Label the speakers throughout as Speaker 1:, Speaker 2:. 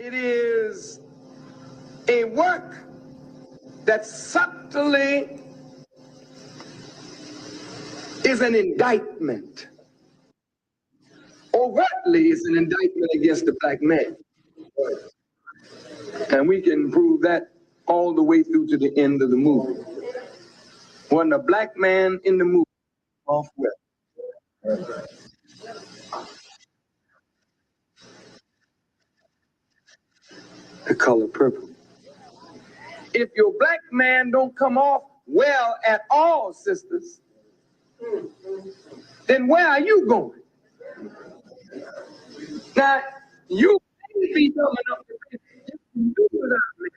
Speaker 1: It is a work that subtly is an indictment. Overtly is an indictment against the black man. And we can prove that all the way through to the end of the movie. When the black man in the movie off with the color purple. If your black man don't come off well at all, sisters, then where are you going? Now, you may be dumb enough to think you can do without me.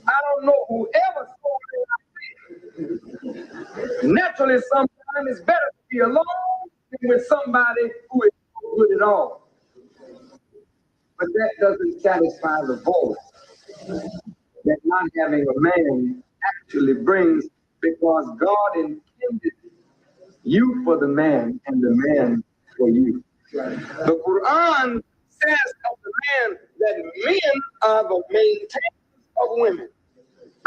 Speaker 1: I don't know whoever told me I did. Naturally, sometimes it's better to be alone than with somebody who is not good at all. But that doesn't satisfy the void that not having a man actually brings, because God intended you for the man and the man for you. The Quran says of the man that men are the maintainers of women.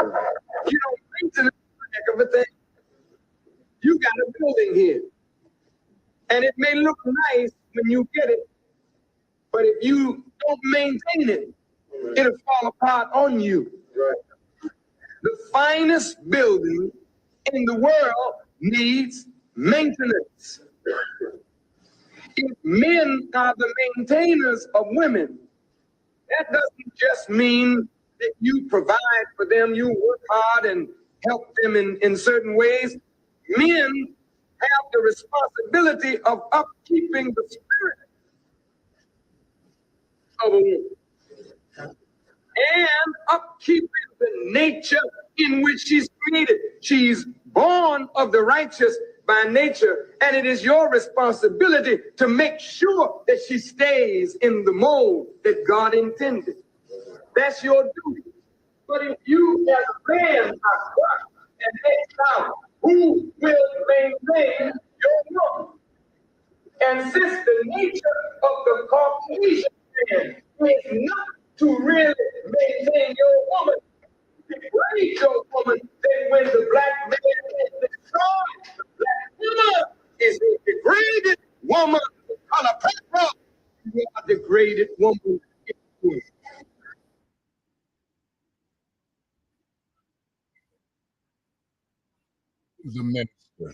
Speaker 1: You don't maintain a heck of a thing. You got a building here, and it may look nice when you get it, but if you don't maintain it, it'll fall apart on you. The finest building in the world needs maintenance. If men are the maintainers of women, that doesn't just mean that you provide for them, you work hard and help them in certain ways. Men have the responsibility of upkeeping the spirit of a woman and upkeeping the nature in which she's created. She's born of the righteous by nature, and it is your responsibility to make sure that she stays in the mold that God intended. That's your duty. But if you as a man are crushed and mixed out, who will maintain your woman? And since the nature of the Caucasian man is not to really maintain your woman, degrade your woman, then when the black man is destroyed, the black woman is a degraded woman. Color purple, you are a degraded woman.
Speaker 2: The minister.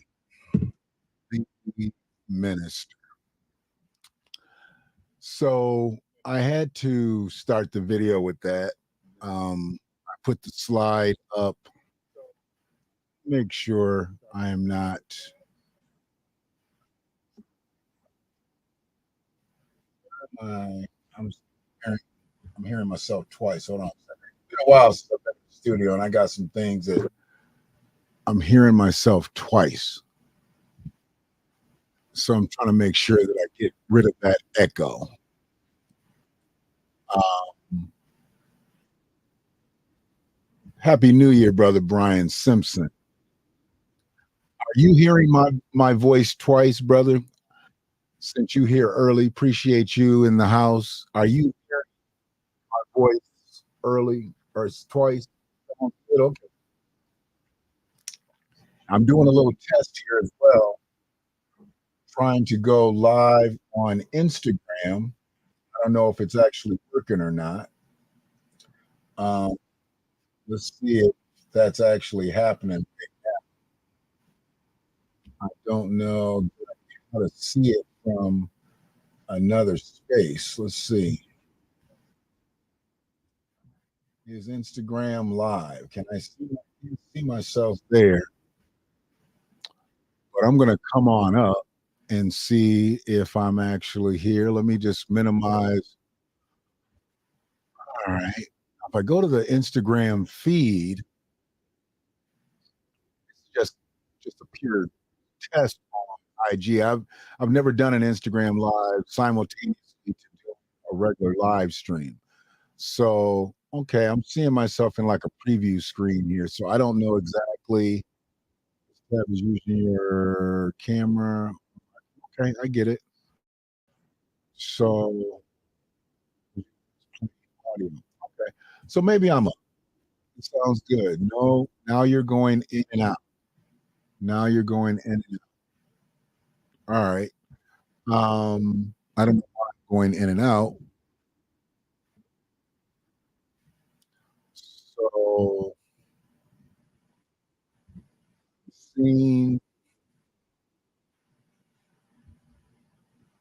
Speaker 2: The minister. So I had to start the video with that. I put the slide up. Make sure I am not. I'm hearing myself twice. Hold on a second. It's been a while since I've been in the studio, and I got some things that I'm hearing myself twice. So I'm trying to make sure that I get rid of that echo. Happy New Year, brother Brian Simpson. Are you hearing my voice twice, brother? Since you here early, appreciate you in the house. Are you hearing my voice early or twice? Okay. I'm doing a little test here as well. Trying to go live on Instagram. I don't know if it's actually working or not. Let's see if that's actually happening. I don't know how to see it from another space. Let's see. Is Instagram live? Can I see myself there? But I'm going to come on up and see if I'm actually here. Let me just minimize. All right. If I go to the Instagram feed, it's just a pure test on IG. I've never done an Instagram live simultaneously to do a regular live stream. So okay, I'm seeing myself in like a preview screen here. So I don't know exactly. That was using your camera. Okay, I get it. So audio. Okay. So maybe I'm up. It sounds good. No, now you're going in and out. Now you're going in and out. All right. I don't know why I'm going in and out. So scene.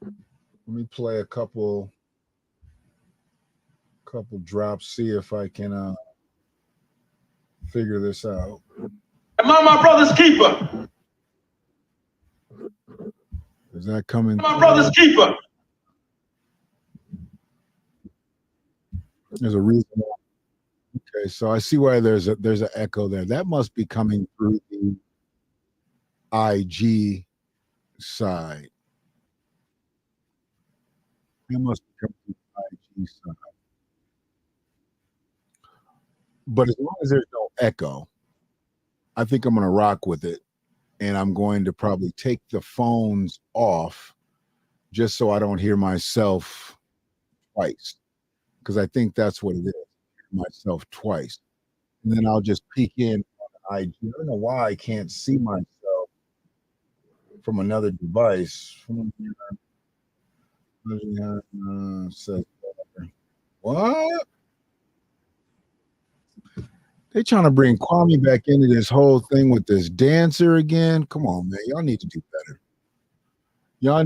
Speaker 2: Let me play a couple drops, see if I can figure this out.
Speaker 1: Am I my brother's keeper?
Speaker 2: Is that coming?
Speaker 1: My brother's keeper.
Speaker 2: There's a reason why. Okay, so I see why there's an echo there. That must be coming through the IG side. That must be coming through the IG side. But as long as there's no echo, I think I'm going to rock with it, and I'm going to probably take the phones off just so I don't hear myself twice, because I think that's what it is. Myself twice, and then I'll just peek in on IG. I don't know why I can't see myself from another device. Says what? They trying to bring Kwame back into this whole thing with this dancer again. Come on, man. Y'all need to do better. Y'all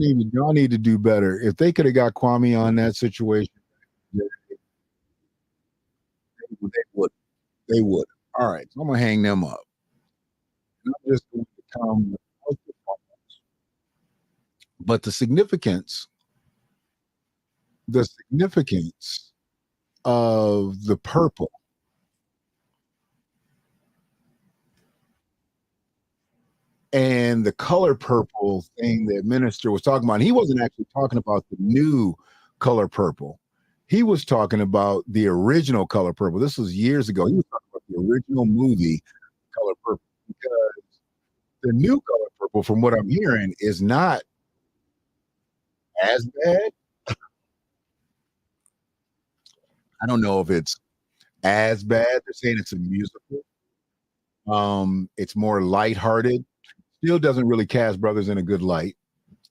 Speaker 2: need to do better. If they could have got Kwame on that situation, they would. They would. All right. So I'm gonna hang them up. And I'm just going to come with the phones. But the significance of the purple and the color purple thing that minister was talking about, and he wasn't actually talking about the new color purple. He was talking about the original color purple. This was years ago. He was talking about the original movie color purple, because the new color purple, from what I'm hearing, is not as bad. I don't know if it's as bad. They're saying it's a musical. It's more lighthearted. Still doesn't really cast brothers in a good light.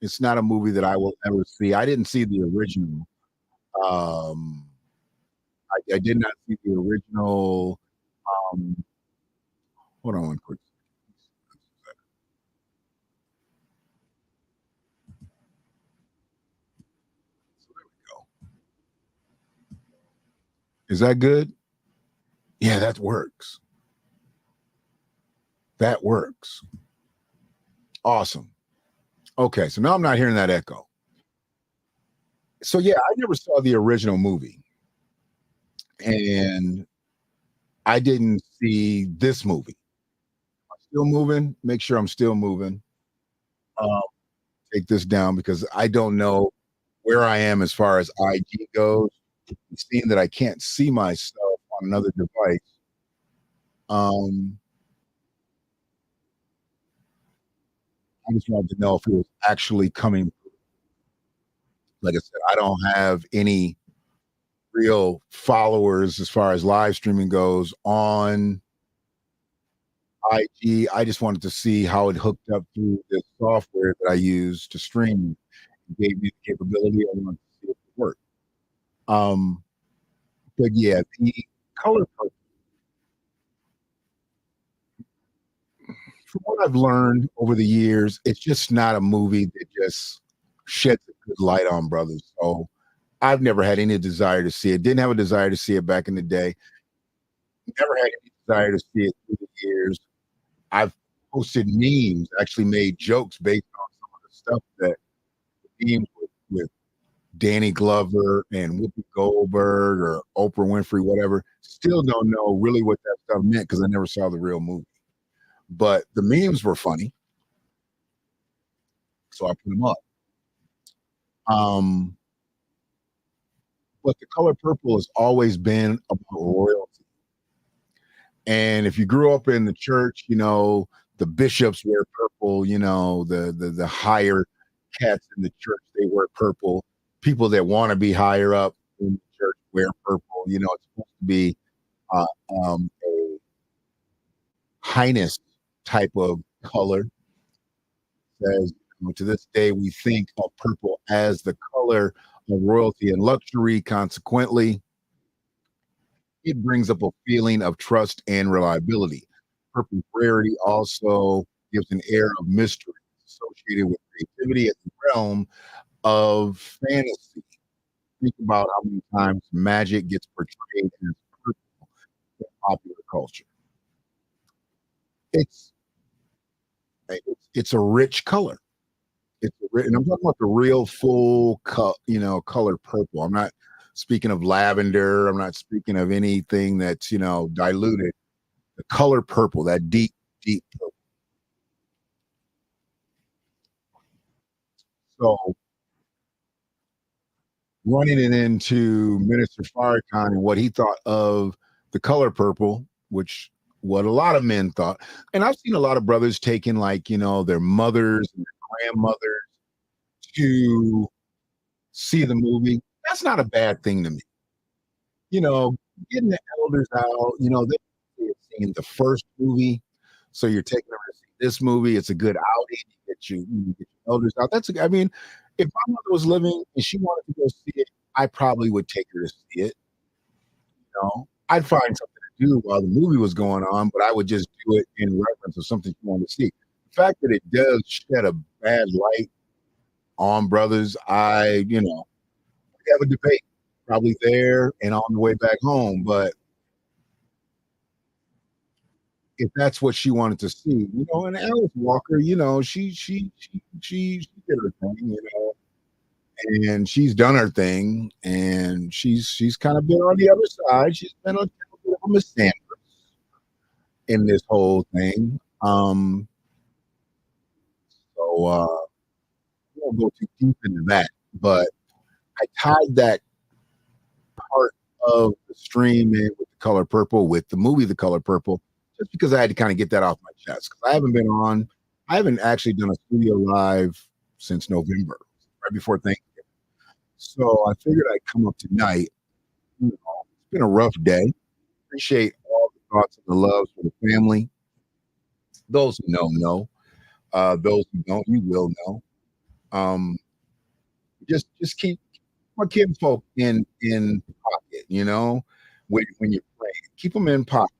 Speaker 2: It's not a movie that I will ever see. I didn't see the original. Um, I did not see the original. Um, Hold on one quick. So there we go. Is that good? Yeah, that works. That works. Awesome. Okay, so now I'm not hearing that echo. So yeah, I never saw the original movie, and I didn't see this movie. I'm still moving. Make sure I'm still moving. Um, Take this down because I don't know where I am as far as IG goes. Seeing that I can't see myself on another device. Um, I just wanted to know if it was actually coming. Like I said, I don't have any real followers as far as live streaming goes on IG. I just wanted to see how it hooked up through the software that I use to stream. It gave me the capability. I wanted to see if it worked. Um, but yeah, the color purple, from what I've learned over the years, it's just not a movie that just sheds a good light on brothers. So I've never had any desire to see it. Didn't have a desire to see it back in the day. Never had any desire to see it through the years. I've posted memes, actually made jokes based on some of the stuff that memes with Danny Glover and Whoopi Goldberg or Oprah Winfrey, whatever. Still don't know really what that stuff meant because I never saw the real movie. But the memes were funny, so I put them up. Um, but the color purple has always been about royalty. And if you grew up in the church, the bishops wear purple, the higher cats in the church, they wear purple. People that want to be higher up in the church wear purple. It's supposed to be uh, a highness type of color. Says, to this day, we think of purple as the color of royalty and luxury. Consequently, it brings up a feeling of trust and reliability. Purple's rarity also gives an air of mystery associated with creativity in the realm of fantasy. Think about how many times magic gets portrayed as purple in popular culture. It's it's a rich color. And I'm talking about the real full color purple. I'm not speaking of lavender. I'm not speaking of anything that's diluted. The color purple, that deep, deep purple. So running it into Minister Farrakhan and what he thought of the color purple, which what a lot of men thought. And I've seen a lot of brothers taking their mothers and their grandmothers to see the movie. That's not a bad thing to me. you know, Getting the elders out, they've seen the first movie, so you're taking them to see this movie. It's a good outing. You get your elders out. I mean, if my mother was living and she wanted to go see it, I probably would take her to see it. I'd find something to do while the movie was going on, but I would just do it in reference of something she wanted to see. The fact that it does shed a bad light on brothers, we have a debate probably there and on the way back home. But if that's what she wanted to see, and Alice Walker, she did her thing, and she's done her thing, and she's kind of been on the other side. She's been a bit of a Miss Sanders in this whole thing. So we won't go too deep into that, but I tied that part of the stream in with the color purple, with the movie The Color Purple, just because I had to kind of get that off my chest. Because I haven't actually done a studio live since November, right before Thanksgiving. So I figured I'd come up tonight. It's been a rough day. Appreciate all the thoughts and the loves for the family. Those who know. Those who don't, you will know. Um, just keep my kinfolk in pocket, when you're playing. Keep them in pocket,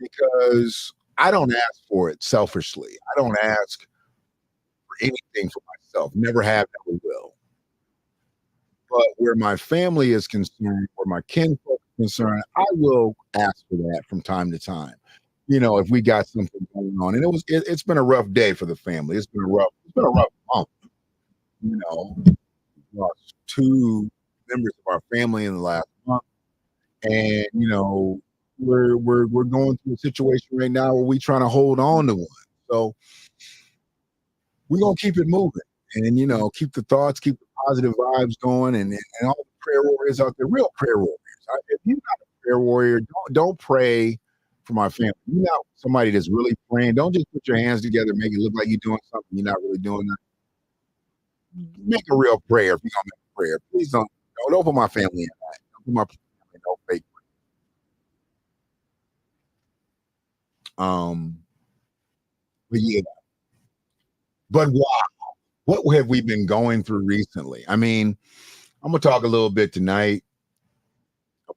Speaker 2: because I don't ask for it selfishly. I don't ask for anything for myself. Never have, never will. But where my family is concerned, where my kinfolk is concerned, I will ask for that from time to time. If we got something going on, and it's been a rough day for the family. It's been a rough month. Lost two members of our family in the last month, and we're going through a situation right now where we're trying to hold on to one. So we're gonna keep it moving, and keep the thoughts, keep the positive vibes going, and all the prayer warriors out there, real prayer warriors. If you're not a prayer warrior, don't pray for my family. You're not somebody that's really praying. Don't just put your hands together, make it look like you're doing something you're not really doing. Make a real prayer if you're gonna make a prayer. Please don't put my family in that. Don't put my family in no fake. But yeah. But wow, what have we been going through recently? I mean, I'm gonna talk a little bit tonight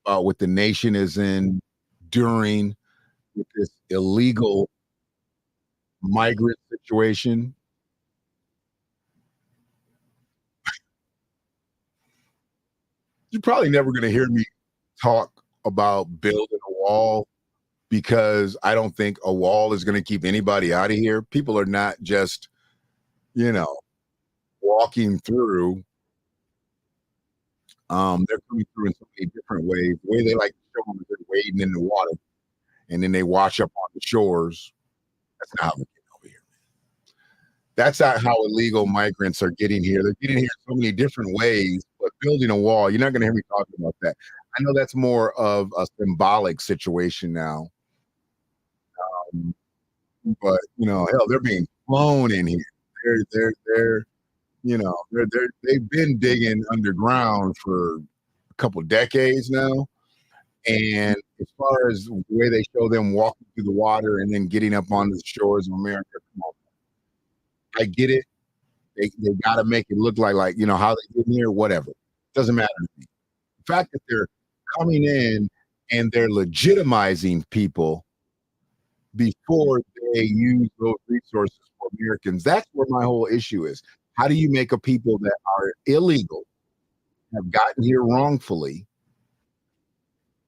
Speaker 2: about what the nation is enduring with this illegal migrant situation. You're probably never gonna hear me talk about building a wall, because I don't think a wall is going to keep anybody out of here. People are not just, walking through. They're coming through in so many different ways. The way they like to show them is they're wading in the water and then they wash up on the shores. That's not how they get over here. That's not how illegal migrants are getting here. They're getting here so many different ways, but building a wall, you're not going to hear me talking about that. I know that's more of a symbolic situation now. Um, but hell, they're being flown in here. They've been digging underground for couple decades now. And as far as the way they show them walking through the water and then getting up on the shores of America, come on, I get it. They got to make it look like how they get here, whatever. Doesn't matter to me. The fact that they're coming in and they're legitimizing people before they use those resources for Americans. That's where my whole issue is. How do you make a people that are illegal, have gotten here wrongfully,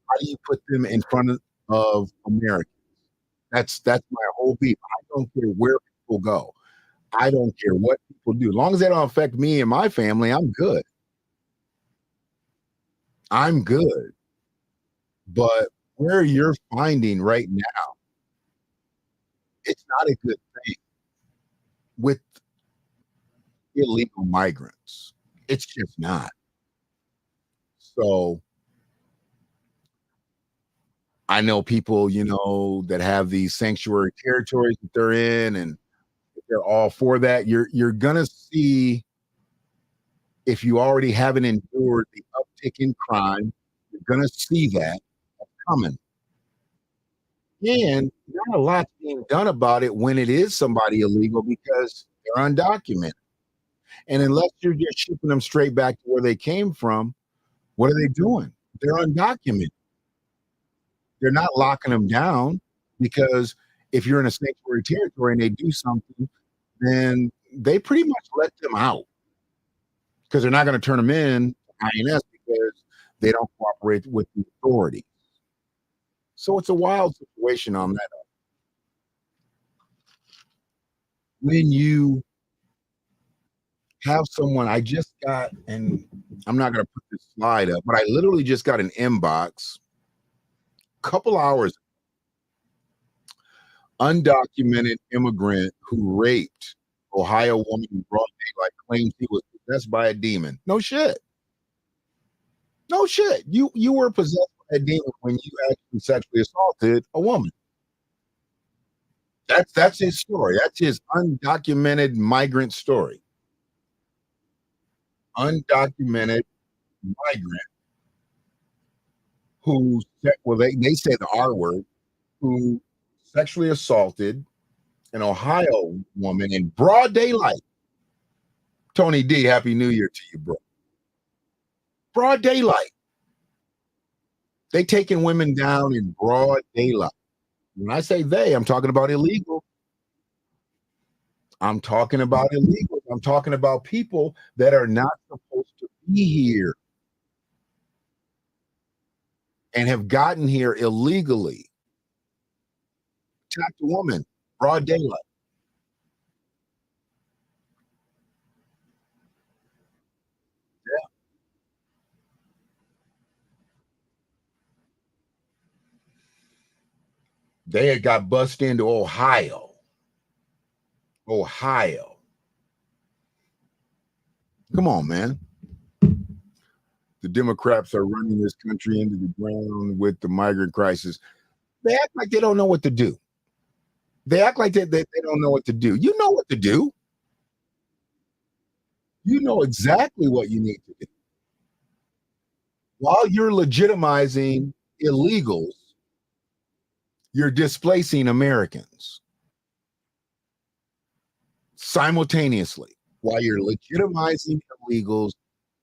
Speaker 2: how do you put them in front of Americans? That's my whole beef. I don't care where people go. I don't care what people do. As long as they don't affect me and my family, I'm good. I'm good. But where you're finding right now, it's not a good thing with illegal migrants. It's just not. So I know people, that have these sanctuary territories that they're in, and they're all for that. You're gonna see, if you already haven't endured the uptick in crime, you're gonna see that coming. And not a lot's being done about it when it is somebody illegal because they're undocumented. And unless you're just shipping them straight back to where they came from, what are they doing? They're undocumented. They're not locking them down, because if you're in a sanctuary territory and they do something, then they pretty much let them out, because they're not going to turn them in to INS because they don't cooperate with the authority. So it's a wild situation on that. When you have someone, I just got, and I'm not going to put this slide up, but I literally just got an inbox a couple hours, undocumented immigrant who raped Ohio woman in broad daylight claims he was possessed by a demon. No shit. No shit. You were possessed by a demon when you actually sexually assaulted a woman. That's his story. That's his undocumented migrant story. Undocumented migrant who, well, they say the R word, who sexually assaulted an Ohio woman in broad daylight. Tony D, Happy New Year to you, bro. Broad daylight. They taking women down in broad daylight. When I say they, I'm talking about illegal. I'm talking about illegal. I'm talking about people that are not supposed to be here and have gotten here illegally. Attacked a woman, broad daylight. Yeah. They had got bussed into Ohio. Ohio. Come on, man. The Democrats are running this country into the ground with the migrant crisis. They act like they don't know what to do. They act like they don't know what to do. You know what to do. You know exactly what you need to do. While you're legitimizing illegals, you're displacing Americans simultaneously. While you're legitimizing illegals,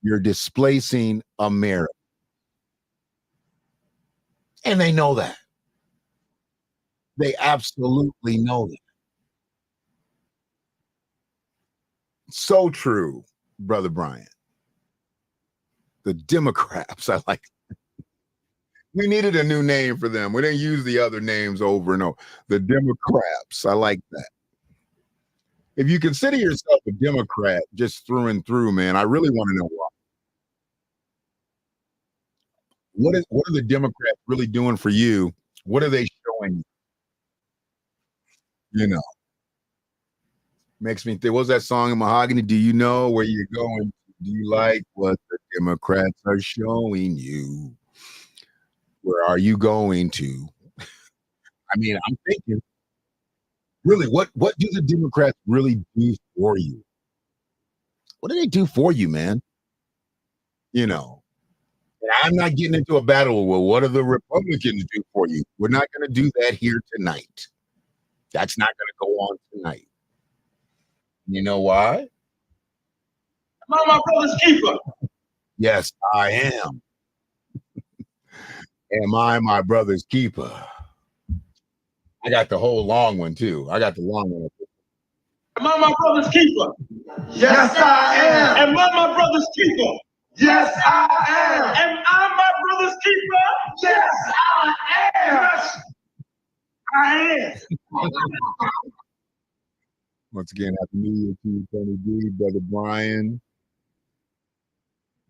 Speaker 2: you're displacing America. And they know that. They absolutely know that. So true, Brother Brian. The Democrats, I like. We needed a new name for them. We didn't use the other names over and over. The Democrats, I like that. If you consider yourself a Democrat just through and through, man, I really want to know why. What are the Democrats really doing for you? What are they showing? You know, makes me think. What's that song in Mahogany? Do you know where you're going? Do you like what the Democrats are showing you? Where are you going to? I mean, I'm thinking, really, what do the Democrats really do for you? What do they do for you, man? You know, And I'm not getting into a battle. Well, what do the Republicans do for you? We're not going to do that here tonight. That's not going to go on tonight. You know why?
Speaker 1: Am I my brother's keeper?
Speaker 2: Yes, I am. Am I my brother's keeper? I got the whole long one too. I got the long one.
Speaker 1: Am I my brother's keeper? Yes, I am. Am I my brother's keeper? Yes, I am. Am I my brother's keeper? Yes, I am. Yes, I am.
Speaker 2: Once again, happy New Year to you, Tony D, Brother Brian.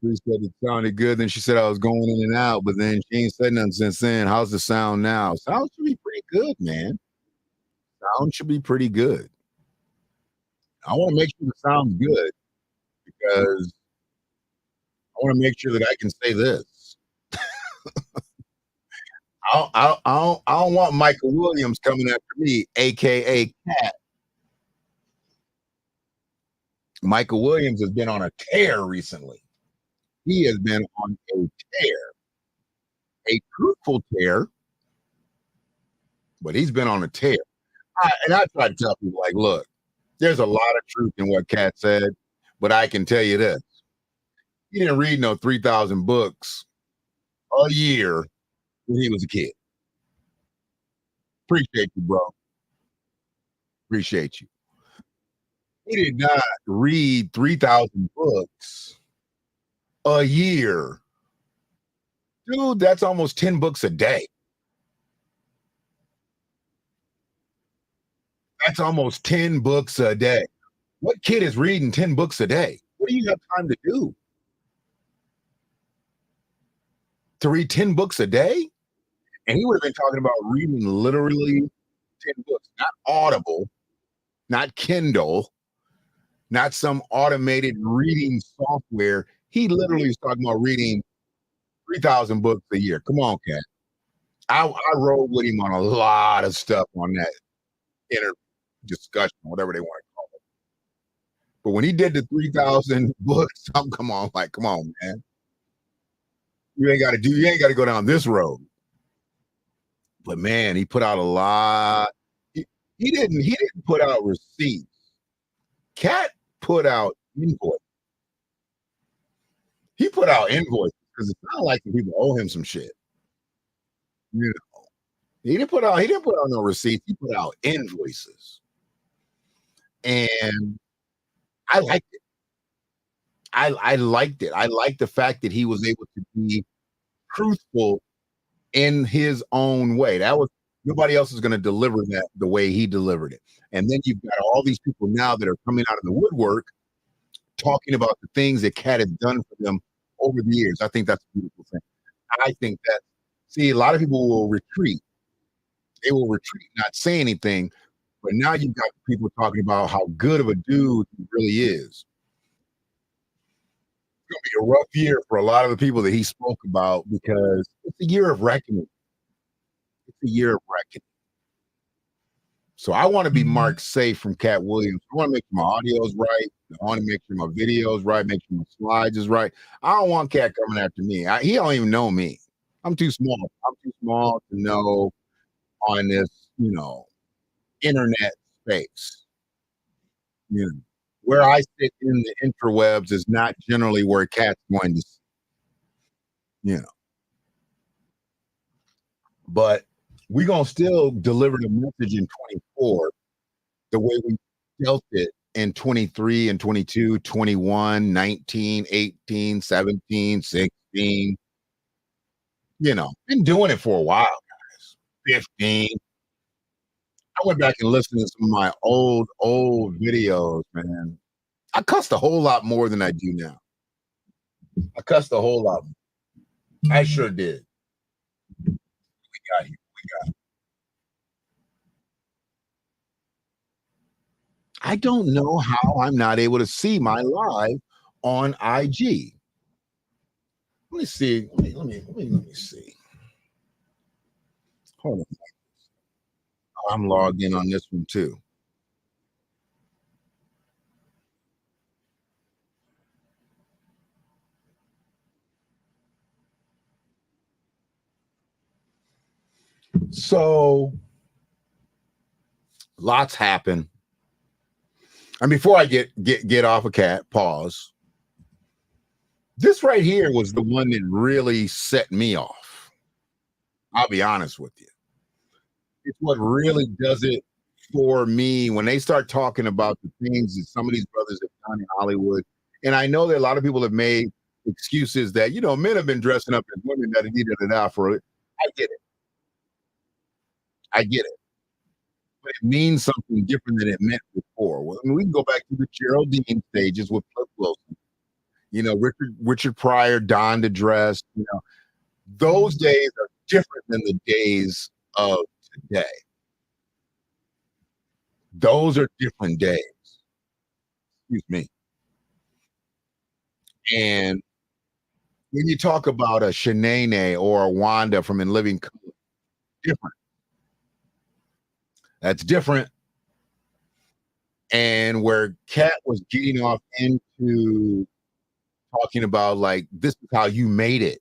Speaker 2: She said it sounded good. Then she said I was going in and out, but then she ain't said nothing since then. How's the sound now? Sound should be pretty good, man. Sound should be pretty good. I want to make sure the sound's good because I want to make sure that I can say this. I don't want Michael Williams coming after me, aka Cat. Michael Williams has been on a tear recently. He has been on a tear, a truthful tear, but he's been on a tear. And I try to tell people, like, look, there's a lot of truth in what Cat said, but I can tell you this. He didn't read no 3,000 books a year when he was a kid. Appreciate you, bro. Appreciate you. He did not read 3,000 books a year. Dude, that's almost 10 books a day. That's almost 10 books a day. What kid is reading 10 books a day? What do you have time to do? To read 10 books a day? And he would have been talking about reading literally 10 books, not Audible, not Kindle, not some automated reading software. He literally is talking about reading 3,000 books a year. Come on, Cat. I rode with him on a lot of stuff on that inner discussion, whatever they want to call it. But when he did the 3,000 books, come on, man. You ain't got to go down this road. But man, he put out a lot. He didn't put out receipts. Cat put out invoices. He put out invoices because it's not like the people owe him some shit. You know, he didn't put out no receipts. He put out invoices, and I liked it. I liked it. I liked the fact that he was able to be truthful in his own way. That was nobody else is going to deliver that the way he delivered it. And then you've got all these people now that are coming out of the woodwork talking about the things that Cat has done for them over the years. I think that's a beautiful thing. I think that, see, a lot of people will retreat. They will retreat, not say anything. But now you've got people talking about how good of a dude he really is. It's going to be a rough year for a lot of the people that he spoke about because it's a year of reckoning. It's a year of reckoning. So I want to be marked safe from Cat Williams. I want to make sure my audio is right. I want to make sure my video is right. Make sure my slides is right. I don't want Cat coming after me. He don't even know me. I'm too small. I'm too small to know on this, internet space. Where I sit in the interwebs is not generally where Cat's going to, you know. But we're gonna still deliver the message in 24 the way we dealt it in 23 and 22, 21, 19, 18, 17, 16. Been doing it for a while, guys. 15. I went back and listened to some of my old videos, man. I cussed a whole lot more than I do now. I cussed a whole lot. I sure did. We got here. I don't know how I'm not able to see my live on IG. Let me see. Let me see. Hold on. I'm logged in on this one too. So lots happen. And before I get off a cat, pause. This right here was the one that really set me off. I'll be honest with you. It's what really does it for me when they start talking about the things that some of these brothers have done in Hollywood. And I know that a lot of people have made excuses that, men have been dressing up as women that needed it out for it. I get it. I get it. But it means something different than it meant before. Well, I mean, we can go back to the Geraldine stages with Flip Wilson, Richard Pryor donned a dress. Those days are different than the days of today. Those are different days. Excuse me. And when you talk about a Shanae or a Wanda from In Living Color, different. That's different. And where Kat was getting off into talking about like this is how you made it.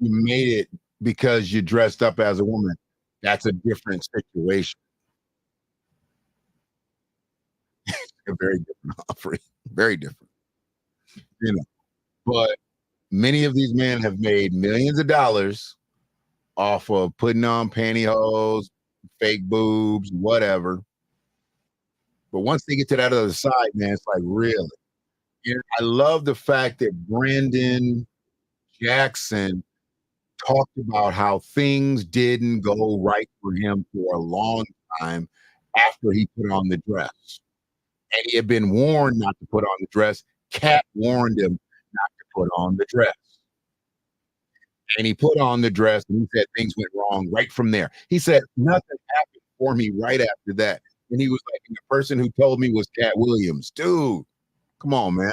Speaker 2: You made it because you dressed up as a woman. That's a different situation. A very different offering. Very different. You know. But many of these men have made millions of dollars off of putting on pantyhose, fake boobs, whatever. But once they get to that other side, man, it's like really. I love the fact that Brandon Jackson talked about how things didn't go right for him for a long time after he put on the dress. And he had been warned not to put on the dress. Kat warned him not to put on the dress. And he put on the dress and he said things went wrong right from there. He said, nothing happened for me right after that. And he was like, the person who told me was Cat Williams. Dude, come on, man.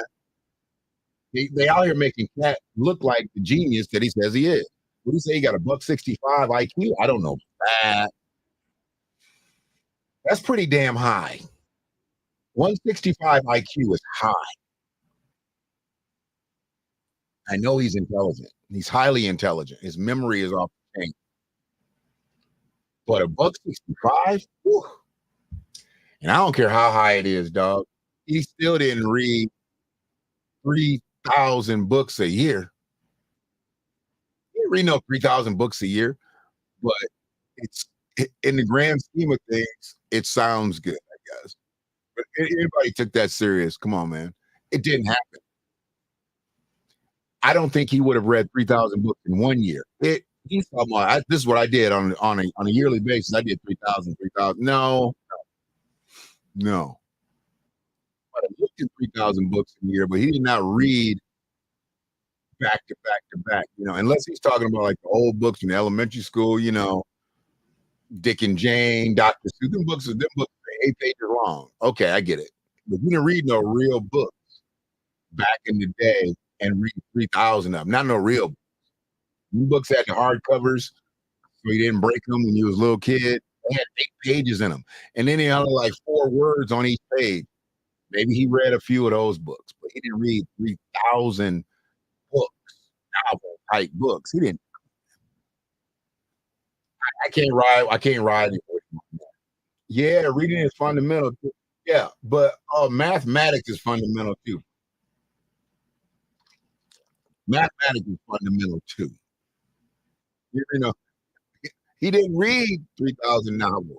Speaker 2: They out here making Cat look like the genius that he says he is. What do you say? He got a $165 IQ? I don't know that. That's pretty damn high. 165 IQ is high. I know he's intelligent. He's highly intelligent. His memory is off the chain. But a $165? Whew. And I don't care how high it is, dog. He still didn't read 3,000 books a year. He didn't read no 3,000 books a year, but it's in the grand scheme of things, it sounds good, I guess. But anybody took that serious? Come on, man. It didn't happen. I don't think he would have read 3,000 books in 1 year. He's talking about, this is what I did on a yearly basis. I did 3,000, 3,000. No. I looked at 3,000 books a year, but he did not read back to back to back, unless he's talking about like the old books from elementary school, Dick and Jane, Dr. Seuss. Them books are 8 pages long. Okay, I get it. But you didn't read no real books back in the day and read 3,000 of them. Not no real books. These books had the hardcovers, so you didn't break them when you was a little kid. They had 8 pages in them. And then he had like 4 words on each page. Maybe he read a few of those books, but he didn't read 3,000 books, novel type books. He didn't. I can't ride it. Yeah, reading is fundamental too. Yeah, but mathematics is fundamental too. Mathematics is fundamental too. You know, he didn't read 3,000 novels.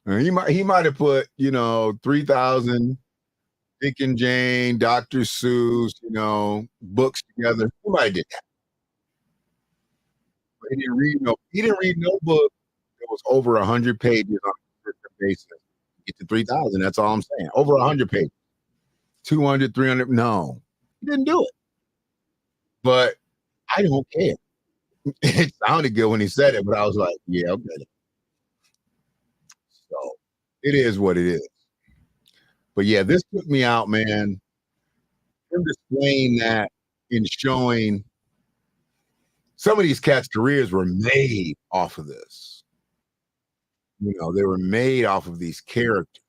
Speaker 2: He might have put 3,000 Dick and Jane, Dr. Seuss, books together. He might have did that. But he didn't read no book that was over 100 pages on a consistent basis. Get to 3,000. That's all I'm saying. Over 100 pages. 200, 300. No, he didn't do it. But I don't care. It sounded good when he said it, but I was like, yeah, okay. So it is what it is. But yeah, this took me out, man. Him displaying that and showing some of these cats' careers were made off of this. They were made off of these characters.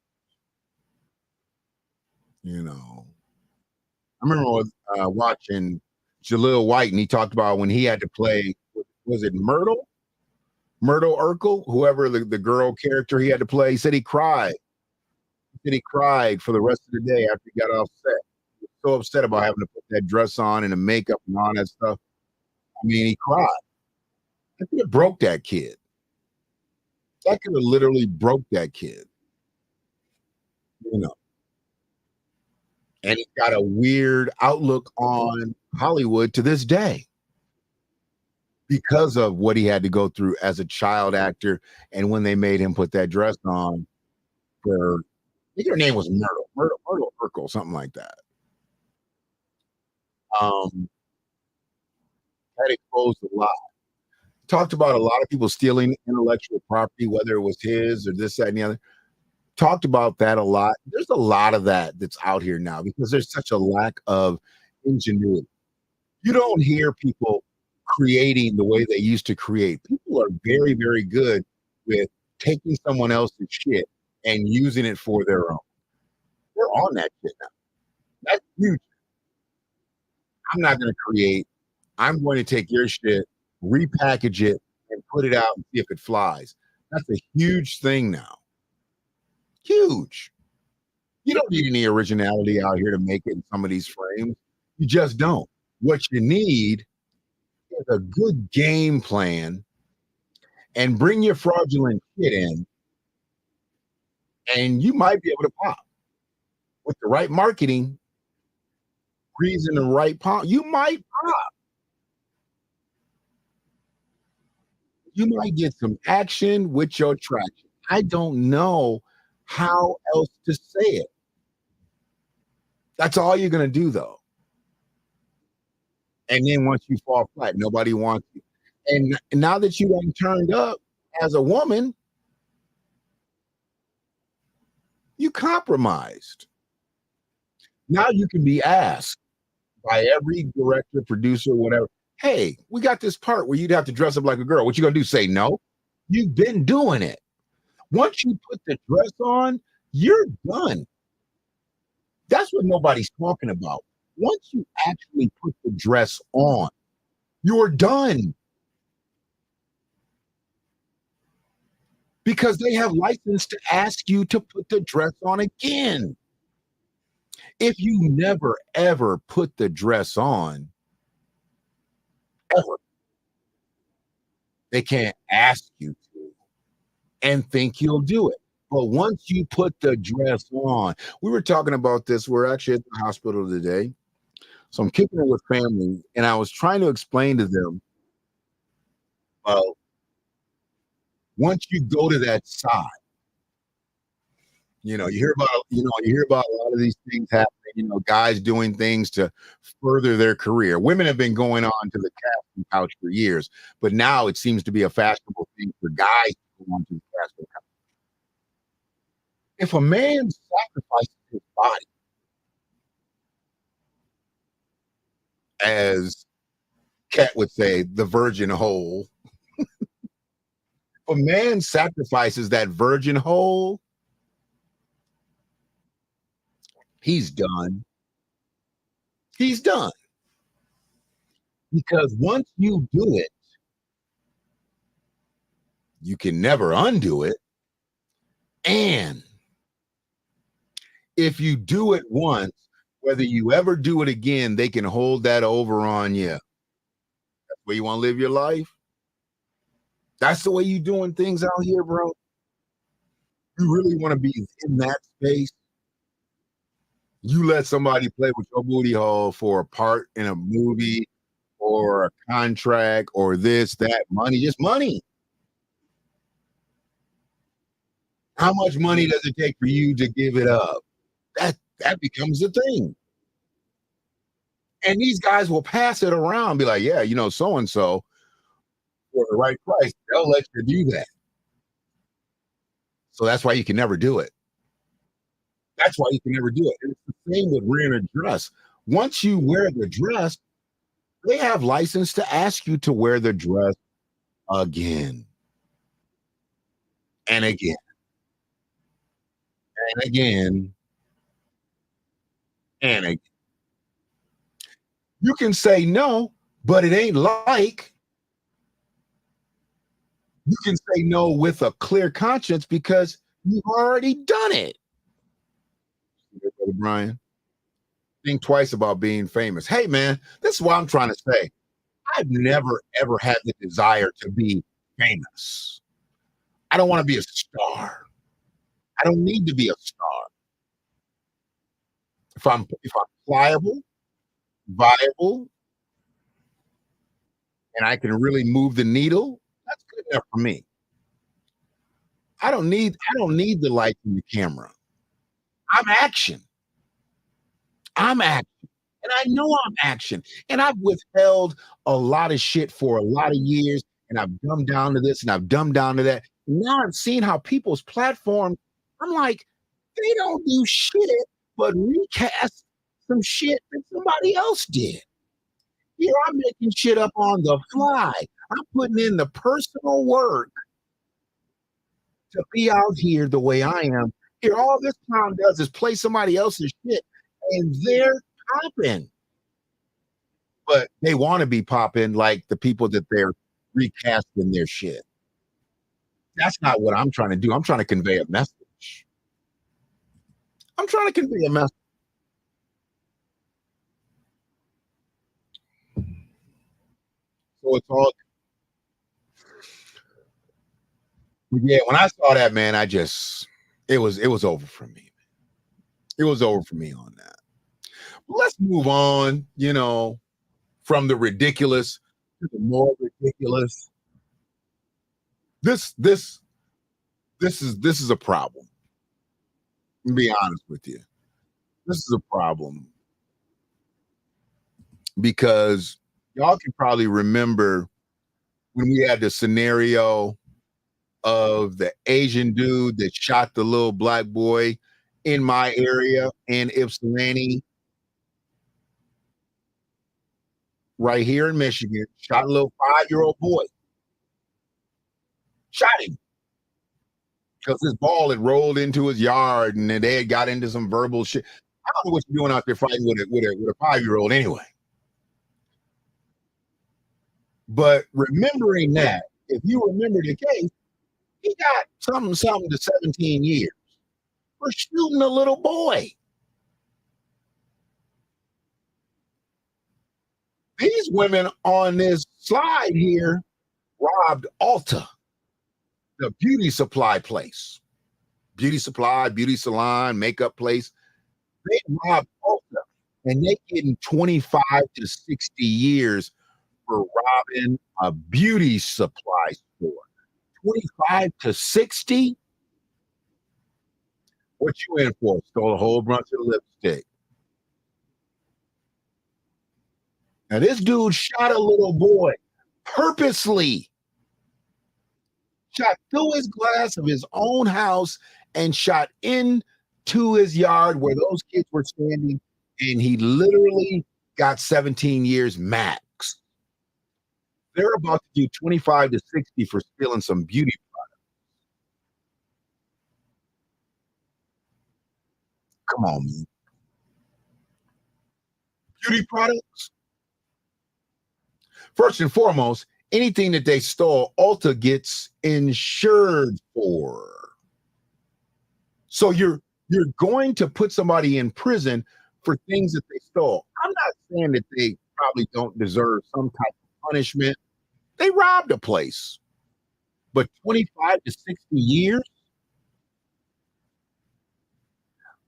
Speaker 2: I remember watching Jaleel White, and he talked about when he had to play. Was it Myrtle? Myrtle Urkel, whoever the girl character he had to play, he said he cried. He said he cried for the rest of the day after he got off set. He was so upset about having to put that dress on and the makeup and all that stuff. I mean, he cried. That could have broke that kid. That could have literally broke that kid. You know, and he's got a weird outlook on Hollywood to this day because of what he had to go through as a child actor. And when they made him put that dress on for, I think her name was Myrtle Urkel, something like that. Um, that exposed a lot. Talked about a lot of people stealing intellectual property, whether it was his or this, that, and the other. Talked about that a lot. There's a lot of that that's out here now because there's such a lack of ingenuity. You don't hear people creating the way they used to create. People are very, very good with taking someone else's shit and using it for their own. They're on that shit now. That's huge. I'm not going to create. I'm going to take your shit, repackage it, and put it out and see if it flies. That's a huge thing now. Huge. You don't need any originality out here to make it in some of these frames. You just don't. What you need is a good game plan and bring your fraudulent shit in, and you might be able to pop with the right marketing, reason the right pop. You might pop. You might get some action with your traction. I don't know how else to say it. That's all you're going to do, though. And then once you fall flat, nobody wants you. And now that you done turned up as a woman, you compromised. Now you can be asked by every director, producer, whatever, hey, we got this part where you'd have to dress up like a girl. What you gonna do? Say no? You've been doing it. Once you put the dress on, you're done. That's what nobody's talking about. Once you actually put the dress on, you're done. Because they have license to ask you to put the dress on again. If you never ever put the dress on, ever, they can't ask you to and think you'll do it. But once you put the dress on, we were talking about this. We're actually at the hospital today. So I'm kicking it with family, and I was trying to explain to them, well, once you go to that side, you hear about a lot of these things happening, guys doing things to further their career. Women have been going on to the casting couch for years, but now it seems to be a fashionable thing for guys to go on to the casting couch. If a man sacrifices his body, as Cat would say, the virgin hole, if a man sacrifices that virgin hole, he's done. He's done. Because once you do it, you can never undo it. And if you do it once, whether you ever do it again, they can hold that over on you. That's where you want to live your life. That's the way you doing things out here, bro. You really want to be in that space. You let somebody play with your booty hole for a part in a movie or a contract or this, that, money, just money. How much money does it take for you to give it up? That becomes the thing. And these guys will pass it around, be like, yeah, so and so for the right price, they'll let you do that. So that's why you can never do it. That's why you can never do it. And it's the same with wearing a dress. Once you wear the dress, they have license to ask you to wear the dress again and again and again and again. You can say no, but it ain't like You can say no with a clear conscience because you've already done it. Brother Brian, think twice about being famous. Hey, man, this is what I'm trying to say. I've never, ever had the desire to be famous. I don't want to be a star. I don't need to be a star. If I'm pliable, viable, and I can really move the needle, that's good enough for me. I don't need the lights and the camera. I'm action. I'm action. And I know I'm action. And I've withheld a lot of shit for a lot of years. And I've dumbed down to this and I've dumbed down to that. Now I'm seeing how people's platform, I'm like, they don't do shit but recast some shit that somebody else did. Here I'm making shit up on the fly. I'm putting in the personal work to be out here the way I am. Here, all this clown does is play somebody else's shit, and they're popping. But they want to be popping like the people that they're recasting their shit. That's not what I'm trying to do. I'm trying to convey a message. I'm trying to convey a message. So it's all yeah. When I saw that, man, it was over for me. It was over for me on that. Let's move on. From the ridiculous to the more ridiculous. This this this is a problem. To be honest with you, this is a problem because y'all can probably remember when we had the scenario of the Asian dude that shot the little black boy in my area in Ypsilanti, right here in Michigan, shot a little 5-year-old boy, shot him because his ball had rolled into his yard and then they had got into some verbal shit. I don't know what you're doing out there fighting with a 5-year-old anyway. But remembering that, if you remember the case, he got something to 17 years for shooting a little boy. These women on this slide here robbed Ulta, the beauty supply place. Beauty supply, beauty salon, makeup place. They robbed Ulta and they getting 25 to 60 years for robbing a beauty supply store. 25 to 60? What you in for? Stole a whole bunch of lipstick. Now this dude shot a little boy purposely. Shot through his glass of his own house and shot into his yard where those kids were standing, and he literally got 17 years max. They're about to do 25 to 60 for stealing some beauty products. Come on, man. Beauty products? First and foremost, anything that they stole, Ulta gets insured for. So you're going to put somebody in prison for things that they stole. I'm not saying that they probably don't deserve some type of punishment. They robbed a place. But 25 to 60 years?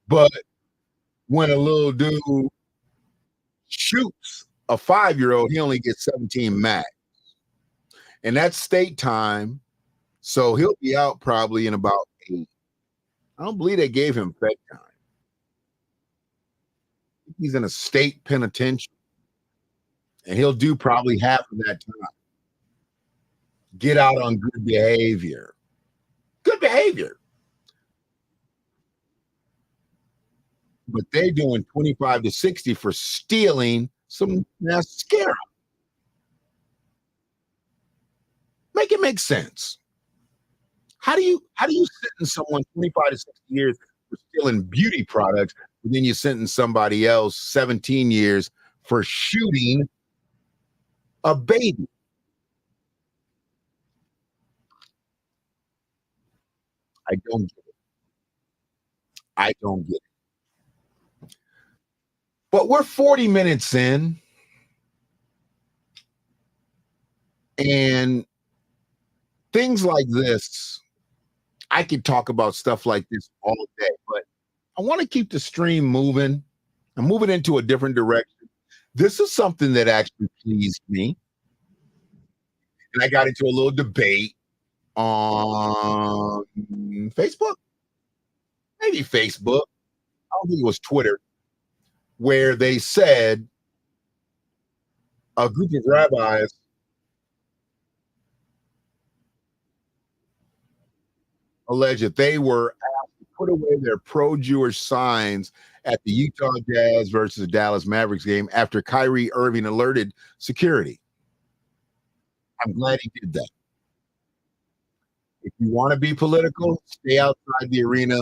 Speaker 2: But when a little dude shoots a 5-year-old, he only gets 17 max. And that's state time. So he'll be out probably in about 8. I don't believe they gave him fed time. He's in a state penitentiary. And he'll do probably half of that time. Get out on good behavior. Good behavior. But they're doing 25 to 60 for stealing some mascara. Make it make sense. How do you sentence someone 25 to 60 years for stealing beauty products, but then you sentence somebody else 17 years for shooting a baby? I don't get it. I don't get it. But we're 40 minutes in, and things like this, I could talk about stuff like this all day, but I want to keep the stream moving. I'm moving into a different direction. This is something that actually pleased me. And I got into a little debate on Facebook, maybe Facebook. I don't think it was Twitter, where they said a group of rabbis alleged that they were asked to put away their pro-Jewish signs at the Utah Jazz versus Dallas Mavericks game after Kyrie Irving alerted security. I'm glad he did that. If you want to be political, stay outside the arena,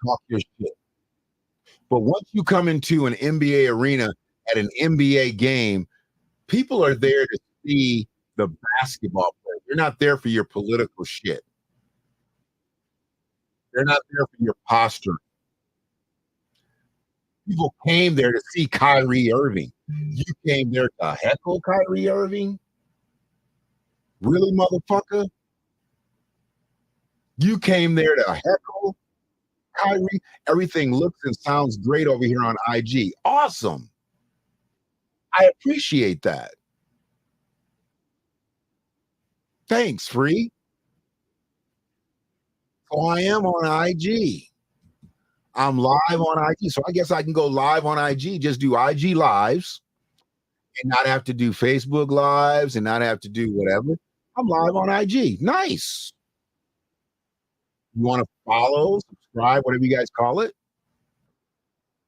Speaker 2: talk your shit. But once you come into an NBA arena at an NBA game, people are there to see the basketball player. They're not there for your political shit. They're not there for your posture. People came there to see Kyrie Irving. You came there to heckle Kyrie Irving? Really, motherfucker? You came there to heckle Kyrie? Everything looks and sounds great over here on IG. Awesome. I appreciate that. Thanks, Free. So I am on IG. I'm live on IG. So I guess I can go live on IG, just do IG lives and not have to do Facebook lives and not have to do whatever. I'm live on IG. Nice. You want to follow, subscribe, whatever you guys call it?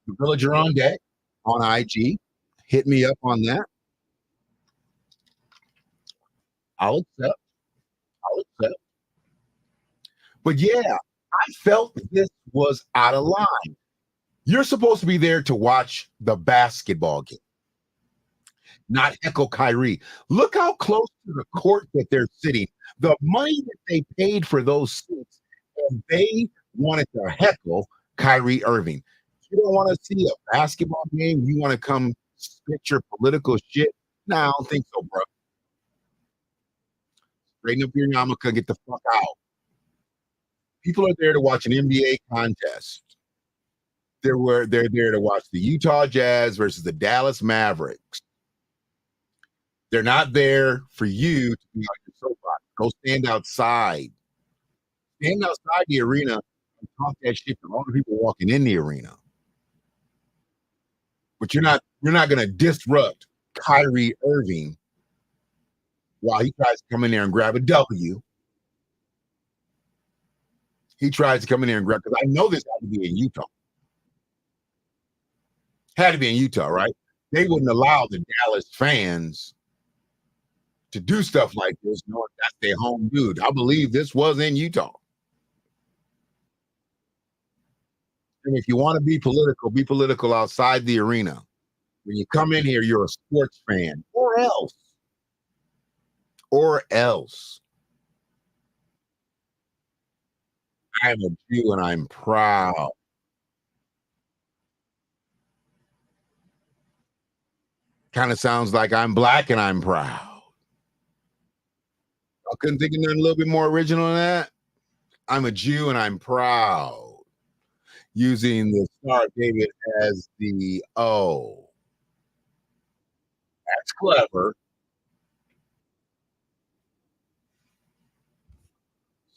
Speaker 2: The Villager on Deck on IG. Hit me up on that. I'll accept. I'll accept. But yeah, I felt this was out of line. You're supposed to be there to watch the basketball game, not heckle Kyrie. Look how close to the court that they're sitting. The money that they paid for those seats, and they wanted to heckle Kyrie Irving. You don't want to see a basketball game. You want to come spit your political shit. Nah, I don't think so, bro. Straighten up your yarmulke, get the fuck out. People are there to watch an NBA contest. They're there to watch the Utah Jazz versus the Dallas Mavericks. They're not there for you to be on your soapbox. Go stand outside. Stand outside the arena and talk that shit to all the people walking in the arena. But you're not gonna disrupt Kyrie Irving while he tries to come in there and grab a W. He tries to come in there and grab, because I know this had to be in Utah. Had to be in Utah, right? They wouldn't allow the Dallas fans to do stuff like this, knowing that's their home dude. I believe this was in Utah. And if you want to be political outside the arena. When you come in here, you're a sports fan, or else. Or else. I am a Jew and I'm proud. Kind of sounds like I'm black and I'm proud. I couldn't think of nothing a little bit more original than that. I'm a Jew and I'm proud. Using the Star of David as the O. That's clever.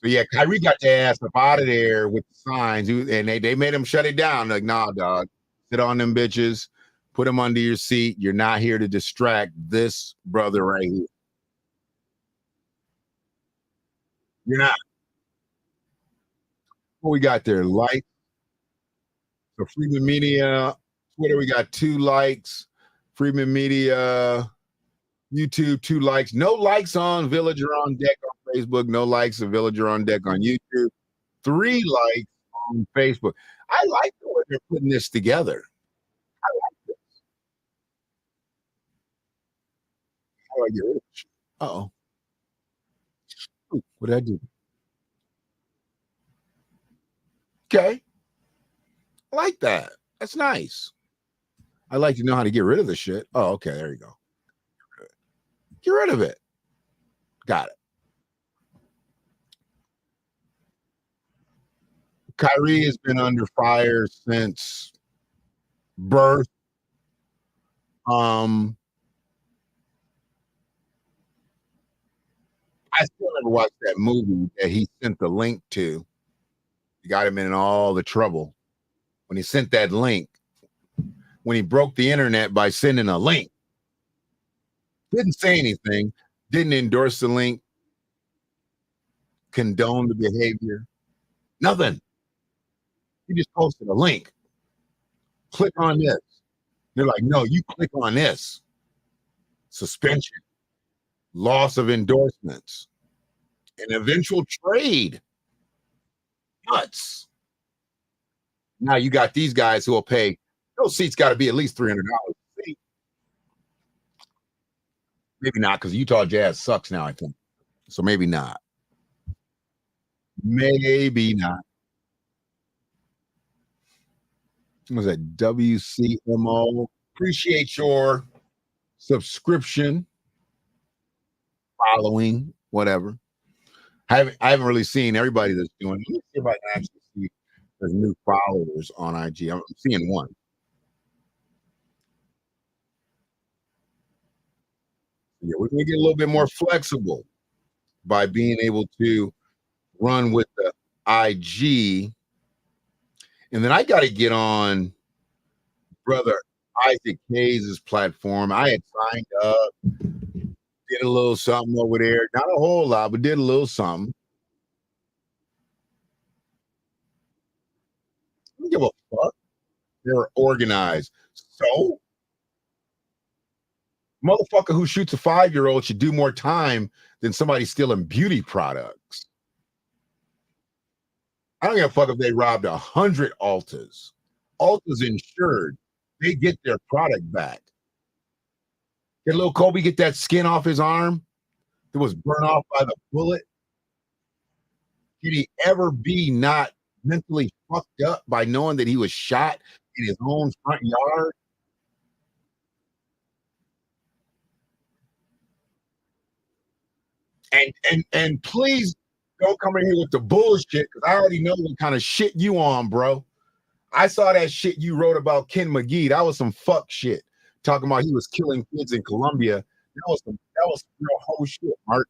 Speaker 2: So yeah, Kyrie got their ass up out of there with the signs, and they made him shut it down. Like, nah, dog, sit on them bitches, put them under your seat. You're not here to distract this brother right here. You're not. What we got there? Like, so Freeman Media, Twitter, we got 2 likes. Freeman Media, YouTube, 2 likes. No likes on Villager on Deck on Facebook. No likes of Villager on Deck on YouTube. 3 likes on Facebook. I like the way they're putting this together. I like this. How do I get rid of it? Uh-oh. What did I do? Okay. I like that. That's nice. I like to know how to get rid of the shit. Oh, okay. There you go. Get rid of it. Got it. Kyrie has been under fire since birth. Um, I still never watched that movie that he sent the link to. He got him in all the trouble when he sent that link. When he broke the internet by sending a link, didn't say anything, didn't endorse the link, condone the behavior, nothing. He just posted a link. Click on this. They're like, no, you click on this. Suspension, loss of endorsements, an eventual trade. Nuts. Now you got these guys who will pay. Those seats got to be at least $300 a seat. Maybe not, because Utah Jazz sucks now, I think. So maybe not. Maybe not. What was that? WCMO. Appreciate your subscription, following, whatever. I haven't really seen everybody that's doing it. Let me see if I can actually see there's new followers on IG. I'm seeing one. Yeah, we're gonna get a little bit more flexible by being able to run with the IG. And then I got to get on brother Isaac Hayes' platform. I had signed up, did a little something over there. Not a whole lot, but did a little something. I don't give a fuck. They're organized. So, motherfucker who shoots a 5-year-old should do more time than somebody stealing beauty products. I don't give a fuck if they robbed 100 Altas. Alta's insured. They get their product back. Did little Kobe get that skin off his arm that was burnt off by the bullet? Did he ever be not mentally fucked up by knowing that he was shot in his own front yard? And please don't come in here with the bullshit, because I already know what kind of shit you on, bro. I saw that shit you wrote about Ken McGee. That was some fuck shit. Talking about he was killing kids in Colombia. That was real whole shit, Mark.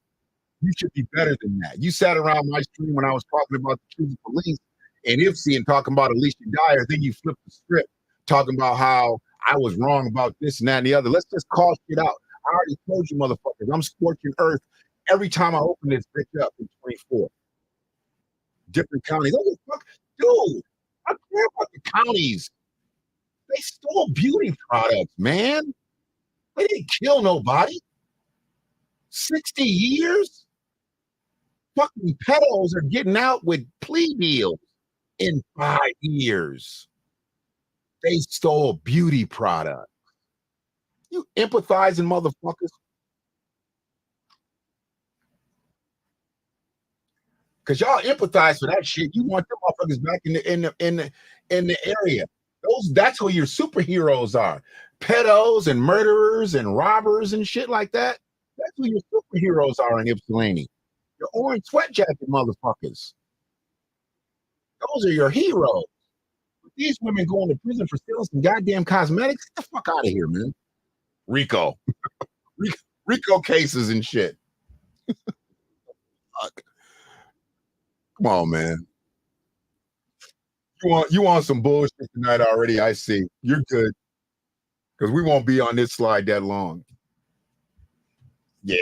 Speaker 2: You should be better than that. You sat around my stream when I was talking about the Cuban police and Ipsy and talking about Alicia Dyer. Then you flipped the script talking about how I was wrong about this and that and the other. Let's just call shit out. I already told you, motherfuckers, I'm scorching earth every time I open this bitch up in 24. Different counties. Oh, fuck. Dude, I don't care about the counties. They stole beauty products, man. They didn't kill nobody. 60 years? Fucking pedos are getting out with plea deals in 5 years. They stole beauty product. You empathizing motherfuckers. Because y'all empathize for that shit. You want them motherfuckers back in the area. That's who your superheroes are. Pedos and murderers and robbers and shit like that. That's who your superheroes are in Ypsilanti. Your orange sweat jacket motherfuckers. Those are your heroes. These women going to prison for stealing some goddamn cosmetics. Get the fuck out of here, man. Rico. Rico cases and shit. Fuck. Come on, man. You want some bullshit tonight already? I see. You're good. Because we won't be on this slide that long. Yeah.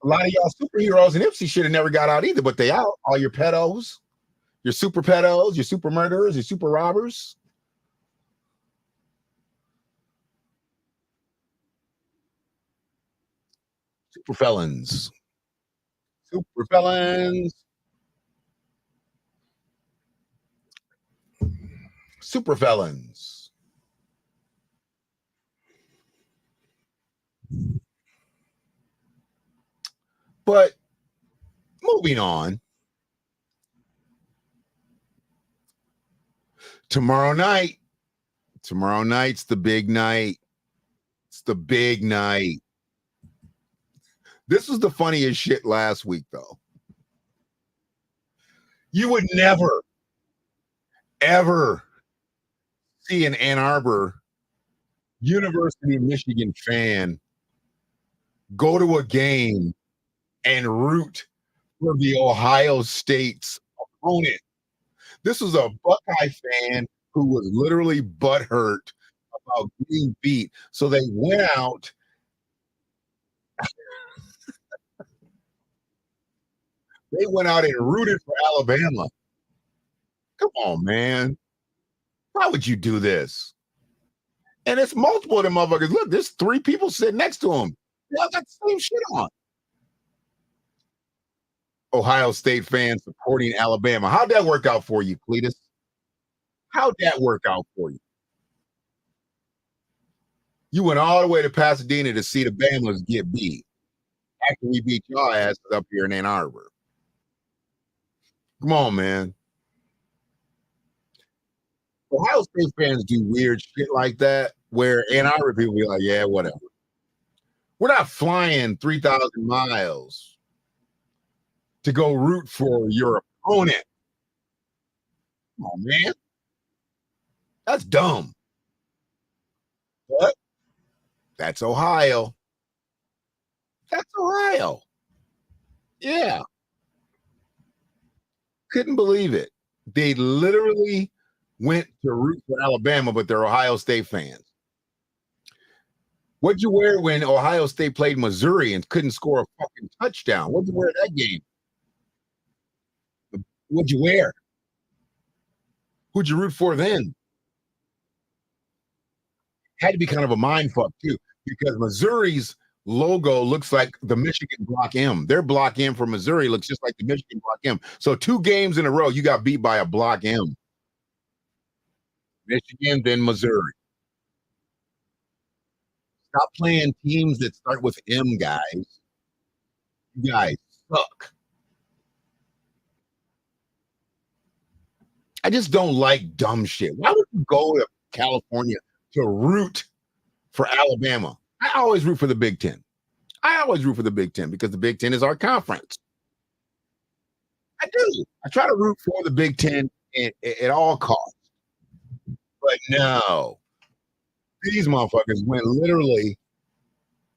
Speaker 2: A lot of y'all superheroes and Ipsy should have never got out either, but they out. All your pedos, your super pedos, your super murderers, your super robbers. Super felons. Super felons. Super felons. But moving on. Tomorrow night's the big night. It's the big night. This was the funniest shit last week, though. You would never, ever see an Ann Arbor University of Michigan fan go to a game and root for the Ohio State's opponent. This was a Buckeye fan who was literally butthurt about getting beat. So they went out. They went out and rooted for Alabama. Come on, man. Why would you do this? And it's multiple of them motherfuckers. Look, there's 3 people sitting next to him. They all got the same shit on. Ohio State fans supporting Alabama. How'd that work out for you, Cletus? How'd that work out for you? You went all the way to Pasadena to see the Bama's get beat after we beat y'all asses up here in Ann Arbor. Come on, man. Ohio State fans do weird shit like that where Ann Arbor people be like, yeah, whatever. We're not flying 3,000 miles to go root for your opponent. Come on, man. That's dumb. But that's Ohio. That's Ohio. Yeah. Couldn't believe it. They literally went to root for Alabama, but they're Ohio State fans. What'd you wear when Ohio State played Missouri and couldn't score a fucking touchdown? What'd you wear that game? What'd you wear? Who'd you root for then? Had to be kind of a mind fuck too, because Missouri's logo looks like the Michigan Block M. Their Block M for Missouri looks just like the Michigan Block M. So 2 games in a row, you got beat by a Block M. Michigan, then Missouri. Stop playing teams that start with M, guys. You guys suck. I just don't like dumb shit. Why would you go to California to root for Alabama? I always root for the Big Ten. I always root for the Big Ten because the Big Ten is our conference. I do. I try to root for the Big Ten at all costs. But no, these motherfuckers went literally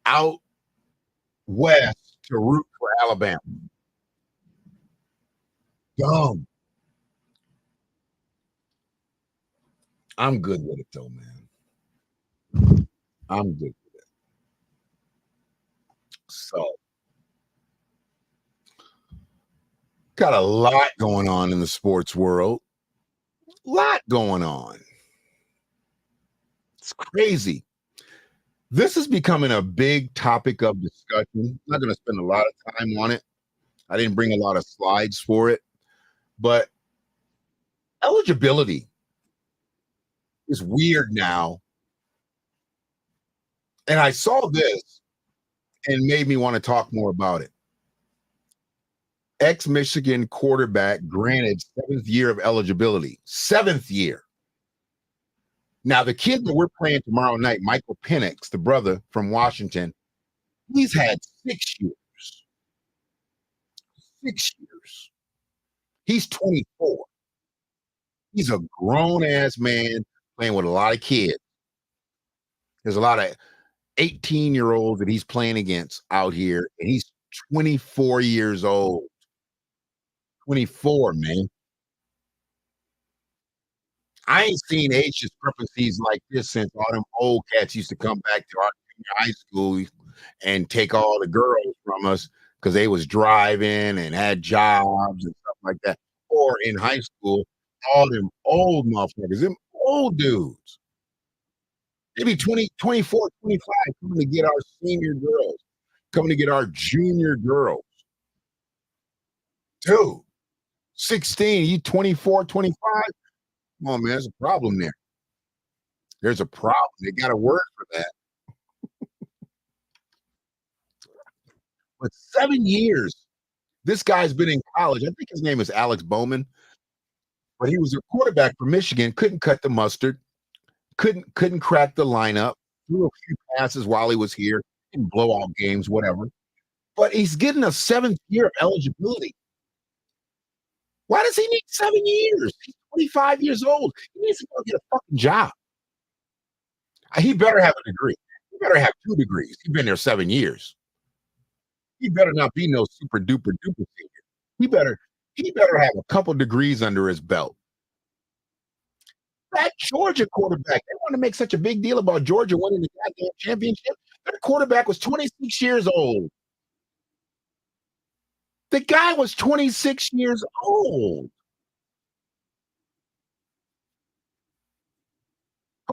Speaker 2: out west to root for Alabama. Dumb. I'm good with it though, man. I'm good with it. So, got a lot going on in the sports world. Lot going on. It's crazy. This is becoming a big topic of discussion. I'm not going to spend a lot of time on it. I didn't bring a lot of slides for it, but eligibility is weird now. And I saw this and made me want to talk more about it. Ex-Michigan quarterback granted 7th year of eligibility. 7th year. Now, the kid that we're playing tomorrow night, Michael Penix, the brother from Washington, he's had 6 years. 6 years. He's 24. He's a grown-ass man playing with a lot of kids. There's a lot of 18-year-olds that he's playing against out here, and he's 24 years old. 24, man. I ain't seen age discrepancies like this since all them old cats used to come back to our high school and take all the girls from us because they was driving and had jobs and stuff like that. Or in high school, all them old motherfuckers, them old dudes. They be 20, 24, 25 coming to get our senior girls, coming to get our junior girls. Dude, 16, you 24, 25? Come on, man, there's a problem there. There's a problem. They got a word for that. But 7 years. This guy's been in college. I think his name is Alex Bowman, but he was a quarterback for Michigan, couldn't cut the mustard, couldn't crack the lineup, threw a few passes while he was here in blowout games, whatever. But he's getting a 7th year of eligibility. Why does he need 7 years? He's 25 years old. He needs to go get a fucking job. He better have a degree. He better have 2 degrees. He's been there 7 years. He better not be no super duper duper senior. He better have a couple degrees under his belt. That Georgia quarterback, they want to make such a big deal about Georgia winning the goddamn championship. Their quarterback was 26 years old. The guy was 26 years old.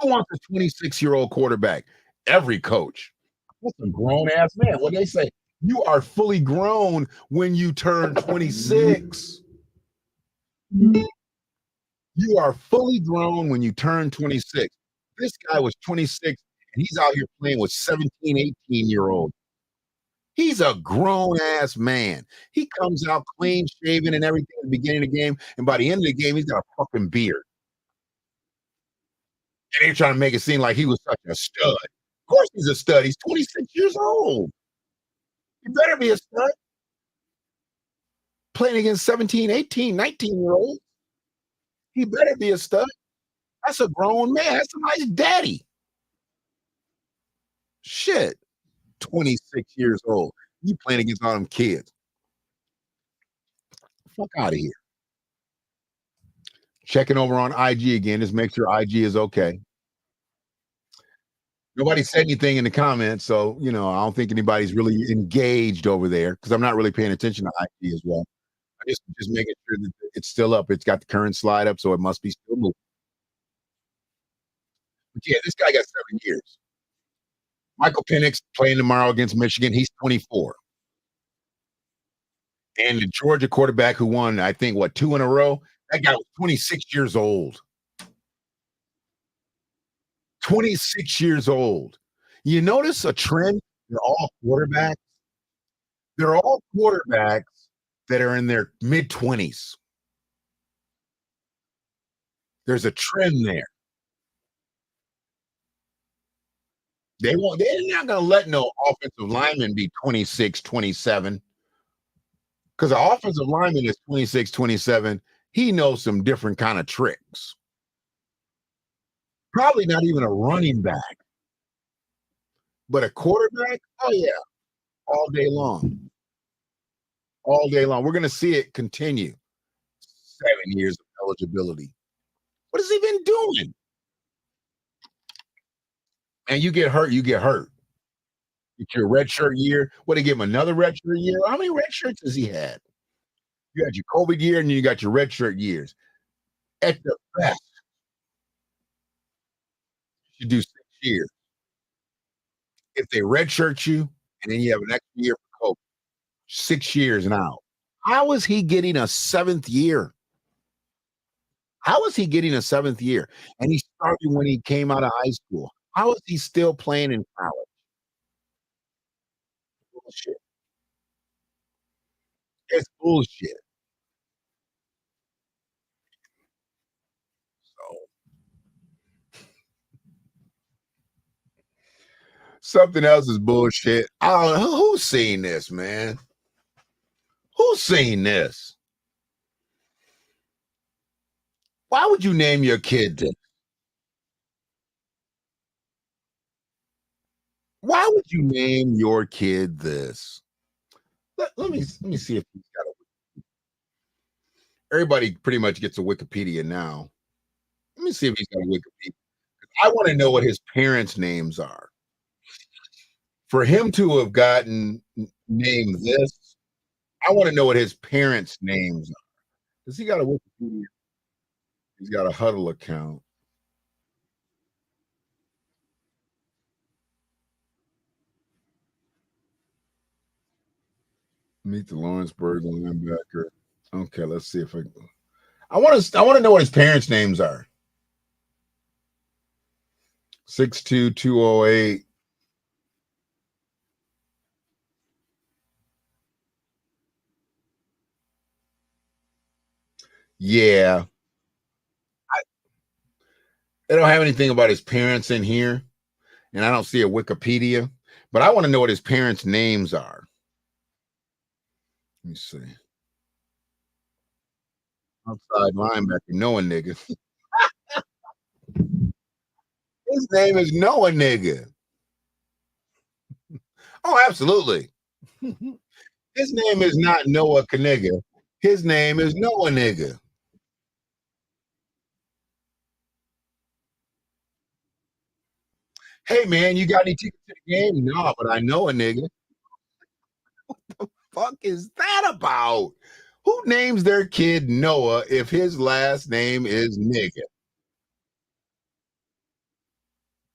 Speaker 2: Who wants a 26-year-old quarterback? Every coach. That's a grown ass man. What they say? You are fully grown when you turn 26. You are fully grown when you turn 26. This guy was 26 and he's out here playing with 17, 18-year-olds. He's a grown ass man. He comes out clean shaven and everything at the beginning of the game, and by the end of the game, he's got a fucking beard. And they're trying to make it seem like he was such a stud. Of course, he's a stud. He's 26 years old. He better be a stud. Playing against 17, 18, 19-year-olds. He better be a stud. That's a grown man. That's a nice daddy. Shit. 26 years old. You playing against all them kids. Fuck out of here. Checking over on IG again. Just make sure IG is okay. Nobody said anything in the comments, so I don't think anybody's really engaged over there because I'm not really paying attention to IG as well. I just making sure that it's still up. It's got the current slide up, so it must be still moving. But yeah, this guy got 7 years. Michael Penix playing tomorrow against Michigan. He's 24. And the Georgia quarterback who won, I think, 2 in a row? That guy was 26 years old. 26 years old. You notice a trend? They're all quarterbacks. They're all quarterbacks that are in their mid-20s. There's a trend there. They're not going to let no offensive lineman be 26, 27. Because the offensive lineman is 26, 27. He knows some different kind of tricks. Probably not even a running back. But a quarterback, oh yeah, all day long. All day long. We're going to see it continue. 7 years of eligibility. What has he been doing? And you get hurt, you get hurt. It's your red shirt year. What, they give him another red shirt year? How many red shirts has he had? You had your COVID year and you got your red shirt years. At the best, you do 6 years. If they red shirt you and then you have an extra year for COVID, 6 years now. How is he getting a 7th year? How is he getting a 7th year? And he started when he came out of high school. How is he still playing in college? Bullshit. It's bullshit. So something else is bullshit. I don't know who's seen this, man. Who's seen this? Why would you name your kid this? Why would you name your kid this? Let me see if he's got a. Everybody pretty much gets a Wikipedia now. Let me see if he's got a Wikipedia. I want to know what his parents' names are. For him to have gotten named this, I want to know what his parents' names are. Does he got a Wikipedia? He's got a Huddle account. Meet the Lawrenceburg linebacker. Okay, let's see if I want to know what his parents' names are. 62208. Yeah. They don't have anything about his parents in here, and I don't see a Wikipedia, but I want to know what his parents' names are. Let me see. Outside linebacker, Noah nigga. His name is Noah nigga. Oh, absolutely. His name is not Noah Nigga. His name is Noah nigga. Hey man, you got any tickets to the game? No, but I know a nigga. Fuck is that about? Who names their kid Noah if his last name is nigga?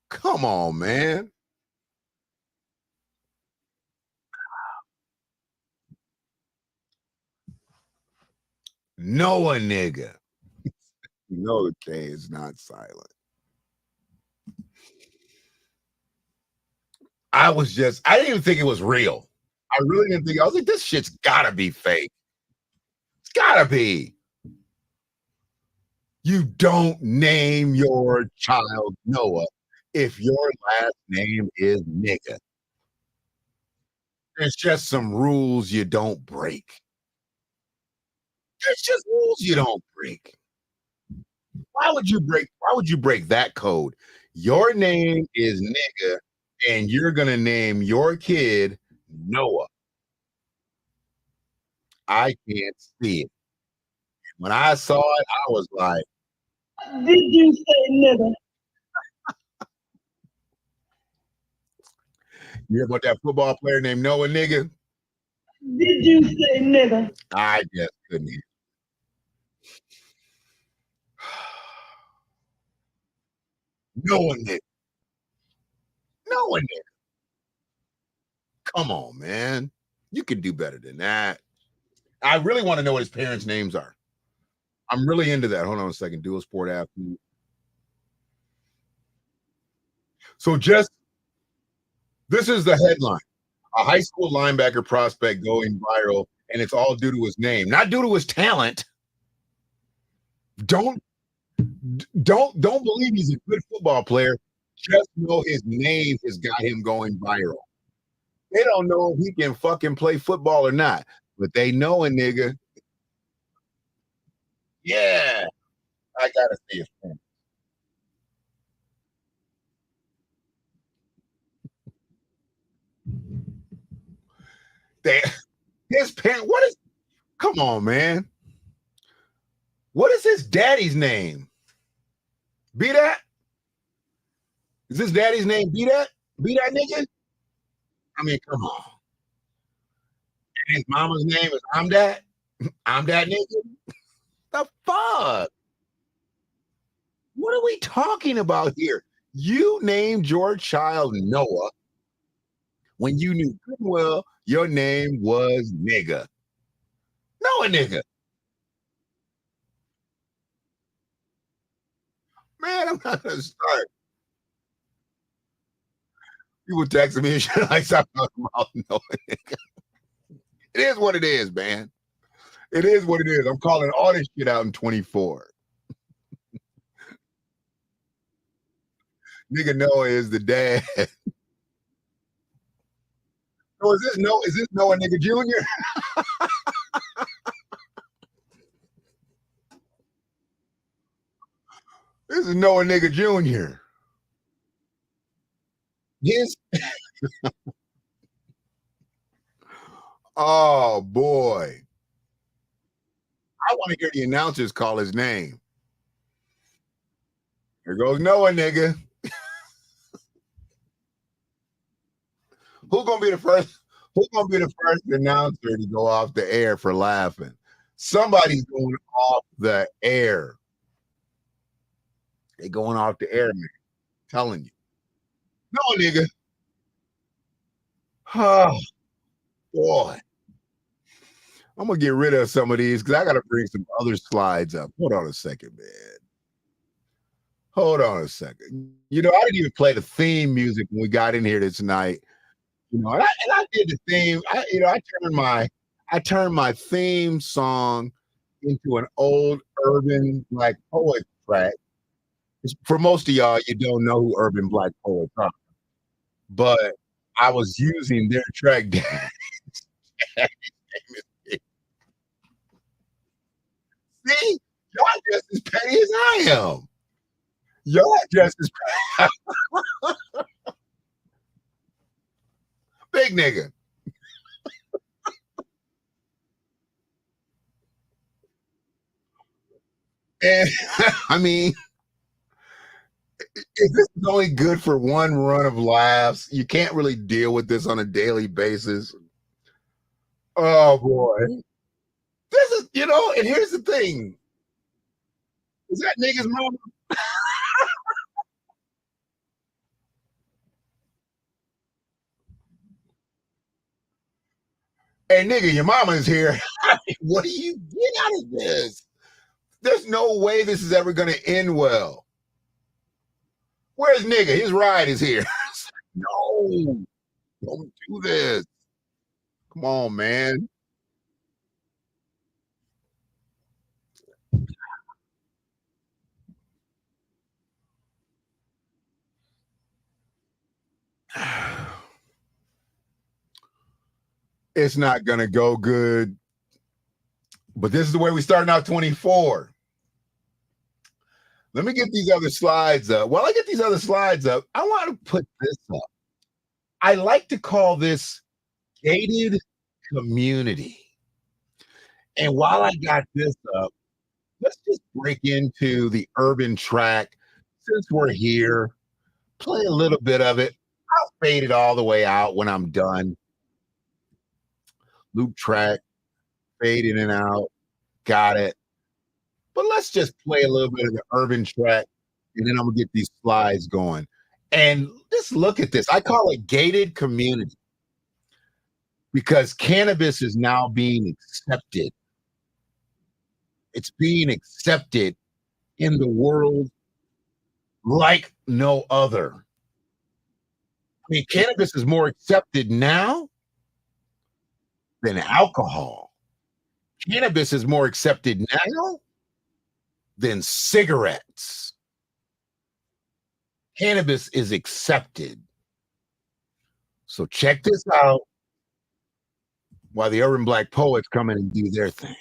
Speaker 2: Come on, man. Noah nigga. No, K is not silent. I didn't even think it was real. I really didn't think, I was like, this shit's gotta be fake. It's gotta be. You don't name your child Noah if your last name is nigga. There's just some rules you don't break. There's just rules you don't break. Why would you break that code? Your name is nigga, and you're gonna name your kid Noah. I can't see it. When I saw it, I was like,
Speaker 3: Did you say nigga?
Speaker 2: you hear about that football player named Noah nigga?
Speaker 3: Did you say nigga?
Speaker 2: I just couldn't hear. Noah nigga. Noah nigga. Come on, man. You can do better than that. I really want to know what his parents' names are. I'm really into that. Hold on a second. Dual sport athlete. So just this is the headline. A high school linebacker prospect going viral, and it's all due to his name, not due to his talent. Don't don't believe he's a good football player. Just know his name has got him going viral. They don't know if he can fucking play football or not, but they know a nigga. Yeah, I gotta see his parents. They, his parent. What is? Come on, man. What is his daddy's name? Be that? Is his daddy's name? Be that? Be that nigga? I mean, come on. And his mama's name is I'm that. I'm that nigga. The fuck? What are we talking about here? You named your child Noah when you knew good and well your name was nigga. Noah nigga. Man, I'm not gonna start. People texting me and shit like stop talking about Noah nigga. It is what it is, man. It is what it is. I'm calling all this shit out in 24. Nigga Noah is the dad. So is this Noah nigga Jr.? This is Noah nigga Jr. His oh boy. I want to hear the announcers call his name. Here goes Noah nigga. Who's gonna be the first? Who's gonna be the first announcer to go off the air for laughing? Somebody's going off the air. They going off the air, man. Telling you. No, nigga. Oh boy. I'm gonna get rid of some of these because I gotta bring some other slides up. Hold on a second, man. Hold on a second. I didn't even play the theme music when we got in here this night. And I did the theme. I turned my theme song into an old urban black poet track. For most of y'all, you don't know who urban black poets are, but I was using their track. See, y'all just as petty as I am. Y'all just as big nigga. And I mean, if this is only good for one run of laughs, you can't really deal with this on a daily basis. Oh boy. This is, and here's the thing. Is that nigga's mama? Hey nigga, your mama is here. What do you get out of this? There's no way this is ever gonna end well. Where's nigga? His ride is here. No, don't do this. Come on, man. It's not gonna go good. But this is the way we starting out 24. Let me get these other slides up. While I get these other slides up, I want to put this up. I like to call this gated community. And while I got this up, let's just break into the urban track. Since we're here, play a little bit of it. I'll fade it all the way out when I'm done. Loop track, fade in and out. Got it. But let's just play a little bit of the urban track, and then I'm going to get these slides going. And just look at this. I call it gated community because cannabis is now being accepted. It's being accepted in the world like no other. I mean, cannabis is more accepted now than alcohol. Cannabis is more accepted now than cigarettes. Cannabis is accepted. So check this out while the urban black poets come in and do their thing.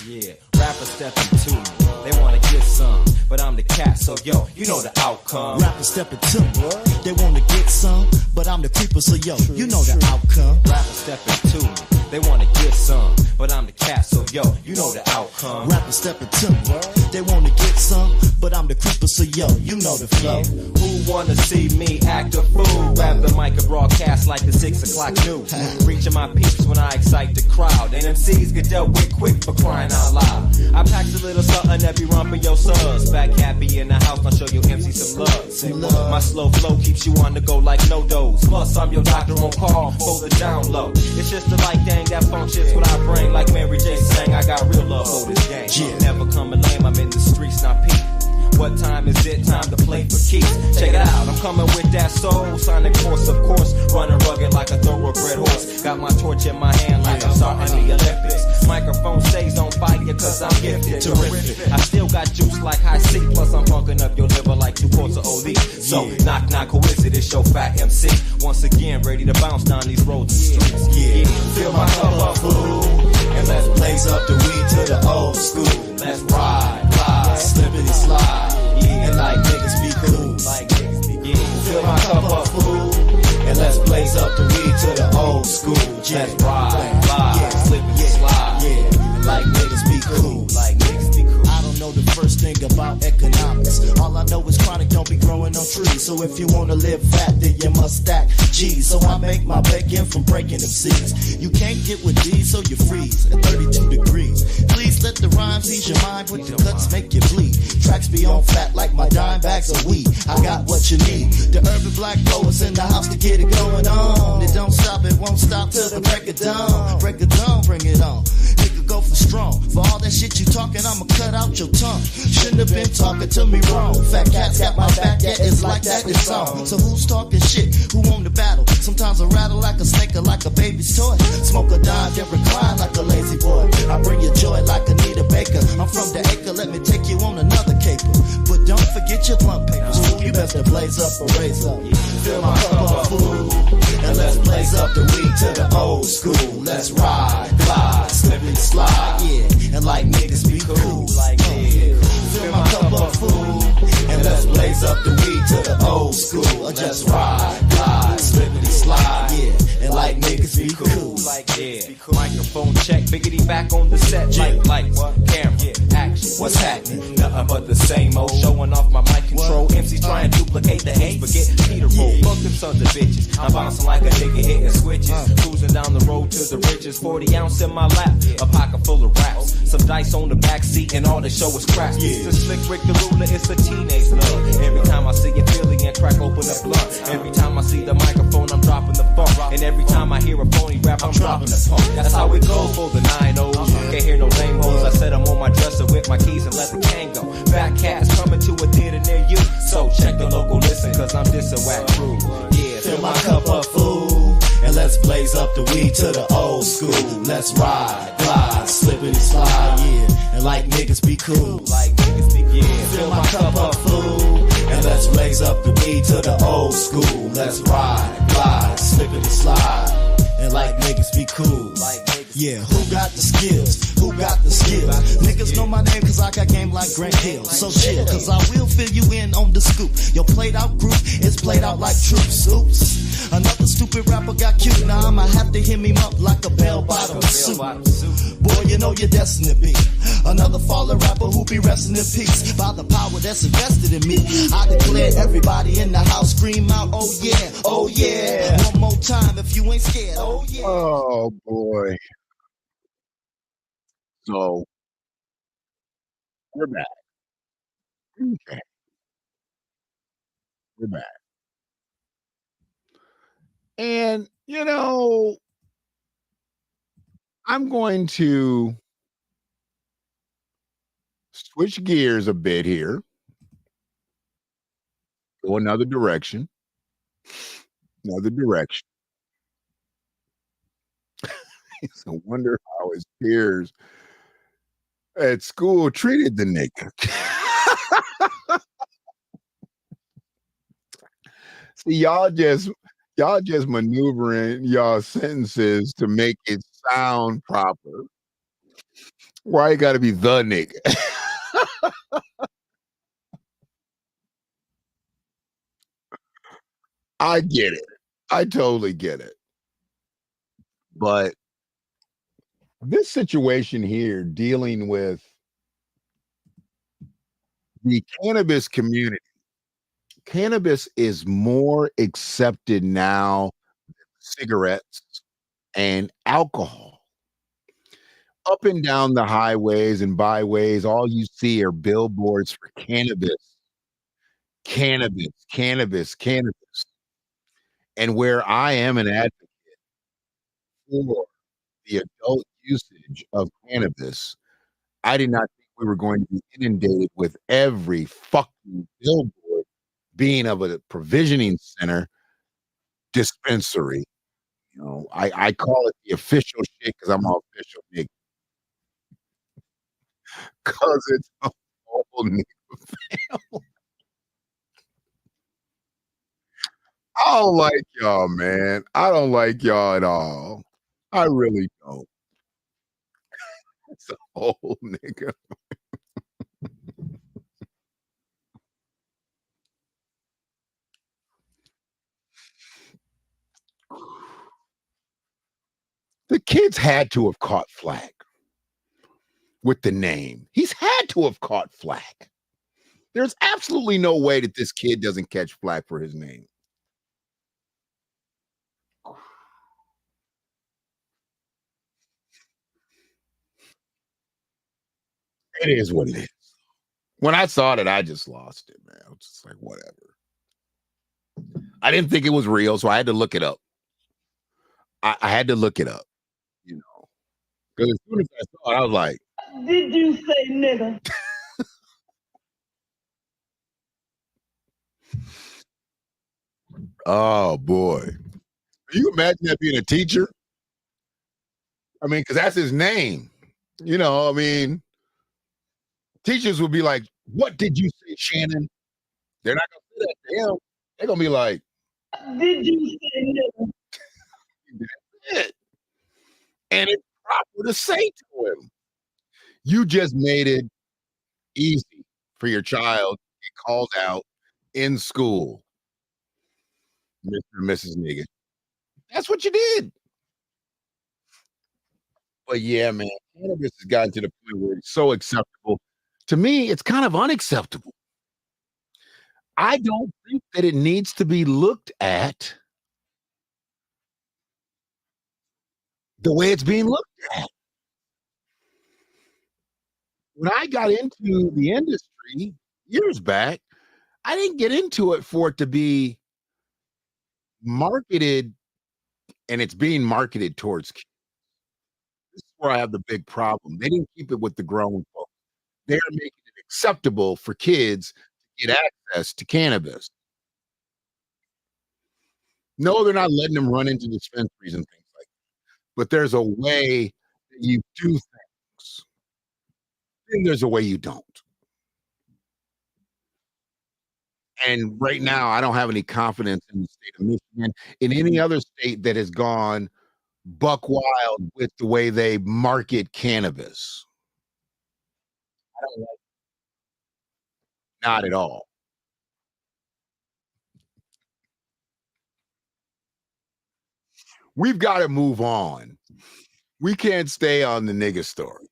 Speaker 4: Yeah, rapper stepping to me. They want to get some, but I'm the cat, so yo, you know the outcome.
Speaker 5: Rapper stepping to me. They want to get some, but I'm the creeper, so yo, you know the outcome.
Speaker 4: Rapper stepping to me. They want to get some, but I'm the cat, so yo, you know the outcome.
Speaker 5: Rapper stepping to me. They want to get some, but I'm the creeper, so yo, you know the flow.
Speaker 4: Who wanna see me act a fool? Grab the mic and broadcast like the 6 o'clock news. Reaching my peaks when I excite the crowd. And MCs get dealt with quick for crying out loud. I packed a little something that be rumping your suds. Back happy in the house, I'll show your MC some love. My slow flow keeps you on the go like no dose. Plus, I'm your doctor on call for the down low. It's just the light gang that functions what I bring. Like Mary J sang, I got real love for this game. Yeah. Never coming lame, I'm in the streets, not peak. What time is it? Time to play for keeps. Check it out, I'm coming with that soul sonic force, of course. Running rugged like a thoroughbred horse. Got my torch in my hand like I'm starting the Olympics. Microphone stays on fire cause I'm gifted. Terrific. I still got juice like high C. Plus I'm funking up your liver like 2 quarts of OD. So knock knock, who is it? It's your fat MC. Once again, ready to bounce down these roads and streets. Yeah, fill my cup up, fool. And let's blaze up the weed to the old school. Let's ride, slippity slide. And like niggas be cool. Fill my cup up, fool. And let's blaze up the weed to the old school. Let's ride, slip and slide. Yeah, like niggas be cool.
Speaker 5: I don't know the first thing about economics. All I know is chronic don't be growing on trees. So if you wanna live fat, then you must stack G's. So I make my bacon from breaking them seeds. You can't get with these, so you freeze at 32 degrees. Please let the rhymes ease your mind, but the cuts make you bleed. Tracks be on fat like my dime bags of weed. I got what you need. The urban black poets in the house to get it going on. It don't stop, it won't stop till the break of dawn. Break of dawn, bring it on. Nigga go for strong. For all that shit you talking, I'ma cut out your tongue. Shouldn't have been talking to me wrong. Fat cats got my back, yeah, it's like that, it's on. So who's talking shit? Who won the battle? Sometimes I rattle like a snake or like a baby's toy. Smoke a dime, then recline like a lazy boy. I bring you joy like Anita Baker. I'm from the acre, let me take you on another caper. But don't forget your blunt papers, fool. You best to blaze up or raise up. Fill my cup up, fool. And let's blaze up the weed to the old school. Let's ride, glide, slip and slide, yeah. And like niggas be cool, like yeah. Fill my cup up, fool. And let's blaze up the weed to the old school. Or just ride, glide, slip and slide, yeah. And like niggas be cool, like yeah.
Speaker 4: Microphone check, biggity back on the set, like lights, camera, action.
Speaker 5: What's happening?
Speaker 4: Nothing but the same old, showing off my mic control. MCs try and duplicate the hate, but get Peter roll. Fuck them sons of bitches. I'm bouncing like a nigga hitting switches. Cruising down the road to the riches. 40 ounce in my lap, a pocket full of raps. Some dice on the back seat, and all they show is crap. The slick Rick the ruler, it's a teenage love. Every time I see it, Philly and crack open a blunt. Every time I see the microphone, I'm dropping the funk. And every time I hear a phony rap, I'm dropping the punk. That's how it goes for the 9-0s. Can't hear no lame hoes. I said I'm on my dresser with my keys and let the can go. Fat cats coming to a theater near you. So check the local listen, cause I'm this a whack crew. Yeah,
Speaker 5: fill my cup up, fool. And let's blaze up the weed to the old school. Let's ride, glide, slip and slide, yeah. And like niggas be cool, like niggas be cool. Yeah, fill my cup up, fool. And let's blaze up the weed to the old school. Let's ride, glide, slip and slide. And like niggas be cool, like yeah, who got the skills? Who got the skills? Niggas know my name cause I got game like Grant Hill. So chill, cause I will fill you in on the scoop. Your played out group is played out like troops. Oops. Another stupid rapper got cute. Now I'ma have to hit him up like a bell-bottom suit. Boy, you know you're destined to be another fallen rapper who be resting in peace by the power that's invested in me. I declare everybody in the house scream out, oh yeah, oh yeah. One more time if you ain't scared, oh yeah.
Speaker 2: Oh boy. So we're back. Okay. We're back. And you know, I'm going to switch gears a bit here. Go another direction. Another direction. It's a wonder how his peers at school treated the nigga. See, y'all just maneuvering y'all sentences to make it sound proper. Why you gotta be the nigga? I get it. I totally get it. But this situation here dealing with the cannabis community, cannabis is more accepted now than cigarettes and alcohol. Up and down the highways and byways, all you see are billboards for cannabis, cannabis, cannabis, cannabis. And where I am an advocate for the adult usage of cannabis, I did not think we were going to be inundated with every fucking billboard being of a provisioning center dispensary. You know, I call it the official shit because I'm an official nigga. Because it's a whole nigga family. I don't like y'all, man. I don't like y'all at all. I really don't. It's a whole nigga. The kids had to have caught flack with the name. He's had to have caught flack. There's absolutely no way that this kid doesn't catch flack for his name. It is what it is. When I saw it, I just lost it, man. I was just like, whatever. I didn't think it was real, so I had to look it up. I had to look it up, you know, Because as soon as I saw it, I was like,
Speaker 3: Did you say nigga?
Speaker 2: oh boy. Can you imagine that being a teacher? I mean, because that's his name. You know, I mean, teachers would be like, what did you say, Shannon? They're not going to say that to him. They're going to be like,
Speaker 3: Did you say nigga?
Speaker 2: that's it. And it's proper to say to him. You just made it easy for your child to get called out in school, Mr. and Mrs. Nigga. That's what you did. But yeah, man, cannabis has gotten to the point where it's so acceptable. To me, it's kind of unacceptable. I don't think that it needs to be looked at the way it's being looked at. When I got into the industry years back, I didn't get into it for it to be marketed, and it's being marketed towards kids. This is where I have the big problem. They didn't keep it with the grown folks. They're making it acceptable for kids to get access to cannabis. No, they're not letting them run into dispensaries and things like that. But there's a way that you do things, and there's a way you don't. And right now, I don't have any confidence in the state of Michigan, in any other state that has gone buck wild with the way they market cannabis. I don't like, not at all. We've got to move on. We can't stay on the nigga story.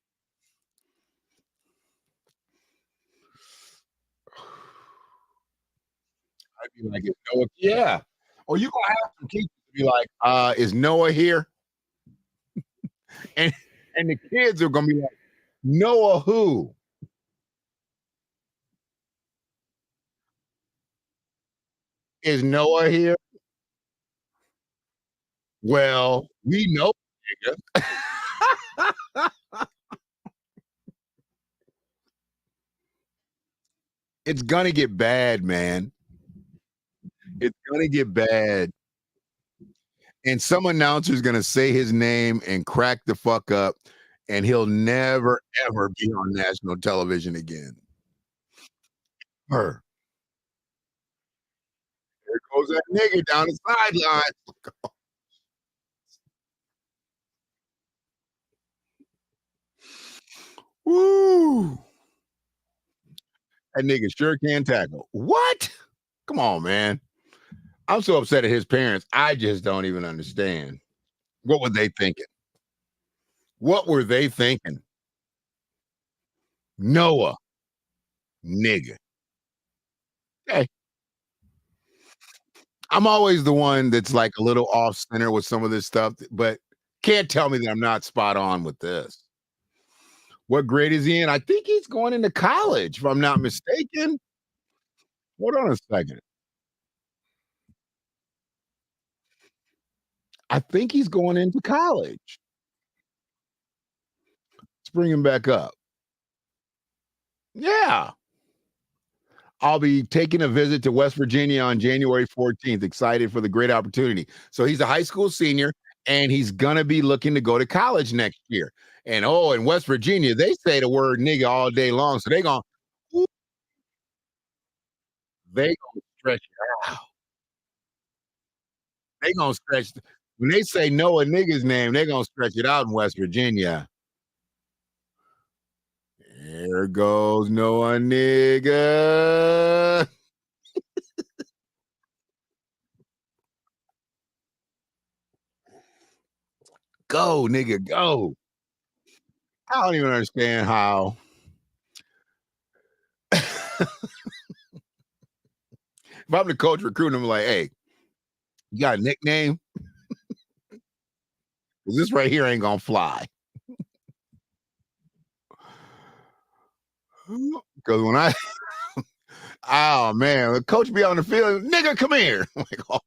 Speaker 2: I'd be like, is Noah, yeah. Or you gonna have some teachers be like, is Noah here? And and the kids are gonna be like, Noah who? Is Noah here? Well, we know, nigga. It's gonna get bad, man. It's gonna get bad. And some announcer's gonna say his name and crack the fuck up, and he'll never ever be on national television again. Her. There goes that nigga down the sideline. Woo! That nigga sure can tackle. What? Come on, man. I'm so upset at his parents. I just don't even understand. What were they thinking? What were they thinking? Noah, nigga. Hey, I'm always the one that's like a little off center with some of this stuff, but can't tell me that I'm not spot on with this. What grade is he in? I think he's going into college, if I'm not mistaken. Hold on a second. I think he's going into college. Let's bring him back up. Yeah. I'll be taking a visit to West Virginia on January 14th. Excited for the great opportunity. So he's a high school senior and he's going to be looking to go to college next year. And oh, in West Virginia, they say the word nigga all day long. So they gonna stretch it out. They gonna stretch when they say Noah nigga's name, they're gonna stretch it out in West Virginia. There goes Noah nigga. Go, nigga, go. I don't even understand how. If I'm the coach recruiting, I'm like, hey, you got a nickname? Because this right here ain't gonna fly. Because when oh man, the coach be on the field, nigga, come here. I'm like, oh.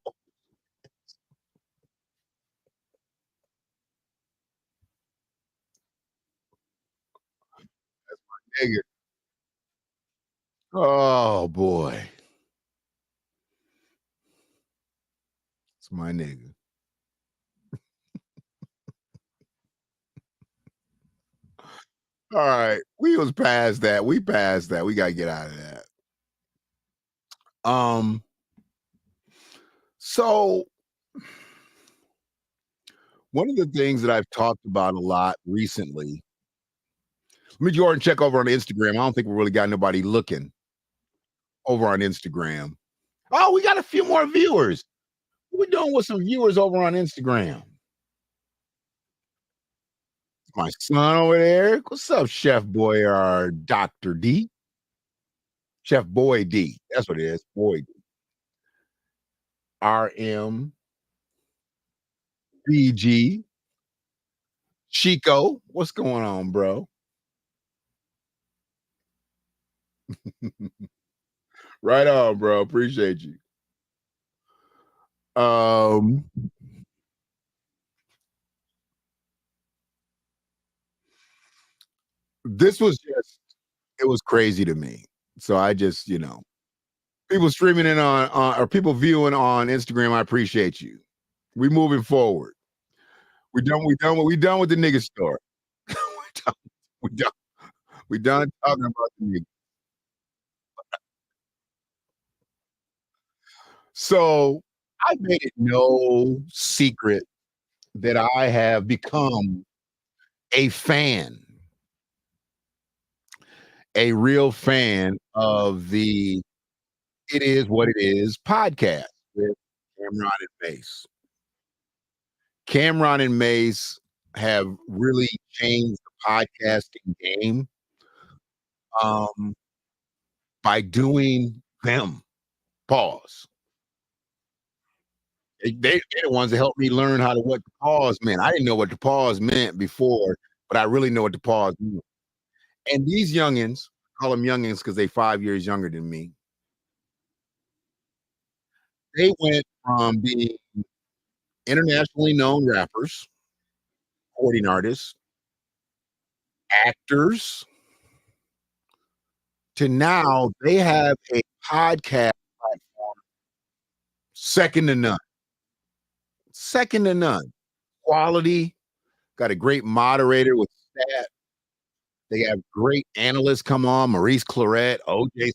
Speaker 2: nigga. Oh boy. It's my nigga. All right. We was past that. We passed that. We gotta get out of that. Um, so one of the things that I've talked about a lot recently. Let me Jordan check over on Instagram. I don't think we really got nobody looking over on Instagram. Oh, we got a few more viewers. What we doing with some viewers over on Instagram? My son over there. What's up, Chef Boy or Dr. D? Chef Boy D. That's what it is. Boy D. RM, BG, Chico. What's going on, bro? Right on, bro. Appreciate you. Um, this was just it was crazy to me. So I just, people streaming in on or people viewing on Instagram, I appreciate you. We moving forward. We done with the nigga story. we done, we done, we done talking about the nigga. So I made it no secret that I have become a fan, a real fan of the It Is What It Is podcast with Cameron and Mace. Cameron and Mace have really changed the podcasting game um, by doing them. Pause. They're the ones that helped me learn what the pause meant. I didn't know what the pause meant before, but I really know what the pause meant. And these youngins, call them youngins because they 5 years younger than me. They went from being internationally known rappers, recording artists, actors, to now they have a podcast platform second to none. Second to none. Quality, got a great moderator with stat. They have great analysts come on, Maurice Claret, OJ. A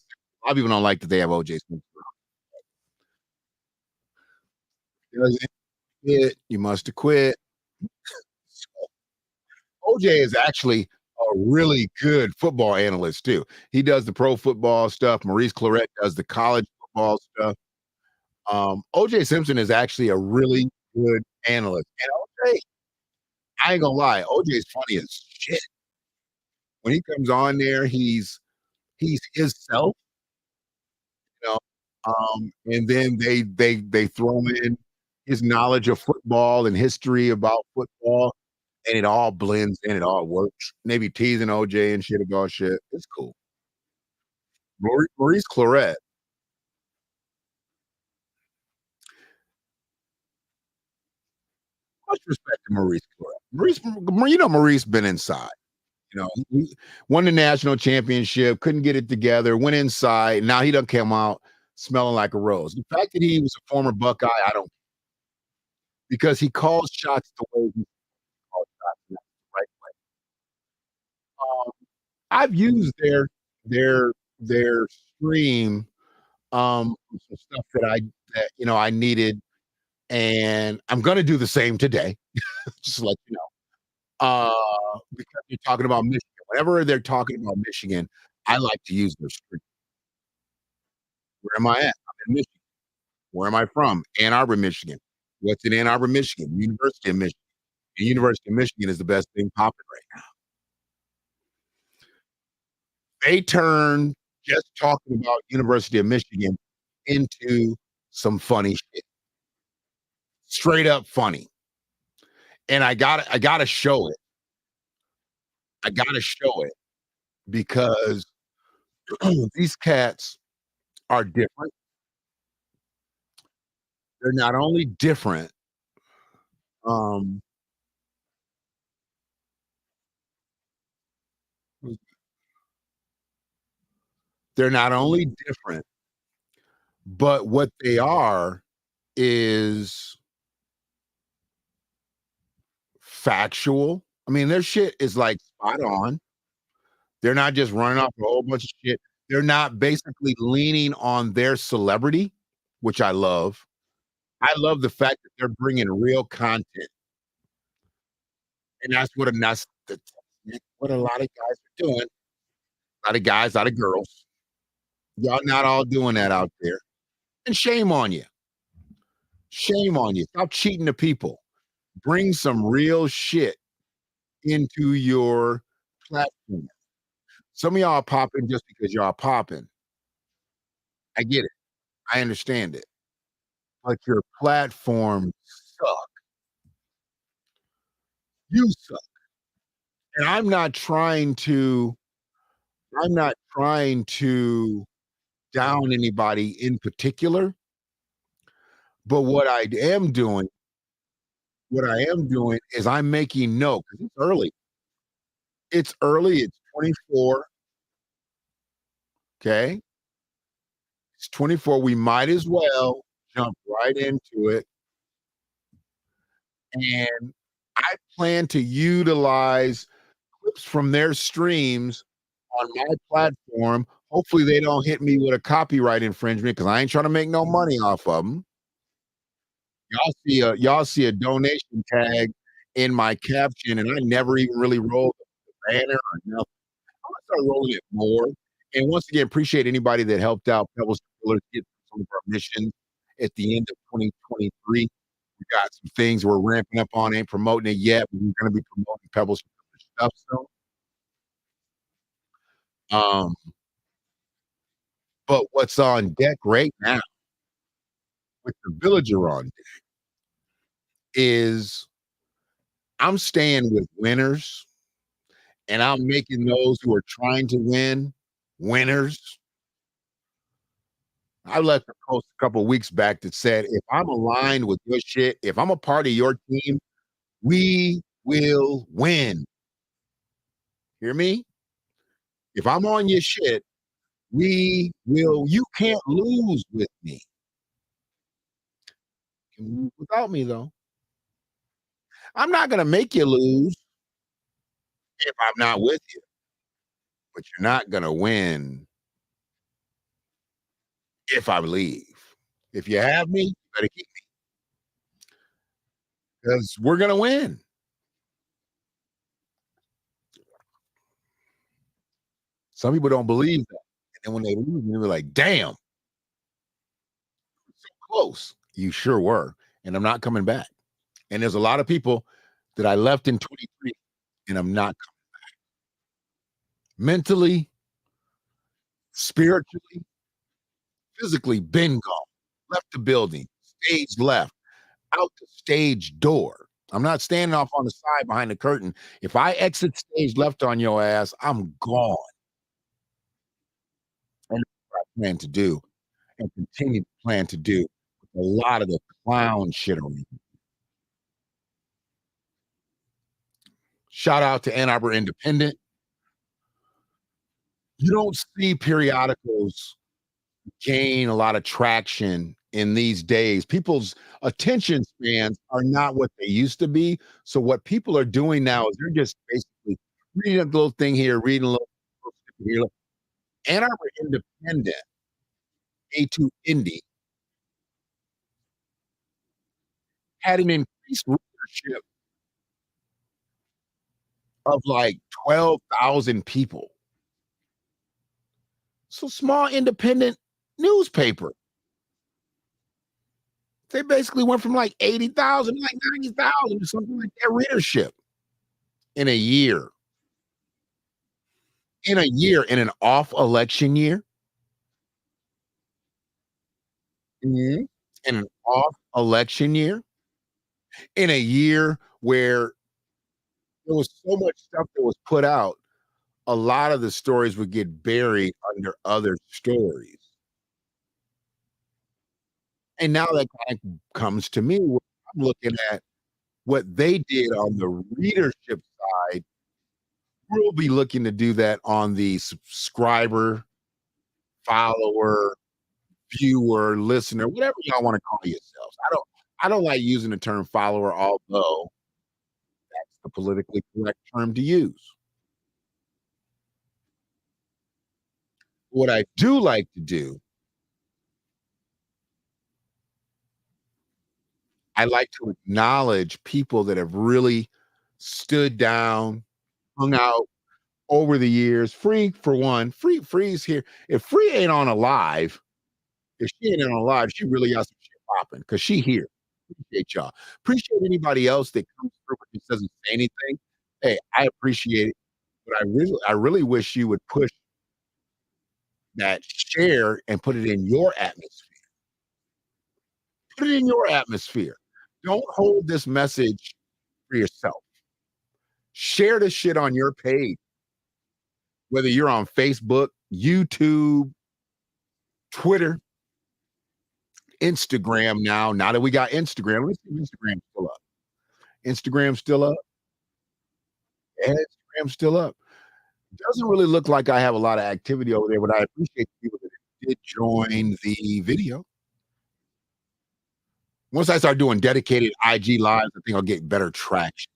Speaker 2: lot of people don't like that they have OJ Simpson. Doesn't it? You must have quit. OJ is actually a really good football analyst too. He does the pro football stuff. Maurice Claret does the college football stuff. OJ Simpson is actually a really good analyst. And OJ, I ain't gonna lie, OJ is funny as shit. When he comes on there, he's himself, you know. And then they throw in his knowledge of football and history about football, and it all blends in, it all works. Maybe teasing OJ and shit about shit. It's cool. Maurice Claret, much respect to Maurice Claret. Maurice been inside. He won the national championship, couldn't get it together, went inside. Now he done come out smelling like a rose. The fact that he was a former Buckeye, I don't, because he calls shots the way he calls shots, and that's the right way. Um, I've used their stream for some stuff that I needed, and I'm gonna do the same today. Just to let you know. Because you're talking about Michigan. Whenever they're talking about Michigan, I like to use their stream. Where am I at? I'm in Michigan. Where am I from? Ann Arbor, Michigan. What's in Ann Arbor, Michigan? University of Michigan. The University of Michigan is the best thing popping right now. They turned just talking about University of Michigan into some funny shit. Straight up funny. And I gotta show it. I gotta show it because these cats are different. They're not only different, um, They're not only different, but what they are is factual. I mean, their shit is like spot on. They're not just running off a whole bunch of shit. They're not basically leaning on their celebrity, which I love. I love the fact that they're bringing real content, and what a lot of guys are doing. A lot of guys, a lot of girls. Y'all not all doing that out there, and shame on you. Shame on you. Stop cheating the people. Bring some real shit into your platform. Some of y'all popping just because y'all popping. I get it. I understand it. But your platform suck. You suck. And I'm not trying to down anybody in particular, but what I am doing is I'm making note because it's early. It's early, it's 24, okay? It's 24. We might as well jump right into it. And I plan to utilize clips from their streams on my platform. Hopefully, they don't hit me with a copyright infringement because I ain't trying to make no money off of them. Y'all see a donation tag in my caption, and I never even really rolled the banner or nothing. I'm gonna start rolling it more. And once again, appreciate anybody that helped out Pebbles Pillars get some of our missions at the end of 2023. We got some things we're ramping up on, ain't promoting it yet, but we're gonna be promoting Pebbles Pillars stuff soon. But what's on deck right now with the Villager on deck is I'm staying with winners and I'm making those who are trying to win winners. I left a post a couple of weeks back that said, if I'm aligned with your shit, if I'm a part of your team, we will win. Hear me? If I'm on your shit, you can't lose with me. You can lose without me, though. I'm not going to make you lose if I'm not with you, but you're not going to win if I leave. If you have me, you better keep me because we're going to win. Some people don't believe that. And then when they lose, they're like, damn, so close. You sure were. And I'm not coming back. And there's a lot of people that I left in 23 and I'm not coming back. Mentally, spiritually, physically, been gone. Left the building, stage left, out the stage door. I'm not standing off on the side behind the curtain. If I exit stage left on your ass, I'm gone. And that's what I plan to do and continue to plan to do with a lot of the clown shit on me. Shout out to Ann Arbor Independent. You don't see periodicals gain a lot of traction in these days. People's attention spans are not what they used to be. So what people are doing now is they're just basically reading a little thing here, reading a little here. Ann Arbor Independent, A2 Indie, had an increased readership of like 12,000 people. So small independent newspaper. They basically went from like 80,000 to like 90,000 or something like that readership in a year. In an off election year. In an off election year. In a year where there was so much stuff that was put out, a lot of the stories would get buried under other stories. And now that kind of comes to me where I'm looking at what they did on the readership side. We'll be looking to do that on the subscriber follower, viewer, listener, whatever y'all want to call yourselves. I don't like using the term follower, although that's the politically correct term to use. What I do like to do, I like to acknowledge people that have really stood down, hung out over the years. Free, for one, Free's here. If Free ain't on a live, if she ain't on a live, she really got some shit popping because she here. Appreciate y'all. Appreciate anybody else that comes through and just doesn't say anything. Hey, I appreciate it, but I really wish you would push that share and put it in your atmosphere. Put it in your atmosphere. Don't hold this message for yourself. Share this shit on your page, whether you're on Facebook, YouTube, Twitter, Instagram now. Now that we got Instagram, let's see if Instagram's still up. Instagram's still up. Yeah, Instagram's still up. Doesn't really look like I have a lot of activity over there, but I appreciate the people that did join the video. Once I start doing dedicated IG lives, I think I'll get better traction.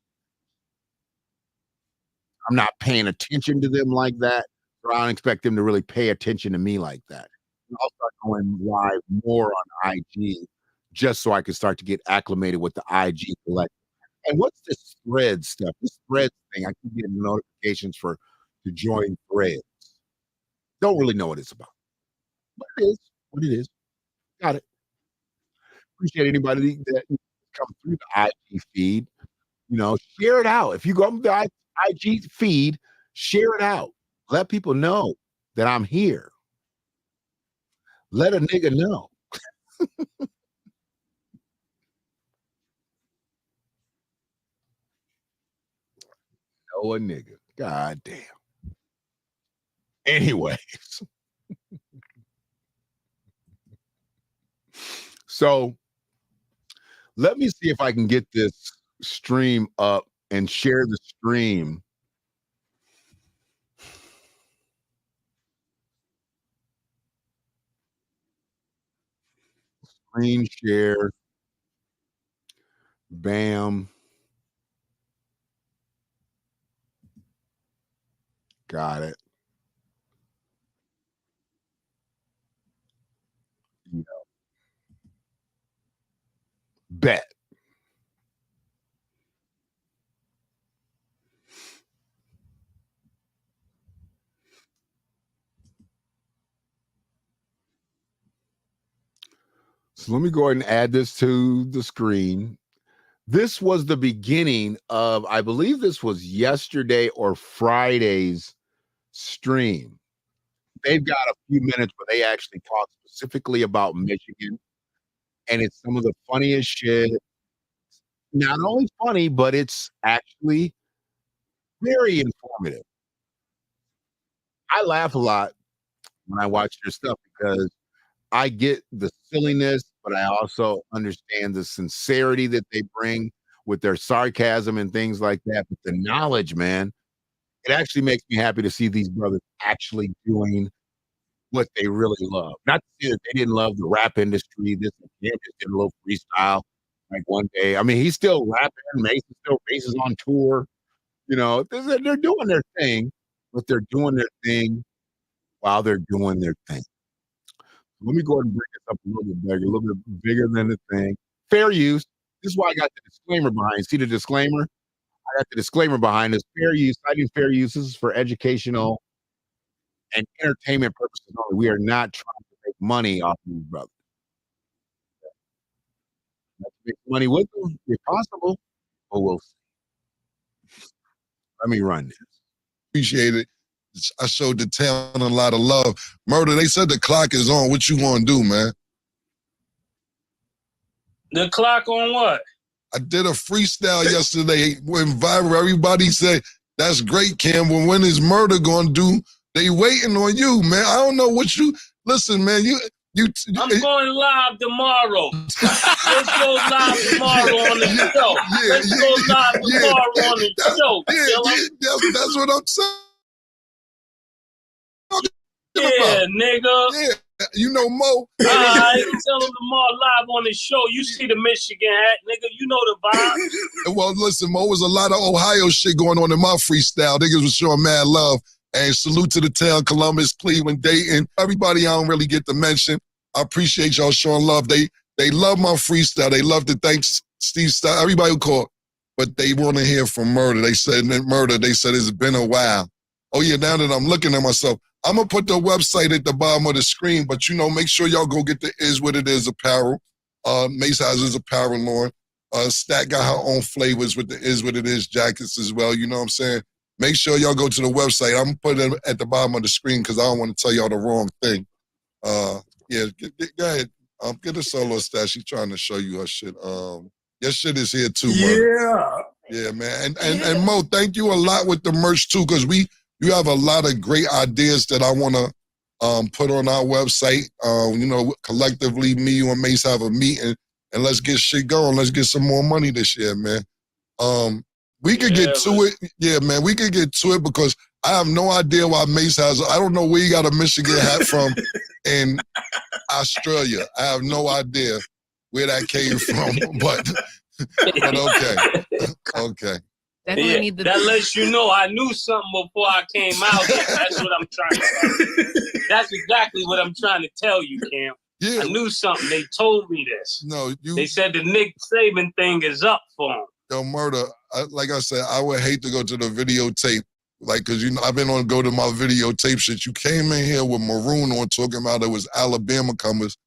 Speaker 2: I'm not paying attention to them like that, so I don't expect them to really pay attention to me like that. I'll start going live more on IG just so I can start to get acclimated with the IG collective. And what's this thread stuff? This thread thing, I keep getting notifications to join threads. Don't really know what it's about. But it is what it is. Got it. Appreciate anybody that come through the IG feed. Share it out. If you go to the IG feed, share it out. Let people know that I'm here. Let a nigga know. Know a nigga. God damn. Anyways. So let me see if I can get this stream up and share the stream. Screen share. Bam. Got it. Bet. So let me go ahead and add this to the screen. This was the beginning of, I believe this was yesterday or Friday's stream. They've got a few minutes where they actually talk specifically about Michigan. And it's some of the funniest shit. Not only funny, but it's actually very informative. I laugh a lot when I watch their stuff because I get the silliness, but I also understand the sincerity that they bring with their sarcasm and things like that. But the knowledge, man, it actually makes me happy to see these brothers actually doing what they really love. Not to say that they didn't love the rap industry. This just did a little freestyle like one day. I mean, he's still rapping. Mason still races on tour. They're doing their thing, but they're doing their thing while they're doing their thing. Let me go ahead and bring this up a little bit bigger than the thing. Fair use. This is why I got the disclaimer behind. See the disclaimer? I got the disclaimer behind this. Fair use. Citing fair use. This is for educational and entertainment purposes only. We are not trying to make money off these brothers. Make money with them if possible, but we'll see. Let me run this.
Speaker 6: Appreciate it. I showed the town a lot of love. Murder, they said the clock is on. What you want to do, man?
Speaker 7: The clock on what?
Speaker 6: I did a freestyle yesterday. Went viral. Everybody said, that's great, Cam. But when is Murder going to do? They waiting on you, man. I don't know what you... Listen, man,
Speaker 7: I'm going live tomorrow. Let's go live tomorrow on the show. Let's go live tomorrow on the show.
Speaker 6: That's what I'm saying.
Speaker 7: Yeah, nigga.
Speaker 6: Yeah, you know Mo.
Speaker 7: All right, tell him tomorrow live on the show. You see the Michigan hat, nigga. You know the vibe.
Speaker 6: Well, listen, Mo, was a lot of Ohio shit going on in my freestyle. Niggas was showing mad love. And salute to the town, Columbus, Cleveland, Dayton. Everybody I don't really get to mention. I appreciate y'all showing love. They love my freestyle. They love to thank Steve Stein, everybody who called. But they want to hear from Murder. They said it's been a while. Oh, yeah, now that I'm looking at myself, I'm going to put the website at the bottom of the screen, but, make sure y'all go get the Is What It Is apparel. Mace has his apparel on. Stat got her own flavors with the Is What It Is jackets as well. You know what I'm saying? Make sure y'all go to the website. I'm going to put it at the bottom of the screen because I don't want to tell y'all the wrong thing. Yeah, go ahead. Get a solo stat. She's trying to show you her shit. Your shit is here too, Murder. Yeah, man. And Mo, thank you a lot with the merch too, because you have a lot of great ideas that I want to put on our website. Collectively, me, you, and Mace have a meeting, and let's get shit going. Let's get some more money this year, man. We could get to it. Yeah, man, we could get to it because I have no idea why Mace has. I don't know where he got a Michigan hat from in Australia. I have no idea where that came from, but okay.
Speaker 7: That lets you know I knew something before I came out here. That's what I'm trying to That's exactly what I'm trying to tell you, Cam.
Speaker 6: Yeah.
Speaker 7: I knew something. They told me this.
Speaker 6: No,
Speaker 7: They said the Nick Saban thing is up for him.
Speaker 6: Yo, Murder, like I said, I would hate to go to the videotape, because I've been on go to my videotape shit. You came in here with maroon on talking about it was Alabama colors.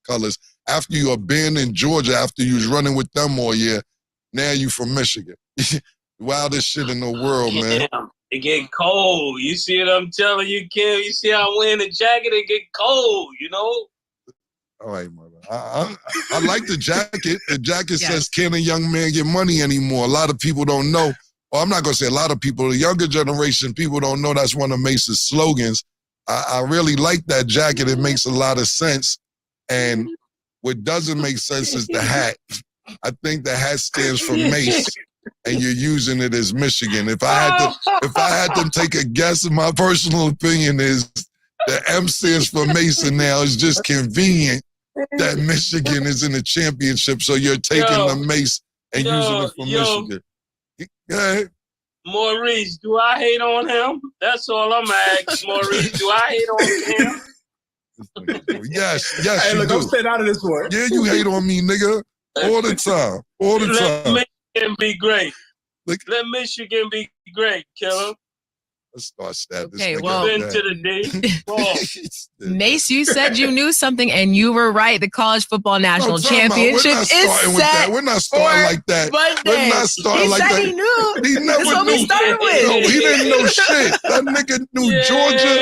Speaker 6: After you abandoned Georgia, after you was running with them all year, now you from Michigan. Wildest shit in the world, man.
Speaker 7: It get cold. You see what I'm telling you, Kim? You see how I'm wearing the jacket? It get cold,
Speaker 6: All right, mother. I like the jacket. The jacket says, "Can a young man get money anymore?" A lot of people don't know. Well, I'm not going to say a lot of people. The younger generation, people don't know that's one of Mace's slogans. I really like that jacket. It makes a lot of sense. And what doesn't make sense is the hat. I think the hat stands for Mace, and you're using it as Michigan. If I had to take a guess, my personal opinion is the M stands for Mason now. It's just convenient that Michigan is in the championship, so you're taking the Mace and using it for Michigan. Go ahead.
Speaker 7: Maurice, do I hate on him? That's all I'm asking. Maurice, do I hate on him?
Speaker 6: Yes,
Speaker 8: hey, look,
Speaker 6: you do.
Speaker 8: I'm staying out of this one.
Speaker 6: Yeah, you hate on me, nigga. All the time.
Speaker 7: Let Michigan be great. Let Michigan be great, killer.
Speaker 6: Let's start stabbing
Speaker 9: Okay,
Speaker 6: this nigga.
Speaker 9: well,
Speaker 7: Been to the day.
Speaker 9: Mace, you said you knew something, and you were right. The College Football National Championship is set.
Speaker 6: We're not starting like that.
Speaker 9: Monday.
Speaker 6: We're not starting like that.
Speaker 9: He knew.
Speaker 6: He never
Speaker 9: That's what
Speaker 6: knew.
Speaker 9: we started with.
Speaker 6: No, he didn't know shit. That nigga knew Georgia,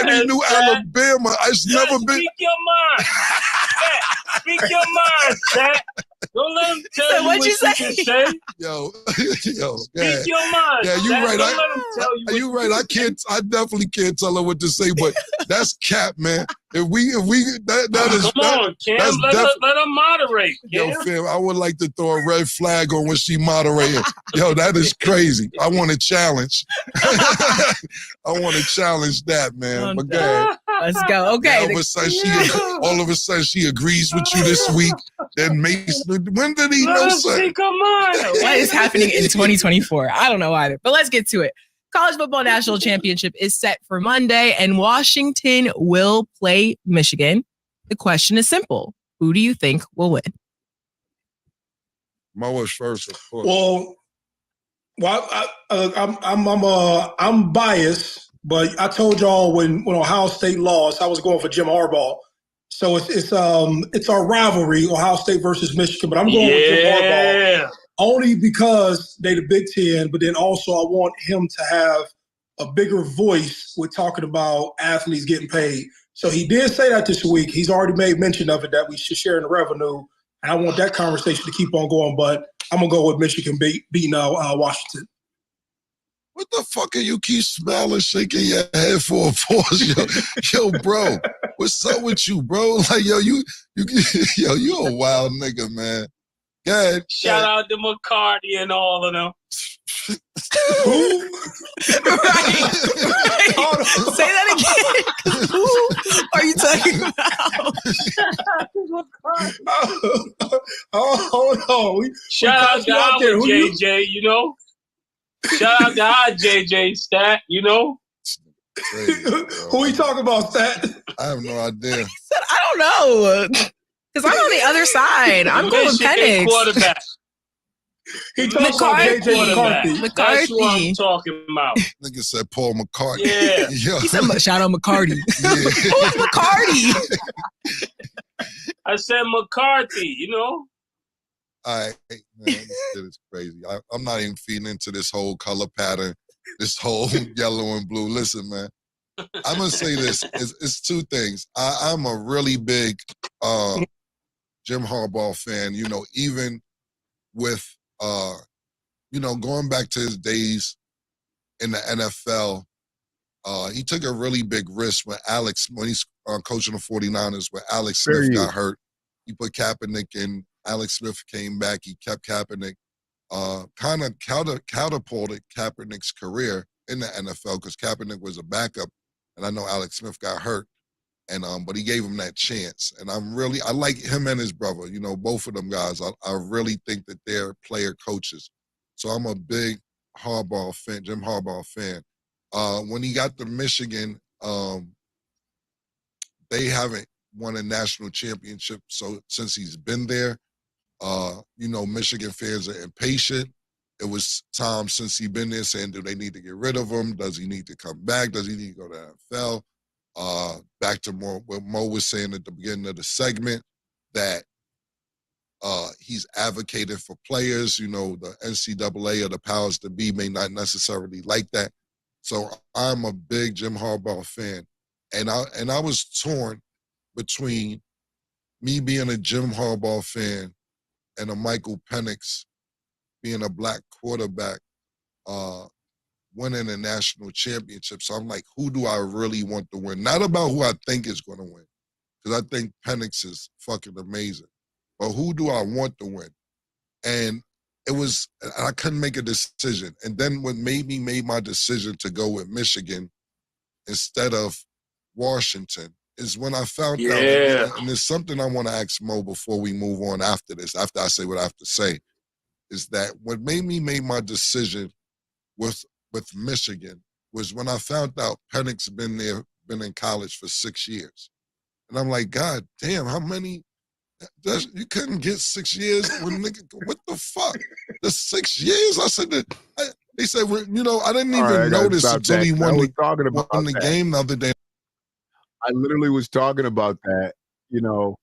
Speaker 6: then he knew Alabama. It's never been.
Speaker 7: Speak your mind. Speak your mind, Zach. Don't let him tell you what you can say.
Speaker 6: Yo.
Speaker 7: Speak your mind.
Speaker 6: Yeah, you
Speaker 7: Zach.
Speaker 6: right.
Speaker 7: Don't let him tell you.
Speaker 6: You right. I definitely can't tell her what to say, but that's cap, man. If we that is
Speaker 7: come on, Cam. Let her moderate. Cam.
Speaker 6: Yo, fam, I would like to throw a red flag on when she moderated. Yo, that is crazy. I want to challenge. I want to challenge that, man. But go ahead.
Speaker 9: Let's go. Okay.
Speaker 6: All of a sudden she agrees with you this week. Then Mace, when did he know something?
Speaker 9: What is happening in 2024? I don't know either. But let's get to it. College Football National Championship is set for Monday, and Washington will play Michigan. The question is simple. Who do you think will win?
Speaker 6: Mo is first, of course.
Speaker 8: I'm biased, but I told y'all when Ohio State lost, I was going for Jim Harbaugh. So it's our rivalry, Ohio State versus Michigan, but I'm going with Jim Harbaugh. Only because they the Big Ten, but then also I want him to have a bigger voice with talking about athletes getting paid. So he did say that this week. He's already made mention of it, that we should share in the revenue. And I want that conversation to keep on going, but I'm going to go with Michigan beating Washington.
Speaker 6: What the fuck are you keep smiling, shaking your head for a pause? Yo, bro, what's up with you, bro? Like, you a wild nigga, man.
Speaker 7: Shout out to McCarty and all of them.
Speaker 8: Who?
Speaker 9: Right. Say that again. Who are you talking about?
Speaker 8: Hold on.
Speaker 7: Shout out to our JJ, you know. Shout out to our JJ Stat, you know.
Speaker 6: Crazy,
Speaker 8: who you talking about, Stat?
Speaker 6: I have no idea.
Speaker 9: I don't know. Because I'm on the other side. I'm going Penix.
Speaker 7: Quarterback.
Speaker 8: He talks about JJ McCarthy.
Speaker 7: That's who I'm talking about.
Speaker 6: Nigga said Paul McCartney.
Speaker 7: Yeah.
Speaker 9: He said, shout out McCarty. Who's McCarty?
Speaker 7: I said McCarthy, you know?
Speaker 6: All right, man, this shit is crazy. I'm not even feeding into this whole color pattern, this whole yellow and blue. Listen, man, I'm going to say this. It's two things. I'm a really big Jim Harbaugh fan, you know, even with, you know, going back to his days in the NFL, he took a really big risk when he's coaching the 49ers, where Alex Smith got hurt. He put Kaepernick in. Alex Smith came back. He kept Kaepernick. Kind of catapulted Kaepernick's career in the NFL because Kaepernick was a backup, and I know Alex Smith got hurt, and but he gave him that chance. And I like him and his brother. You know, both of them guys. I really think that they're player coaches. So I'm a big Harbaugh fan, Jim Harbaugh fan. When he got to Michigan, they haven't won a national championship. So since he's been there, you know, Michigan fans are impatient. It was time since he's been there saying, do they need to get rid of him? Does he need to come back? Does he need to go to the NFL? Back to what Mo was saying at the beginning of the segment, that he's advocated for players. You know, the NCAA or the powers that be may not necessarily like that. So I'm a big Jim Harbaugh fan. And I was torn between me being a Jim Harbaugh fan and a Michael Penix being a black quarterback, winning a national championship. So I'm like, who do I really want to win? Not about who I think is going to win, because I think Penix is fucking amazing. But who do I want to win? And I couldn't make a decision. And then what made my decision to go with Michigan instead of Washington is when I found out, and there's something I want to ask Mo before we move on after this, after I say what I have to say, is that what made me make my decision with Michigan was when I found out Penix been in college for 6 years. And I'm like, God damn, how many? You couldn't get 6 years when nigga, what the fuck? The 6 years? I said that. They said, you know, I didn't even notice until he won the game the other day.
Speaker 2: I literally was talking about that. You know,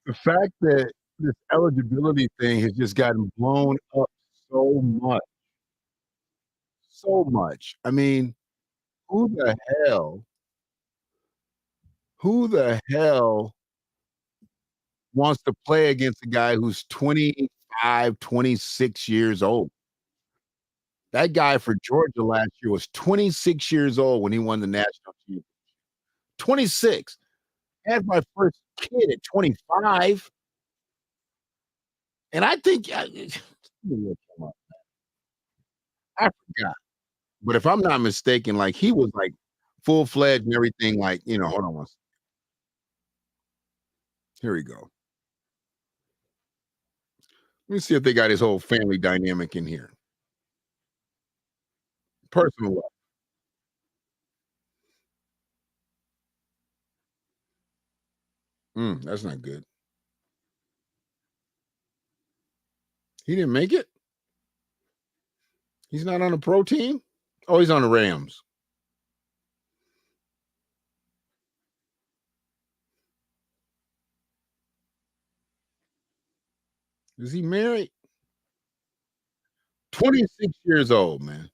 Speaker 2: the fact that this eligibility thing has just gotten blown up so much. I mean, who the hell wants to play against a guy who's 25, 26 years old? That guy for Georgia last year was 26 years old when he won the national championship. 26. I had my first kid at 25. And I think I forgot. But if I'm not mistaken, like he was like full-fledged and everything, like, you know, hold on one second. Here we go. Let me see if they got his whole family dynamic in here. Personal life. That's not good. He didn't make it? He's not on the pro team? Oh, he's on the Rams. Is he married? 26 years old, man.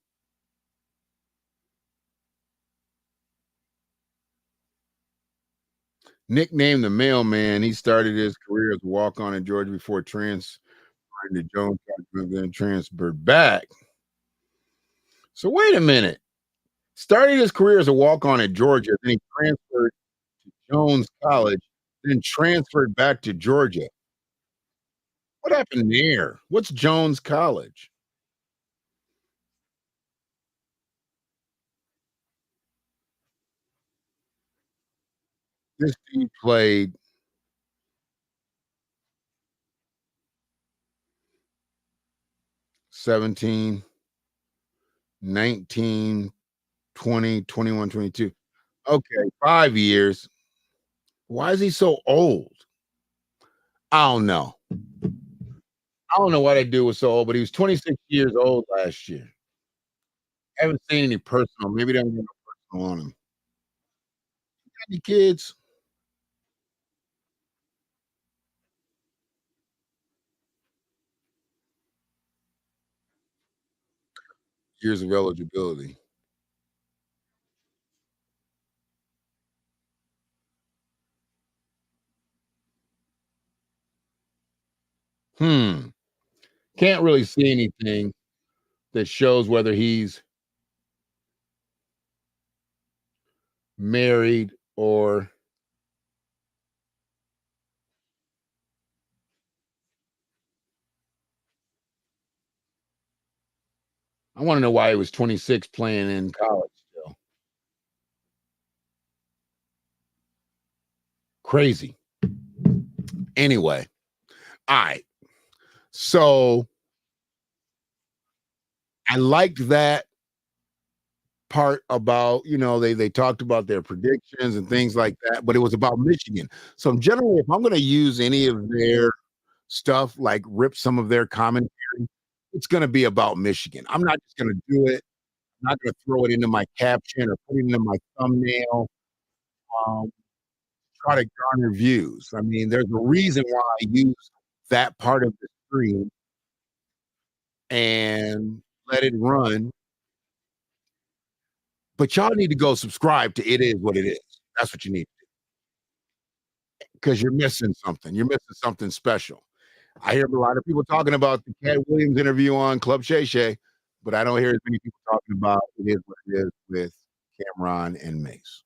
Speaker 2: Nicknamed the Mailman, he started his career as a walk-on in Georgia before transferring to Jones, then transferred back. So wait a minute. Started his career as a walk-on at Georgia, then he transferred to Jones College, then transferred back to Georgia. What happened there? What's Jones College? This dude played 17, 19, 20, 21, 22. Okay, 5 years. Why is he so old? I don't know. I don't know why that dude was so old, but he was 26 years old last year. I haven't seen any personal. Maybe they don't get no personal on him. Got any kids? Years of eligibility. Can't really see anything that shows whether he's married or I want to know why he was 26 playing in college still. Crazy. Anyway, all right. So I like that part about, they talked about their predictions and things like that, but it was about Michigan. So generally, if I'm going to use any of their stuff, like rip some of their commentary, it's going to be about Michigan. I'm not just going to do it. I'm not going to throw it into my caption or put it into my thumbnail. Um, Try to garner views. I mean, there's a reason why I use that part of the stream and let it run. But y'all need to go subscribe to It Is What It Is. That's what you need to do. Because you're missing something. You're missing something special. I hear a lot of people talking about the Cat Williams interview on Club Shay Shay, but I don't hear as many people talking about It Is What It Is with Cameron and Mace.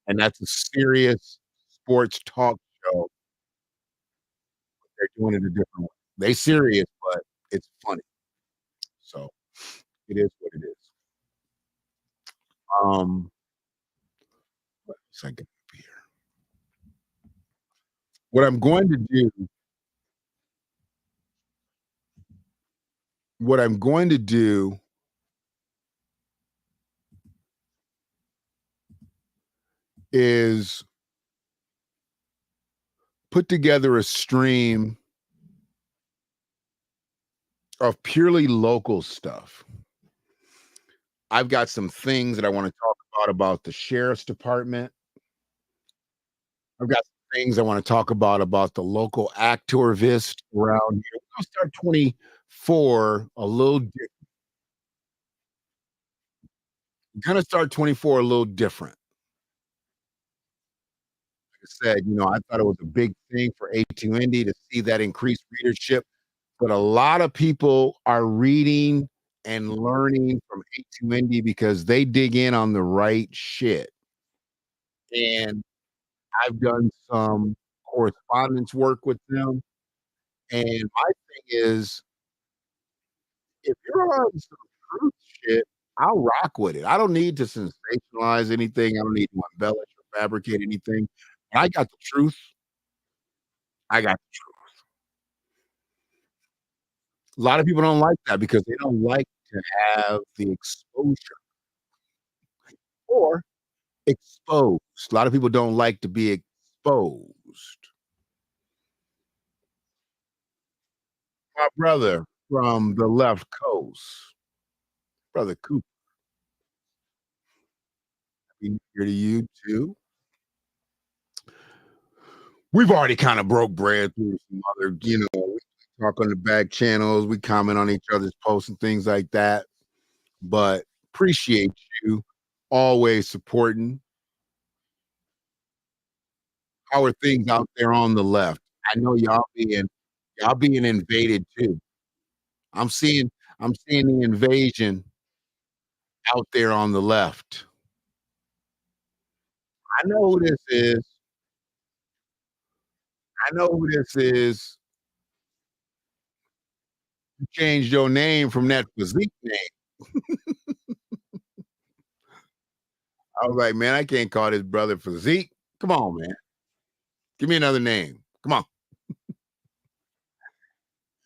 Speaker 2: And that's a serious sports talk show. They're doing it a different way. They serious, but it's funny. So it is what it is. What else I got up here? What I'm going to do, what I'm going to do is put together a stream of purely local stuff. I've got some things that I want to talk about the sheriff's department. I've got some things I want to talk about the local activist around here. We're going to start 24 a little different. We're going to start 24 a little different. Like I said, I thought it was a big thing for A2Indie to see that increased readership, but a lot of people are reading and learning from A2Indie because they dig in on the right shit. And I've done some correspondence work with them. And my thing is, if you're on some truth shit, I'll rock with it. I don't need to sensationalize anything. I don't need to embellish or fabricate anything. I got the truth. I got the truth. A lot of people don't like that because they don't like to have the exposure or exposed. A lot of people don't like to be exposed. My brother from the left coast, Brother Cooper, happy New Year to you too. We've already kind of broke bread through some other, we talk on the back channels, we comment on each other's posts and things like that. But appreciate you always supporting. How are things out there on the left? I know y'all being invaded too. I'm seeing the invasion out there on the left. I know who this is. I know who this is. You changed your name from that physique name. I was like, man, I can't call this brother physique. Come on, man. Give me another name. Come on.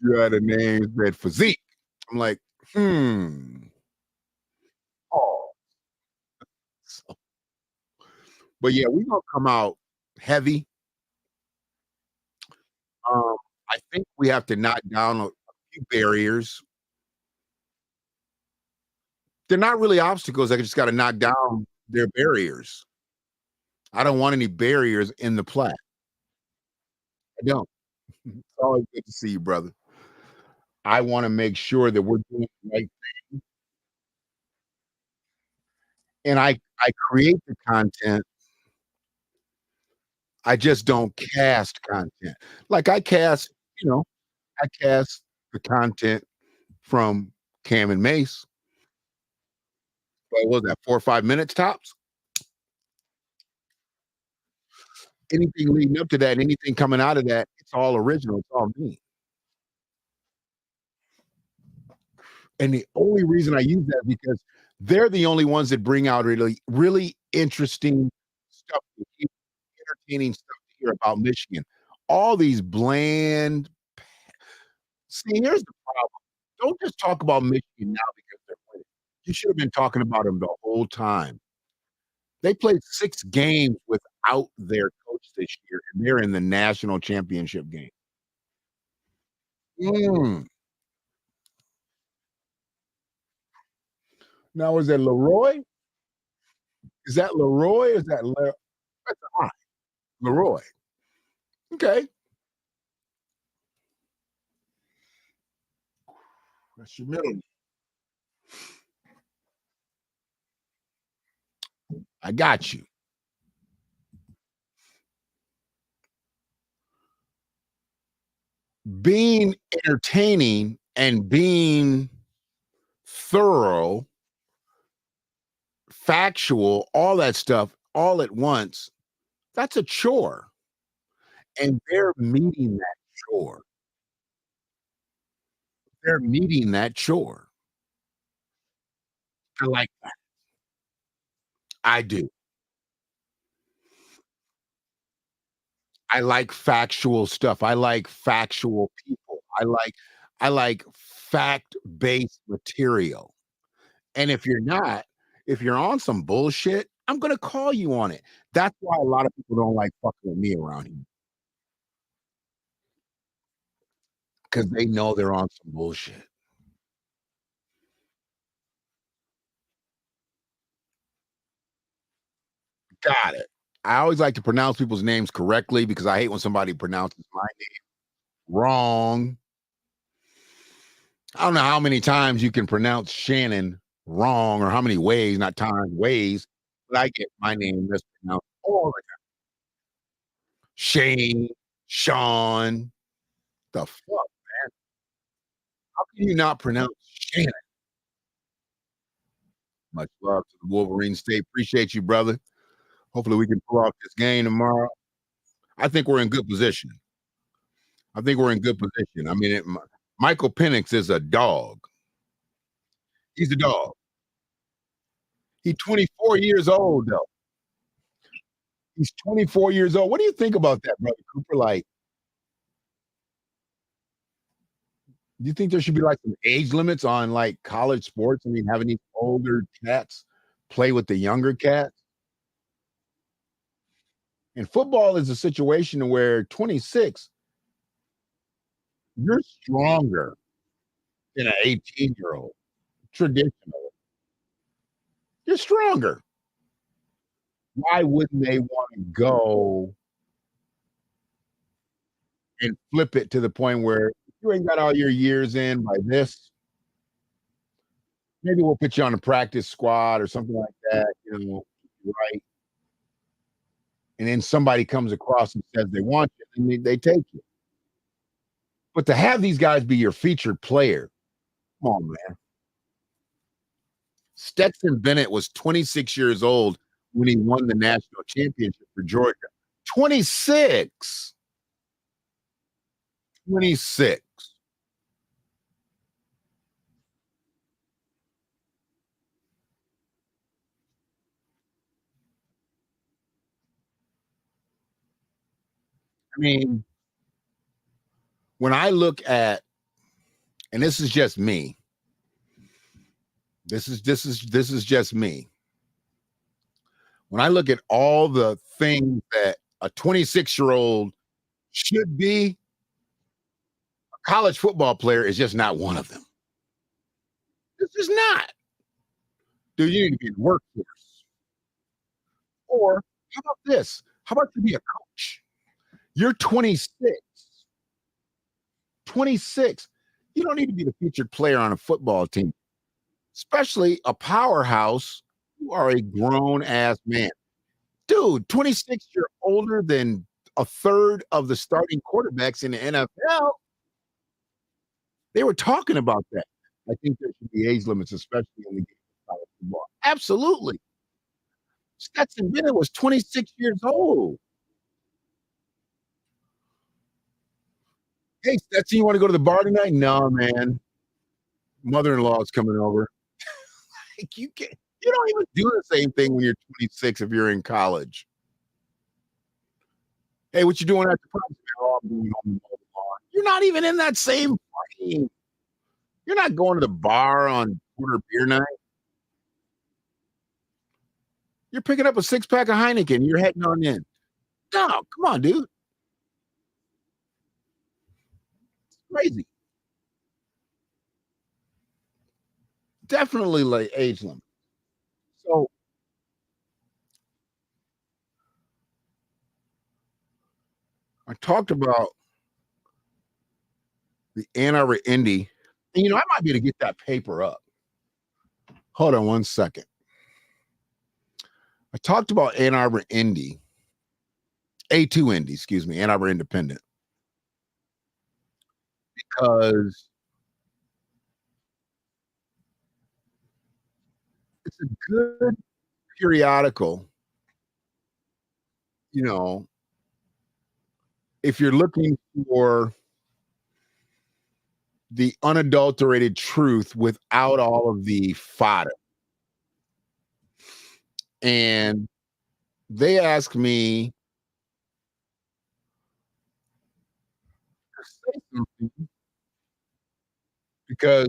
Speaker 2: You had a name that physique. I'm like, Oh. So, but yeah, we're gonna come out heavy. Um, I think we have to knock down a few barriers. They're not really obstacles. I just got to knock down their barriers. I don't want any barriers in the play. I don't. It's always good to see you, brother. I want to make sure that we're doing the right thing, and I create the content. I just don't cast content. Like you know, I cast the content from Cam and Mace. What was that, 4 or 5 minutes tops? Anything leading up to that, anything coming out of that, it's all original, it's all me. And the only reason I use that is because they're the only ones that bring out really, really interesting stuff, entertaining stuff to hear about Michigan. All these bland. See, here's the problem. Don't just talk about Michigan now because they're winning. You should have been talking about them the whole time. They played 6 games without their coach this year, and they're in the national championship game. Mm. Now, is that Leroy? Is that Leroy? Is that that's I. Leroy. Okay. That's your middle. I got you. Being entertaining and being thorough, factual, all that stuff all at once, that's a chore. And they're meeting that chore. They're meeting that chore. I like that. I do. I like factual stuff. I like factual people. I like fact-based material. And if you're on some bullshit, I'm gonna call you on it. That's why a lot of people don't like fucking with me around here because they know they're on some bullshit. Got it. I always like to pronounce people's names correctly because I hate when somebody pronounces my name wrong. I don't know how many times you can pronounce Shannon wrong or how many ways, not times, ways, but I get my name mispronounced all the time. Shane, Sean, the fuck, man? How can you not pronounce Shannon? Much love to the Wolverine State. Appreciate you, brother. Hopefully we can pull off this game tomorrow. I think we're in good position. I think we're in good position. I mean, Michael Penix is a dog. He's a dog. He's 24 years old, though. He's 24 years old. What do you think about that, brother Cooper? Like, do you think there should be like some age limits on like college sports? I mean, having these older cats play with the younger cats? And football is a situation where 26, you're stronger than an 18-year-old. Traditionally, you're stronger. Why wouldn't they want to go and flip it to the point where you ain't got all your years in by this? Maybe we'll put you on a practice squad or something like that, right? And then somebody comes across and says they want you, and they take you. But to have these guys be your featured player, come on, man. Stetson Bennett was 26 years old when he won the national championship for Georgia. 26. 26. I mean, when I look at, and this is just me. This is just me. When I look at all the things that a 26-year-old should be, a college football player is just not one of them. It's just not. Dude, you need to be in the workforce. Or how about this? How about you be a coach? You're 26. 26. You don't need to be the featured player on a football team, especially a powerhouse. You are a grown ass man. Dude, 26, you're older than a third of the starting quarterbacks in the NFL. They were talking about that. I think there should be age limits, especially in the game of college football. Absolutely. Stetson Bennett was 26 years old. Hey, Stetson, you want to go to the bar tonight? No, man. Mother-in-law is coming over. Like, you don't even do the same thing when you're 26 if you're in college. Hey, what you doing after practice? Oh, I'm going home to mow the lawn. You're not even in that same frame. You're not going to the bar on quarter beer night. You're picking up a 6-pack of Heineken. You're heading on in. No, come on, dude. It's crazy. Definitely like age limit. So I talked about the Ann Arbor Indy. And, I might be able to get that paper up. Hold on one second. I talked about Ann Arbor Indy. A2 Indy, excuse me, Ann Arbor Independent. Because it's a good periodical, if you're looking for the unadulterated truth without all of the fodder. And they asked me to say something because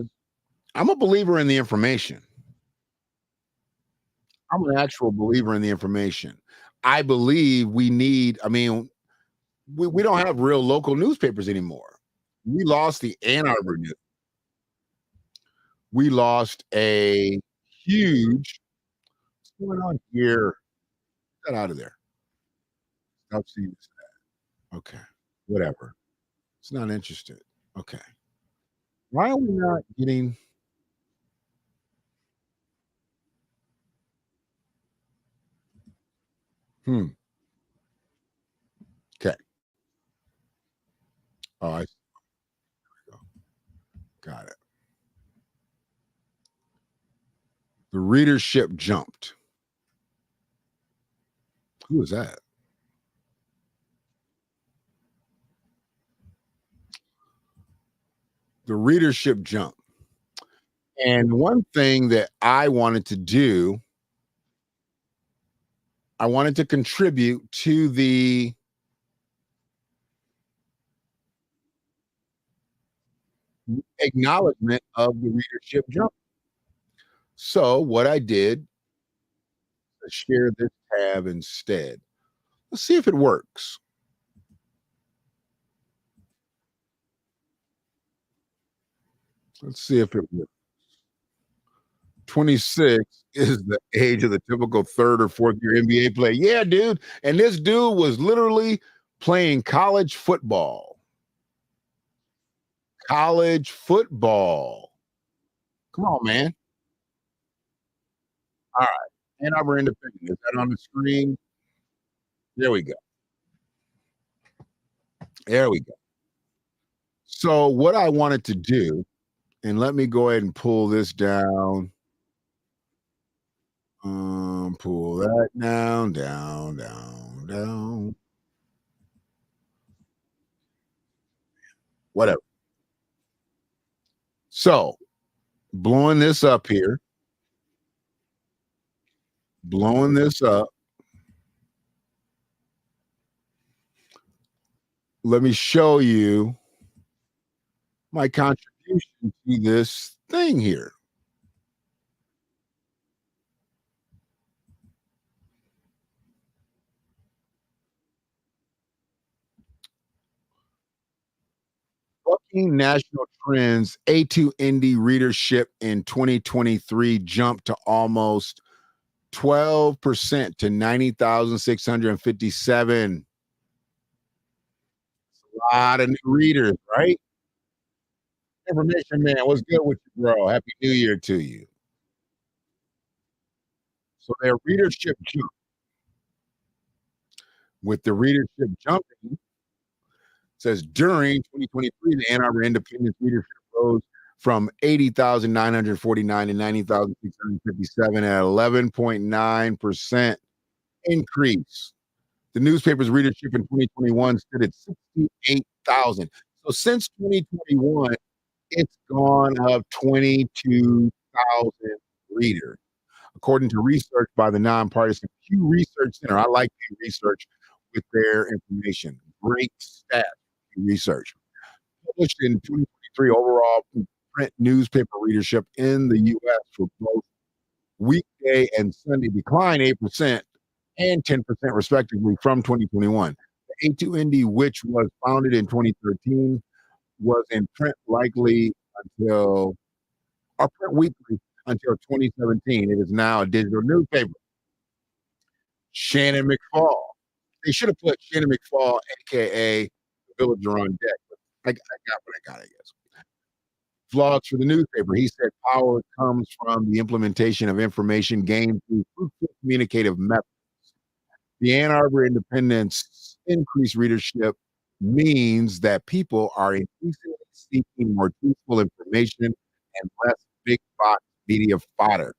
Speaker 2: I'm a believer in the information. I'm an actual believer in the information. I believe we don't have real local newspapers anymore. We lost the Ann Arbor News. We lost a huge, what's going on here? Get that out of there. Stop seeing this. Okay, whatever. It's not interested. Okay. Why are we not getting? Okay. Oh, I got it. The readership jumped. Who is that? The readership jumped. And one thing that I wanted to do, I wanted to contribute to the acknowledgement of the readership jump. So what I did, let's share this tab instead. Let's see if it works. Let's see if it works. 26 is the age of the typical third or fourth year NBA player. Yeah, dude. And this dude was literally playing college football. College football. Come on, man. All right. Ann Arbor Independent. Is that on the screen? There we go. There we go. So what I wanted to do, and let me go ahead and pull this down. Pull that down. Whatever. So blowing this up here. Blowing this up. let me show you my contribution to this thing here. Bucking national trends, A2 Indie readership in 2023 jumped to almost 12% to 90,657. A lot of new readers, right? Information man, what's good with you, bro? Happy New Year to you. So their readership jumped. With the readership jumping, says during 2023, the Ann Arbor Independence readership rose from 80,949 to 90,657 at 11.9% increase. The newspaper's readership in 2021 stood at 68,000. So since 2021, it's gone up 22,000 readers, according to research by the nonpartisan Pew Research Center. I like Pew Research with their information. Great stats, Pew Research. Published in 2023, overall print newspaper readership in the U.S. for both weekday and Sunday declined 8% and 10% respectively from 2021. The A2 Indie, which was founded in 2013, was in print likely until, or print weekly until 2017. It is now a digital newspaper. Shannon McFall. They should have put Shannon McFall, aka Villager, on deck. But I got what I got, I guess. Vlogs for the newspaper. He said power comes from the implementation of information gained through fruitful communicative methods. The Ann Arbor Independent's increased readership means that people are increasingly seeking more truthful information and less big box media fodder.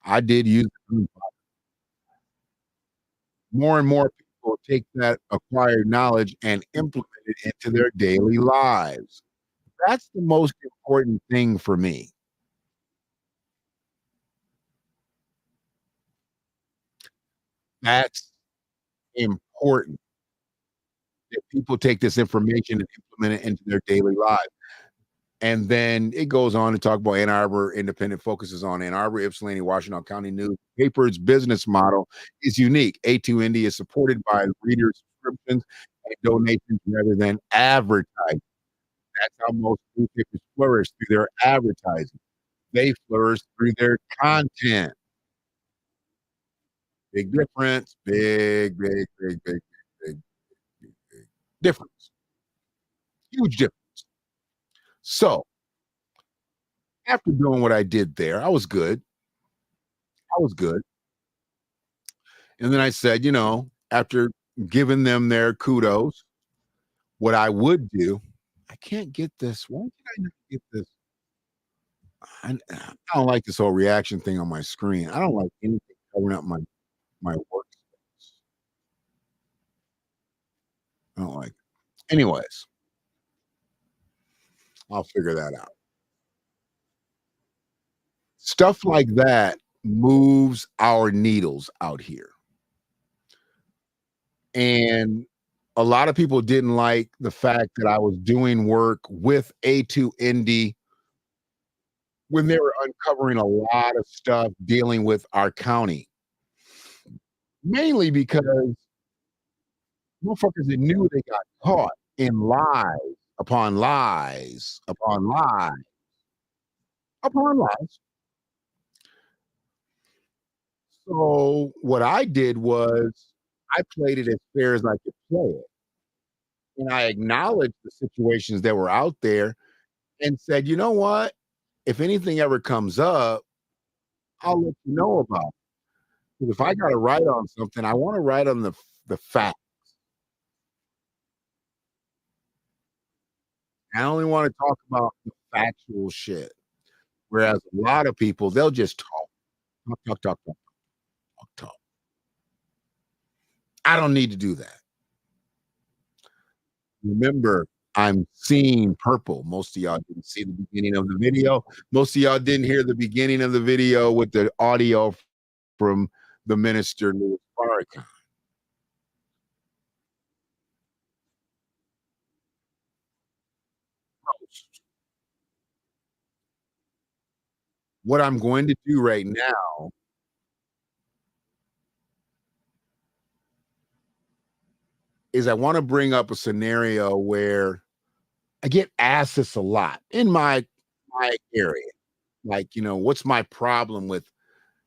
Speaker 2: I did use the more and more people take that acquired knowledge and implement it into their daily lives. That's the most important thing for me. That's important that people take this information and implement it into their daily lives. And then it goes on to talk about Ann Arbor Independent focuses on Ann Arbor, Ypsilanti, Washington County News. Paper's business model is unique. A2 Indy is supported by reader subscriptions and donations rather than advertising. That's how most newspapers flourish, through their advertising. They flourish through their content. Big difference. Big difference. Huge difference. So after doing what I did there, I was good. And then I said, after giving them their kudos, what I would do, I can't get this. Why did I not get this? I don't like this whole reaction thing on my screen. I don't like anything covering up my work. I don't like it. Anyways, I'll figure that out. Stuff like that moves our needles out here. And a lot of people didn't like the fact that I was doing work with A2 Indie when they were uncovering a lot of stuff dealing with our county. Mainly because motherfuckers that knew they got caught in lies upon lies upon lies upon lies. So what I did was I played it as fair as I could play it. And I acknowledged the situations that were out there and said, you know what? If anything ever comes up, I'll let you know about it. Because if I got to write on something, I want to write on the facts. I only want to talk about the factual shit. Whereas a lot of people, they'll just talk. I don't need to do that. Remember, I'm seeing purple. Most of y'all didn't see the beginning of the video. Most of y'all didn't hear the beginning of the video with the audio from the minister, Louis Farrakhan. what I'm going to do right now is I want to bring up a scenario where I get asked this a lot in my area. Like, what's my problem with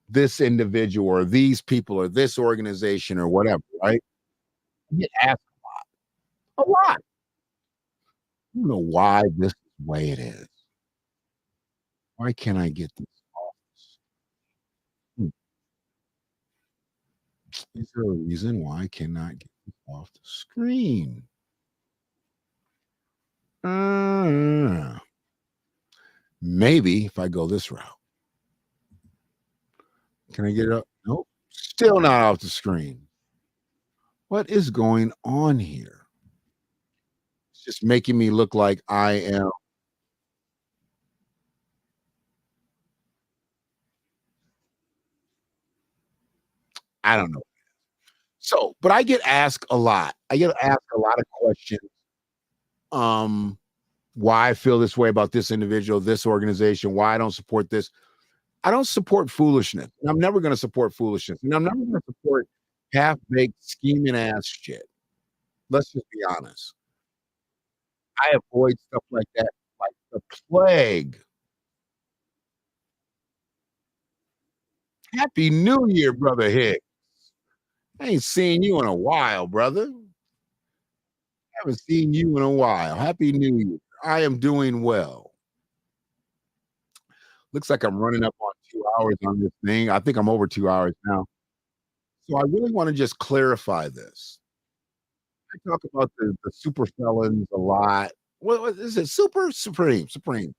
Speaker 2: this individual or these people or this organization or whatever, right? I get asked a lot. I don't know why this is the way it is. Why can't I get this off? Hmm. Is there a reason why I cannot get this off the screen? Uh, Maybe if I go this route. Can I get it up? Nope. Still not off the screen. What is going on here? It's just making me look like I am. I don't know. So, but I get asked a lot. I get asked a lot of questions. Um, why I feel this way about this individual, this organization, why I don't support this. I don't support foolishness. And I'm never going to support foolishness. And I'm never going to support half-baked scheming ass shit. Let's just be honest. I avoid stuff like that like the plague. Happy New Year, brother Hicks. I ain't seen you in a while, brother. Haven't seen you in a while. Happy New Year. I am doing well. Looks like I'm running up on 2 hours on this thing. I think I'm over 2 hours now. So I really want to just clarify this. I talk about the super felons a lot. What is it? Super? Supreme. Supreme.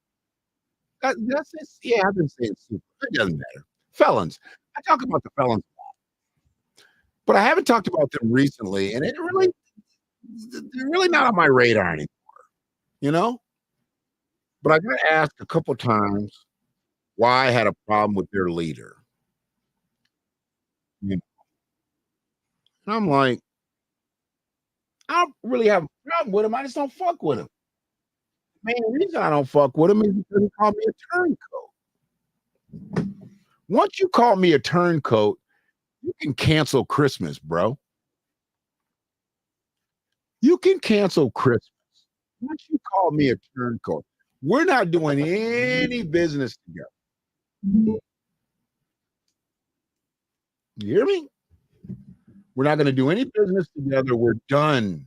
Speaker 2: That's it. Yeah, I've been saying super. It doesn't matter. Felons. I talk about the felons a lot. But I haven't talked about them recently, and they're really not on my radar anymore, you know? But I got asked a couple times why I had a problem with their leader. You know? And I'm like, I don't really have a problem with him. I just don't fuck with him. The main reason I don't fuck with him is because he called me a turncoat. Once you call me a turncoat, you can cancel Christmas, bro. You can cancel Christmas. Once you call me a turncoat, we're not doing any business together. You hear me? We're not going to do any business together. We're done.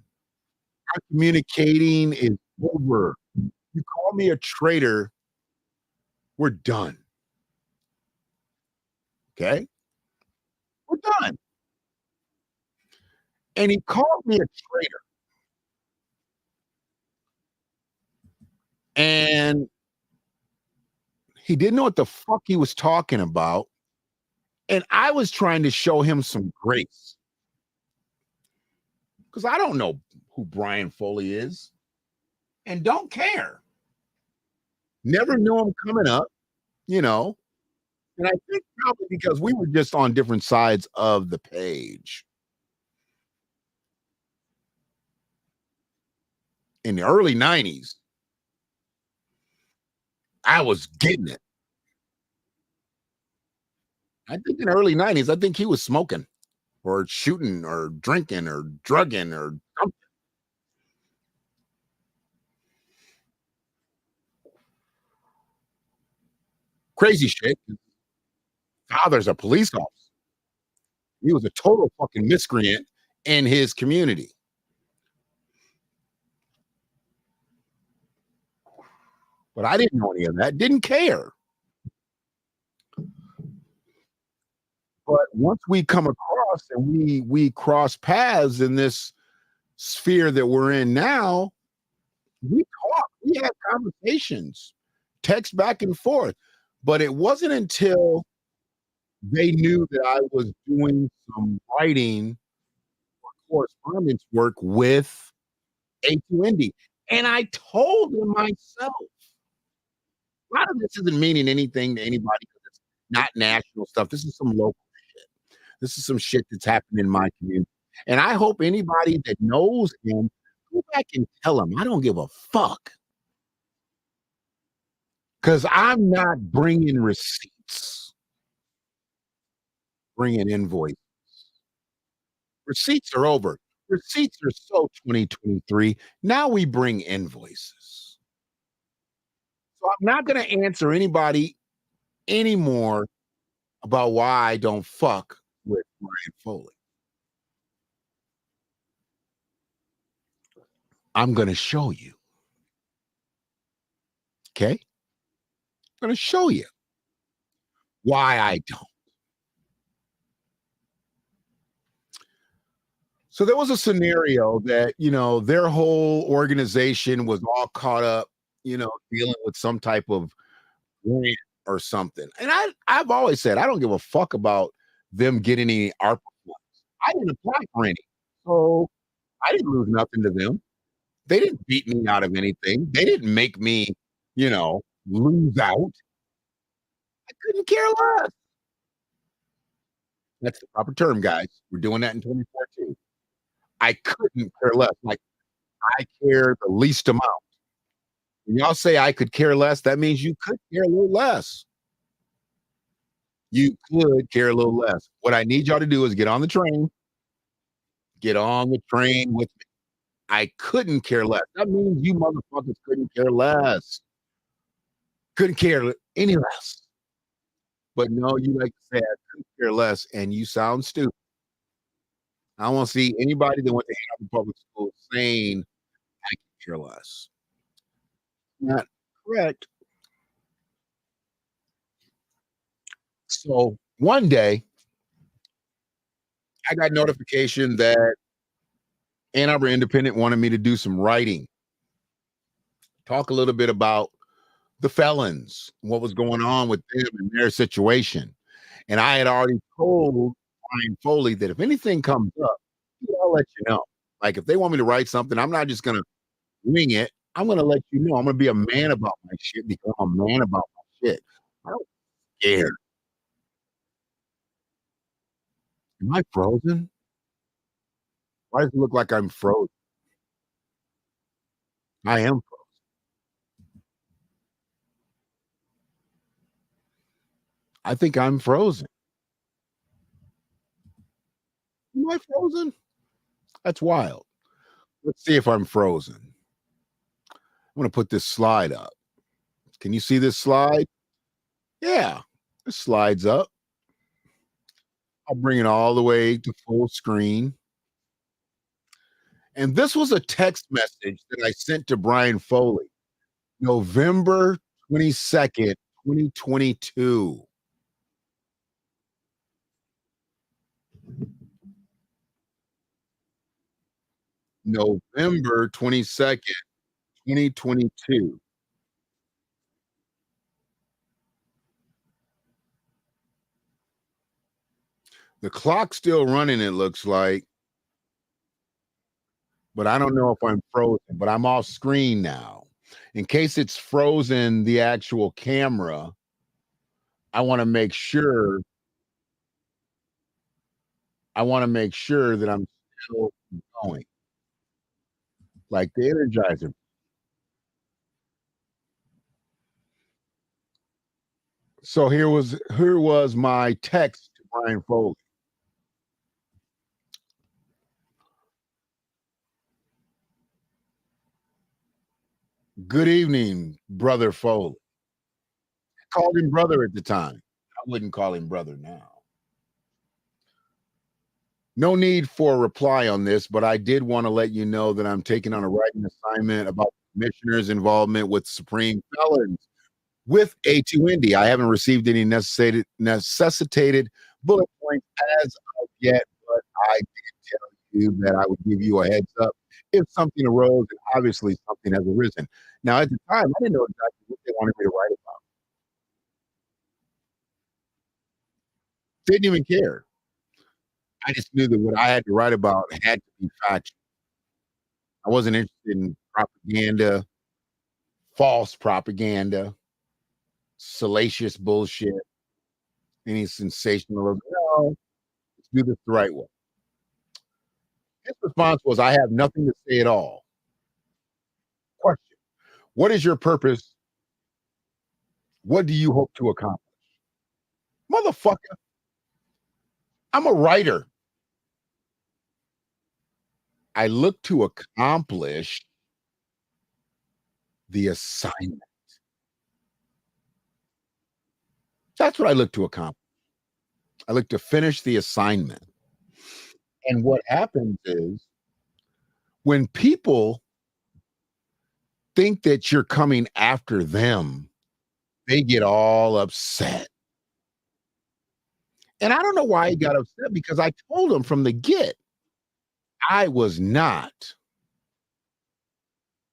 Speaker 2: Our communicating is over. You call me a traitor, we're done. Okay? We're done. And he called me a traitor. And he didn't know what the fuck he was talking about. And I was trying to show him some grace. Because I don't know who Brian Foley is and don't care. Never knew him coming up, you know. And I think probably because we were just on different sides of the page. In the early 90s, I was getting it. I think in the early 90s, I think he was smoking or shooting or drinking or drugging or something. Crazy shit. Father's a police officer. He was a total fucking miscreant in his community. But I didn't know any of that, didn't care. But once we come across and we cross paths in this sphere that we're in now, we talk, we had conversations, text back and forth. But it wasn't until they knew that I was doing some writing or correspondence work with A2ND. And I told them myself, a lot of this isn't meaning anything to anybody because it's not national stuff. This is some local shit. This is some shit that's happening in my community. And I hope anybody that knows him, go back and tell him, I don't give a fuck. Because I'm not bringing receipts, bringing invoices. Receipts are over. Receipts are so 2023. Now we bring invoices. So I'm not going to answer anybody anymore about why I don't fuck with Brian Foley. I'm going to show you. Okay? I'm going to show you why I don't. So there was a scenario that, their whole organization was all caught up, dealing with some type of grant or something. And I've always said, I don't give a fuck about them getting any ARPA funds. I didn't apply for any. So I didn't lose nothing to them. They didn't beat me out of anything. They didn't make me, lose out. I couldn't care less. That's the proper term, guys. We're doing that in 2014. I couldn't care less. Like, I care the least amount. When y'all say I could care less, that means you could care a little less. You could care a little less. What I need y'all to do is get on the train. Get on the train with me. I couldn't care less. That means you motherfuckers couldn't care less. Couldn't care any less. But no, you like to say I couldn't care less, and you sound stupid. I don't want to see anybody that went to Hanover Public School saying I could care less. Not correct. So one day, I got notification that Ann Arbor Independent wanted me to do some writing. Talk a little bit about the felons, what was going on with them and their situation. And I had already told Brian Foley that if anything comes up, I'll let you know. Like, if they want me to write something, I'm not just going to wing it. I'm going to let you know. I'm going to be a man about my shit because I'm a man about my shit. I don't care. Am I frozen? Why does it look like I'm frozen? I am frozen. I think I'm frozen. Am I frozen? That's wild. Let's see if I'm frozen. I'm going to put this slide up. Can you see this slide? Yeah, this slides up. I'll bring it all the way to full screen. And this was a text message that I sent to Brian Foley, November 22nd, 2022. November 22nd, 2022. The clock's still running, it looks like. But I don't know if I'm frozen, but I'm off screen now. In case it's frozen the actual camera, I want to make sure that I'm still going. Like the Energizer. So here was my text to Brian Foley. Good evening, Brother Foley. I called him brother at the time. I wouldn't call him brother now. No need for a reply on this, but I did want to let you know that I'm taking on a writing assignment about the commissioner's involvement with Supreme Felons with A2ND. I haven't received any necessitated bullet points as of yet, but I did tell you that I would give you a heads up if something arose, and obviously something has arisen. Now, at the time, I didn't know exactly what they wanted me to write about. Didn't even care. I just knew that what I had to write about had to be factual. I wasn't interested in propaganda, false propaganda, salacious bullshit, any sensational. No, let's do this the right way. His response was, I have nothing to say at all. Question: what is your purpose What do you hope to accomplish? Motherfucker, I'm a writer. I look to accomplish the assignment. That's what I look to accomplish. I look to finish the assignment. And what happens is when people think that you're coming after them, they get all upset. And I don't know why he got upset because I told him from the get, I was not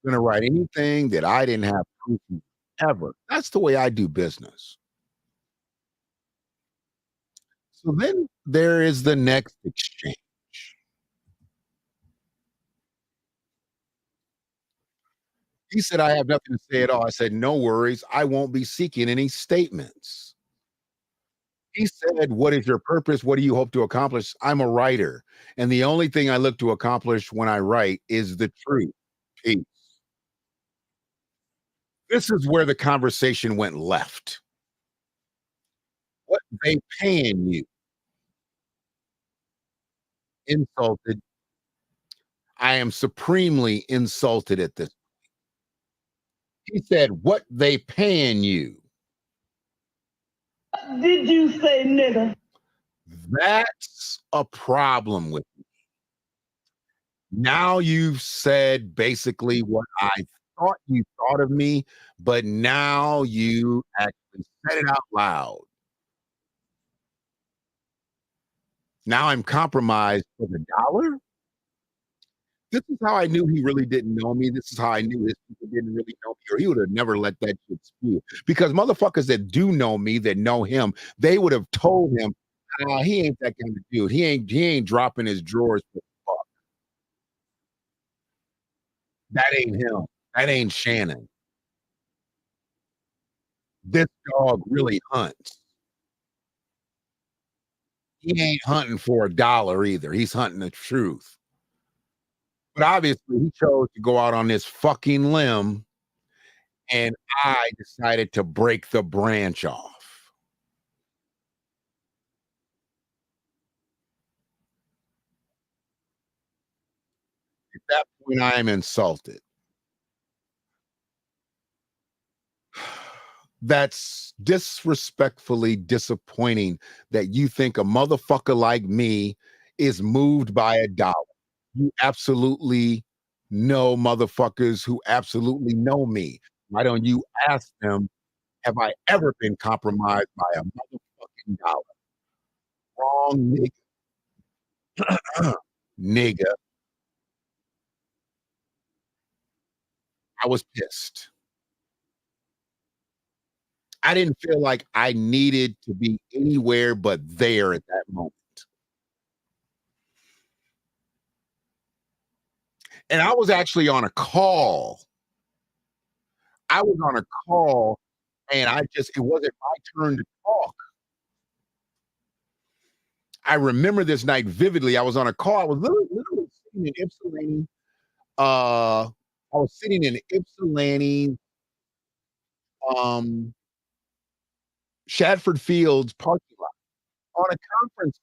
Speaker 2: going to write anything that I didn't have proof of ever. That's the way I do business. So then there is the next exchange. He said, I have nothing to say at all. I said, no worries. I won't be seeking any statements. He said, what is your purpose? What do you hope to accomplish? I'm a writer. And the only thing I look to accomplish when I write is the truth. Peace. This is where the conversation went left. What they paying you? Insulted. I am supremely insulted at this. He said, what they paying you?
Speaker 3: Did you say nigga?
Speaker 2: That's a problem with me. Now you've said basically what I thought you thought of me, but now you actually said it out loud. Now I'm compromised for the dollar. This is how I knew he really didn't know me. This is how I knew his people didn't really know me, or he would have never let that shit spew. Because motherfuckers that do know me, that know him, they would have told him, he ain't that kind of dude. He ain't dropping his drawers for fuck. That ain't him. That ain't Shannon. This dog really hunts. He ain't hunting for a dollar either. He's hunting the truth. But obviously, he chose to go out on this fucking limb, and I decided to break the branch off. At that point, I am insulted. That's disrespectfully disappointing that you think a motherfucker like me is moved by a dollar. You absolutely know motherfuckers who absolutely know me. Why don't you ask them, have I ever been compromised by a motherfucking dollar? Wrong, nigga. Nigga. I was pissed. I didn't feel like I needed to be anywhere but there at that moment. And I was actually on a call. I was on a call and it wasn't my turn to talk. I remember this night vividly. I was on a call. I was literally sitting in Ypsilanti. I was sitting in Ypsilanti, Shadford Fields parking lot on a conference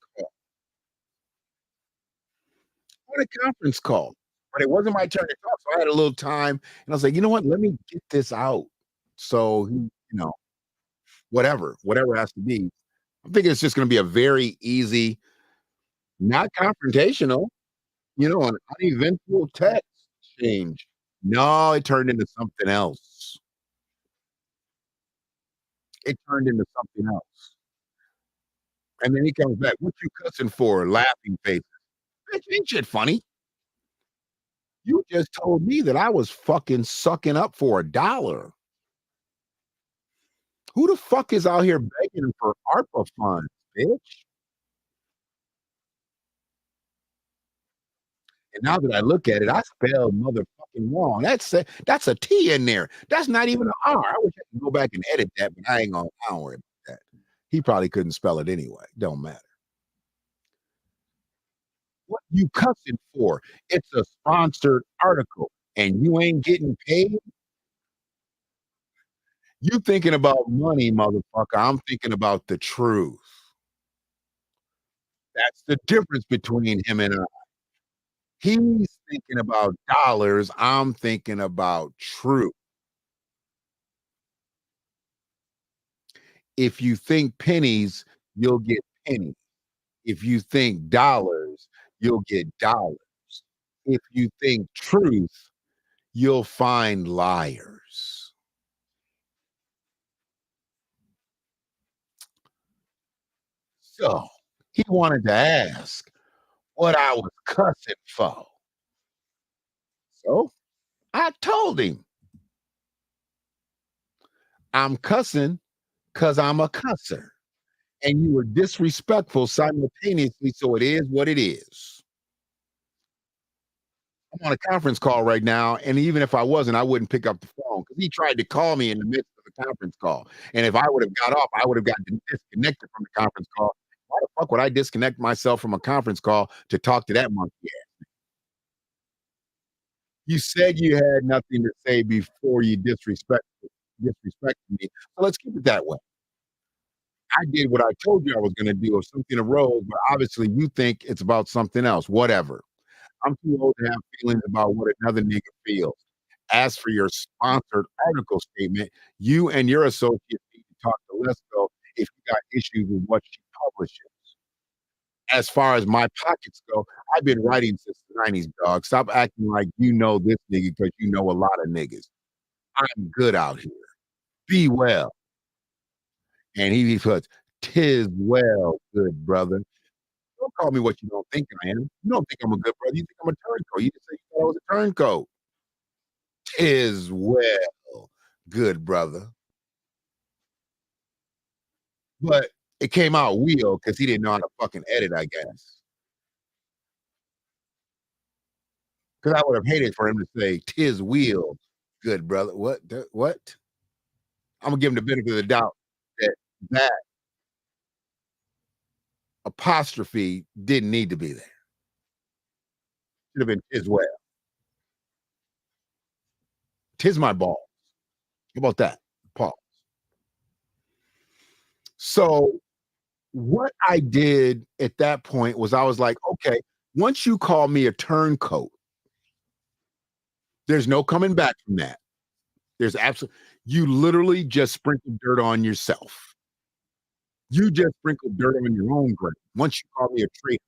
Speaker 2: call. But it wasn't my turn to talk. So I had a little time and I was like, you know what? Let me get this out. So, whatever has to be. I'm thinking it's just going to be a very easy, not confrontational, an uneventful text exchange. No, it turned into something else. It turned into something else. And then he comes back, what you cussing for? Laughing faces. Bitch, ain't shit funny. You just told me that I was fucking sucking up for a dollar. Who the fuck is out here begging for ARPA funds, bitch? And now that I look at it, I spelled motherfucking wrong. That's a T in there. That's not even an R. I wish I could go back and edit that, but I don't worry about that. He probably couldn't spell it anyway. Don't matter. What you cussing for? It's a sponsored article and you ain't getting paid. You thinking about money, motherfucker. I'm thinking about the truth. That's the difference between him and I. He's thinking about dollars. I'm thinking about truth. If you think pennies, you'll get pennies. If you think dollars, you'll get dollars. If you think truth, you'll find liars. So he wanted to ask what I was cussing for. So I told him I'm cussing because I'm a cusser. And you were disrespectful simultaneously. So it is what it is. I'm on a conference call right now. And even if I wasn't, I wouldn't pick up the phone because he tried to call me in the midst of the conference call. And if I would have got off, I would have gotten disconnected from the conference call. Why the fuck would I disconnect myself from a conference call to talk to that monkey? You said you had nothing to say before you disrespected me. So let's keep it that way. I did what I told you I was going to do if something arose, but obviously you think it's about something else. Whatever. I'm too old to have feelings about what another nigga feels. As for your sponsored article statement, you and your associate need to talk to Lesko if you got issues with what she publishes. As far as my pockets go, I've been writing since the 90s, dog. Stop acting like you know this nigga because you know a lot of niggas. I'm good out here. Be well. And he puts, "'Tis well, good brother." Don't call me what you don't think I am. You don't think I'm a good brother. You think I'm a turncoat. You just say you thought I was a turncoat. "'Tis well, good brother." But it came out wheel because he didn't know how to fucking edit, I guess. Because I would have hated for him to say, "'Tis wheel, good brother." What? I'm gonna give him the benefit of the doubt that apostrophe didn't need to be there. Should have been "'tis well." "'Tis my ball." How about that? Pause. So what I did at that point was I was like, okay, once you call me a turncoat, there's no coming back from that. There's absolutely, you literally just sprinkled dirt on yourself. You just sprinkled dirt on your own grave. Once you call me a traitor,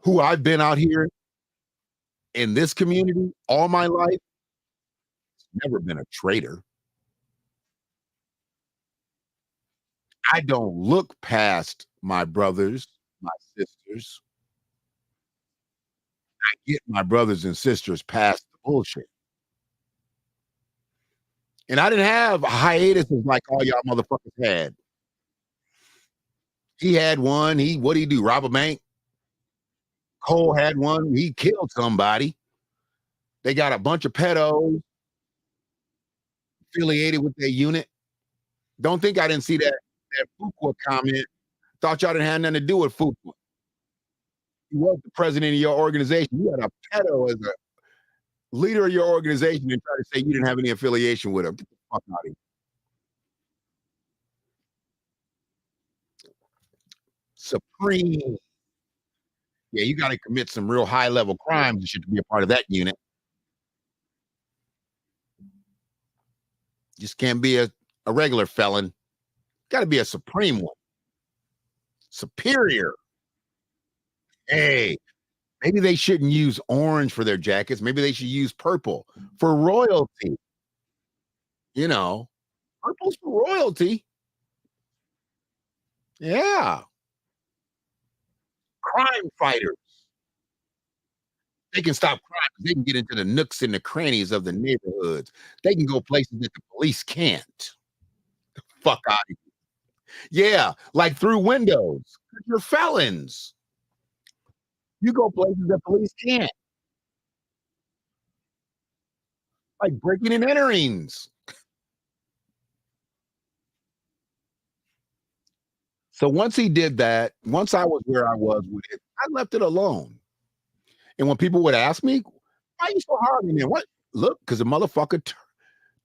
Speaker 2: who I've been out here in this community all my life, never been a traitor. I don't look past my brothers, my sisters. I get my brothers and sisters past the bullshit. And I didn't have hiatuses like all y'all motherfuckers had. He had one. What'd he do? Rob a bank? Cole had one. He killed somebody. They got a bunch of pedos affiliated with their unit. Don't think I didn't see that Fuqua comment. Thought y'all didn't have nothing to do with Fuqua. He was the president of your organization. You had a pedo as a leader of your organization and try to say you didn't have any affiliation with him. Get the fuck out of here. Supreme. Yeah, you got to commit some real high level crimes and shit to be a part of that unit. Just can't be a regular felon. Got to be a supreme one. Superior. Hey, maybe they shouldn't use orange for their jackets. Maybe they should use purple for royalty. You know, purple's for royalty. Yeah. Crime fighters. They can stop crime. They can get into the nooks and the crannies of the neighborhoods. They can go places that the police can't. Fuck out of here. Yeah, like through windows. You're felons. You go places that police can't. Like breaking and enterings. So once he did that, once I was where I was with it, I left it alone. And when people would ask me, why are you so hard on him? What? Look, because the motherfucker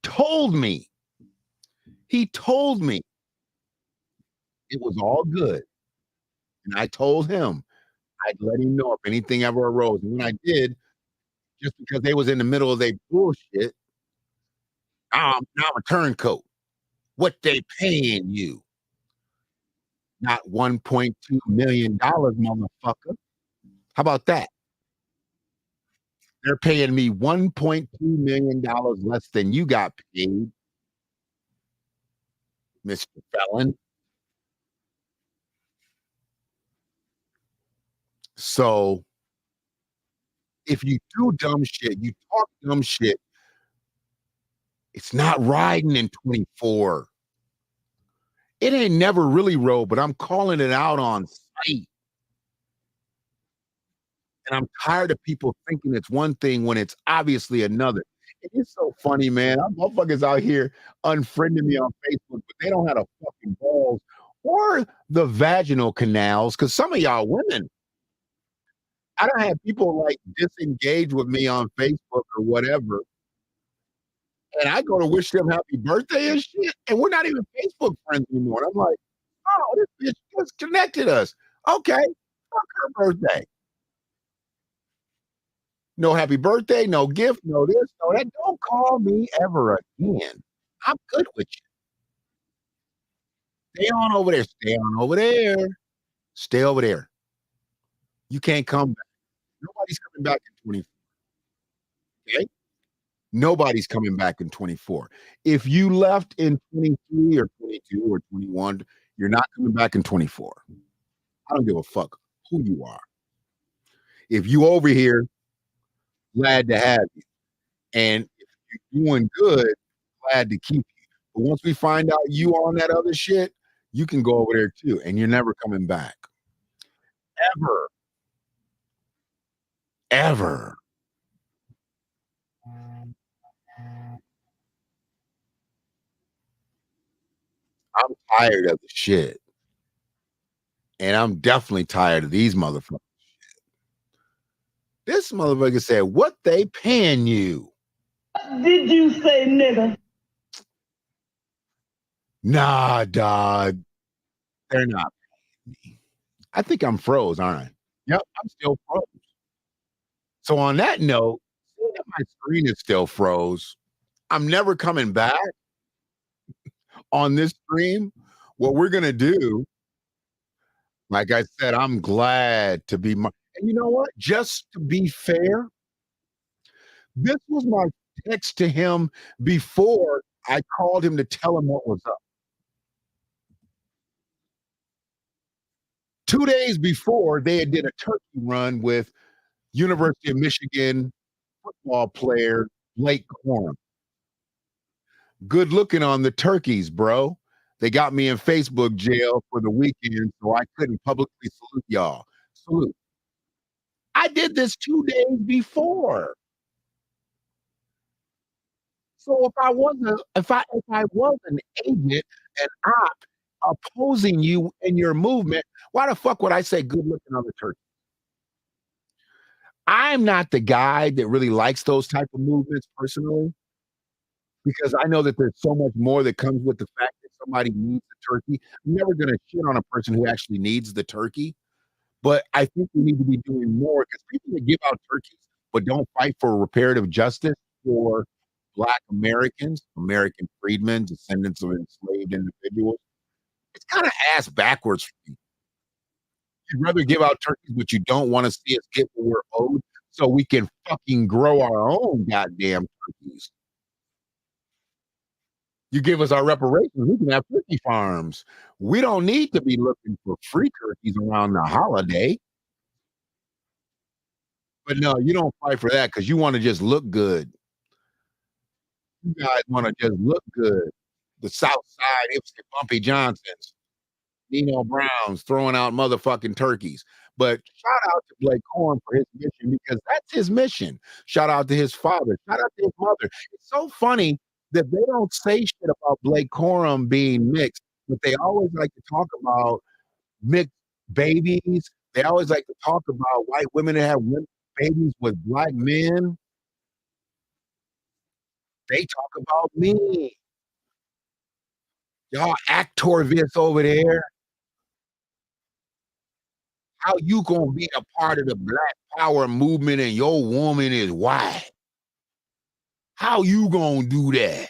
Speaker 2: told me. He told me it was all good. And I told him I'd let him know if anything ever arose. And when I did, just because they was in the middle of their bullshit, now I'm a turncoat. What they paying you? Not $1.2 million, motherfucker. How about that? They're paying me $1.2 million less than you got paid, Mr. Felon. So if you do dumb shit, you talk dumb shit, it's not riding in 24. It ain't never really rode, but I'm calling it out on sight. And I'm tired of people thinking it's one thing when it's obviously another. It's so funny, man. I'm motherfuckers out here unfriending me on Facebook, but they don't have the fucking balls or the vaginal canals. Cause some of y'all women, I don't have people like disengage with me on Facebook or whatever. And I go to wish them happy birthday and shit. And we're not even Facebook friends anymore. And I'm like, oh, this bitch just connected us. Okay, fuck her birthday. No happy birthday, no gift, no this, no that. Don't call me ever again. I'm good with you. Stay on over there. Stay on over there. Stay over there. You can't come back. Nobody's coming back in 24. Okay? Nobody's coming back in 24. If you left in 23 or 22 or 21, you're not coming back in 24. I don't give a fuck who you are. If you over here, glad to have you. And if you're doing good, glad to keep you. But once we find out you on that other shit, you can go over there too, and you're never coming back. Ever. Ever. I'm tired of the shit. And I'm definitely tired of these motherfuckers. This motherfucker said, what they paying you?
Speaker 3: Did you say nigga?
Speaker 2: Nah, dog. They're not paying me. I think I'm froze, aren't I? Yep, I'm still froze. So on that note, seeing that my screen is still froze, I'm never coming back on this stream. What we're gonna do, like I said, I'm glad to be and you know what? Just to be fair, this was my text to him before I called him to tell him what was up. 2 days before, they had did a turkey run with University of Michigan football player Blake Corum. Good looking on the turkeys, bro. They got me in Facebook jail for the weekend, so I couldn't publicly salute y'all. Salute. I did this 2 days before. So if I was an agent and op opposing you in your movement, why the fuck would I say good looking on the turkey? I'm not the guy that really likes those type of movements personally, because I know that there's so much more that comes with the fact that somebody needs the turkey. I'm never going to shit on a person who actually needs the turkey, but I think we need to be doing more because people that give out turkeys but don't fight for reparative justice for Black Americans, American freedmen, descendants of enslaved individuals, it's kind of ass backwards for me. You'd rather give out turkeys, but you don't want to see us get what we're owed so we can fucking grow our own goddamn turkeys. You give us our reparations, we can have turkey farms. We don't need to be looking for free turkeys around the holiday. But no, you don't fight for that because you want to just look good. You guys want to just look good. The South Side, Ipsy Bumpy Johnsons, Nino Browns throwing out motherfucking turkeys. But shout out to Blake Corum for his mission because that's his mission. Shout out to his father. Shout out to his mother. It's so funny that they don't say shit about Blake Corum being mixed, but they always like to talk about mixed babies. They always like to talk about white women that have babies with black men. They talk about me. Y'all actorvis over there. How you gonna be a part of the Black Power movement and your woman is white? How you gonna do that?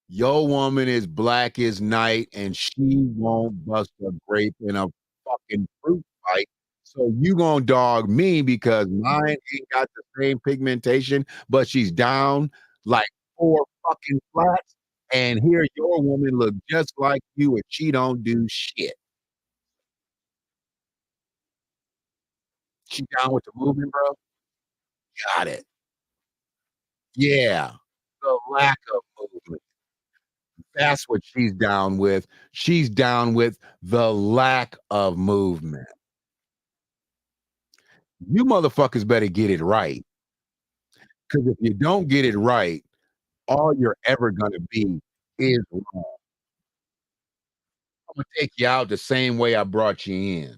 Speaker 2: Your woman is black as night and she won't bust a grape in a fucking fruit fight. So you gonna dog me because mine ain't got the same pigmentation, but she's down like 4 fucking flats. And here your woman look just like you and she don't do shit. She down with the movement, bro? Got it. Yeah. The lack of movement. That's what she's down with. She's down with the lack of movement. You motherfuckers better get it right. Because if you don't get it right, all you're ever gonna be is wrong. I'm gonna take you out the same way I brought you in.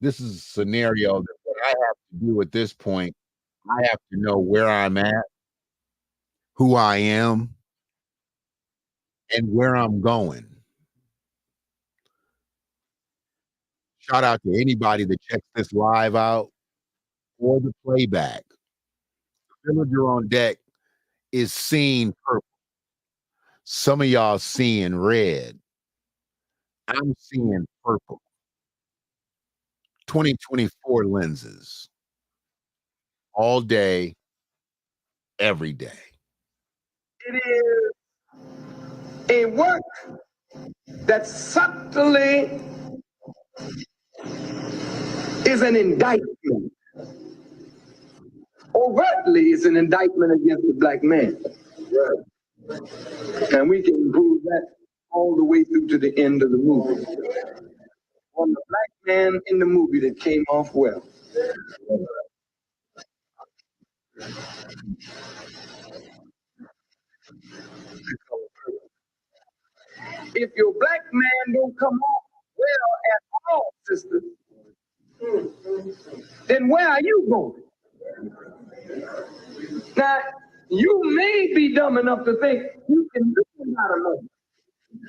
Speaker 2: This is a scenario that what I have to do at this point, I have to know where I'm at, who I am, and where I'm going. Shout out to anybody that checks this live out or the playback. The villager on deck is seeing purple. Some of y'all seeing red. I'm seeing purple. 2024 lenses. All day, every day.
Speaker 1: It is a work that subtly is an indictment. Overtly is an indictment against the black man. And we can prove that all the way through to the end of the movie. On the black man in the movie that came off well. If your black man don't come off well at all, sister, then where are you going? Now, you may be dumb enough to think you can do without a mother.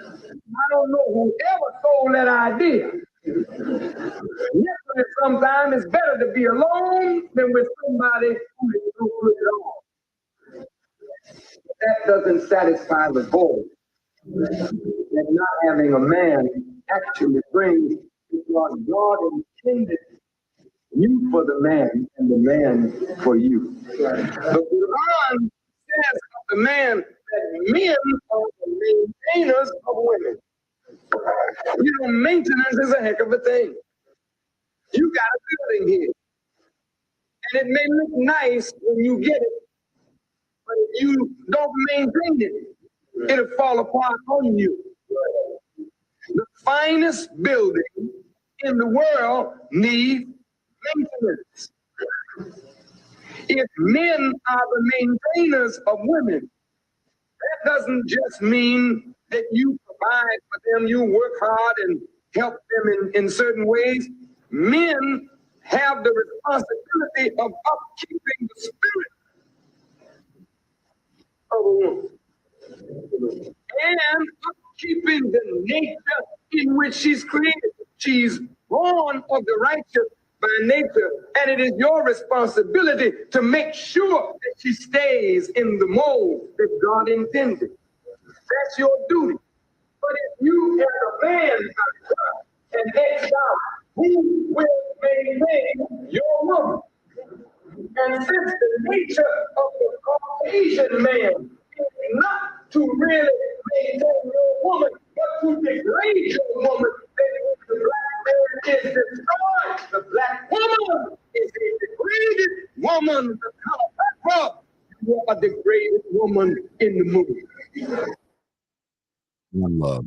Speaker 1: I don't know whoever sold that idea. Yes, sometimes it's better to be alone than with somebody who is no good at all. That doesn't satisfy the void that not having a man actually brings because God intended you for the man and the man for you. The Quran says of the man that men are the maintainers of women. You know, maintenance is a heck of a thing. You got a building here, and it may look nice when you get it, but if you don't maintain it, it'll fall apart on you. The finest building in the world needs maintenance. If men are the maintainers of women, that doesn't just mean that you provide for them, you work hard and help them in certain ways. Men have the responsibility of upkeeping the spirit of a woman and upkeeping the nature in which she's created. She's born of the righteous by nature, and it is your responsibility to make sure that she stays in the mold that God intended. That's your duty. But if you as a man and ex-God, who will maintain your woman? And since the nature of the Caucasian man is not to really maintain your woman, but to degrade your woman, then the black man is destroyed. The black woman is a degraded woman. The color back. You are a degraded woman in the movie.
Speaker 2: One love.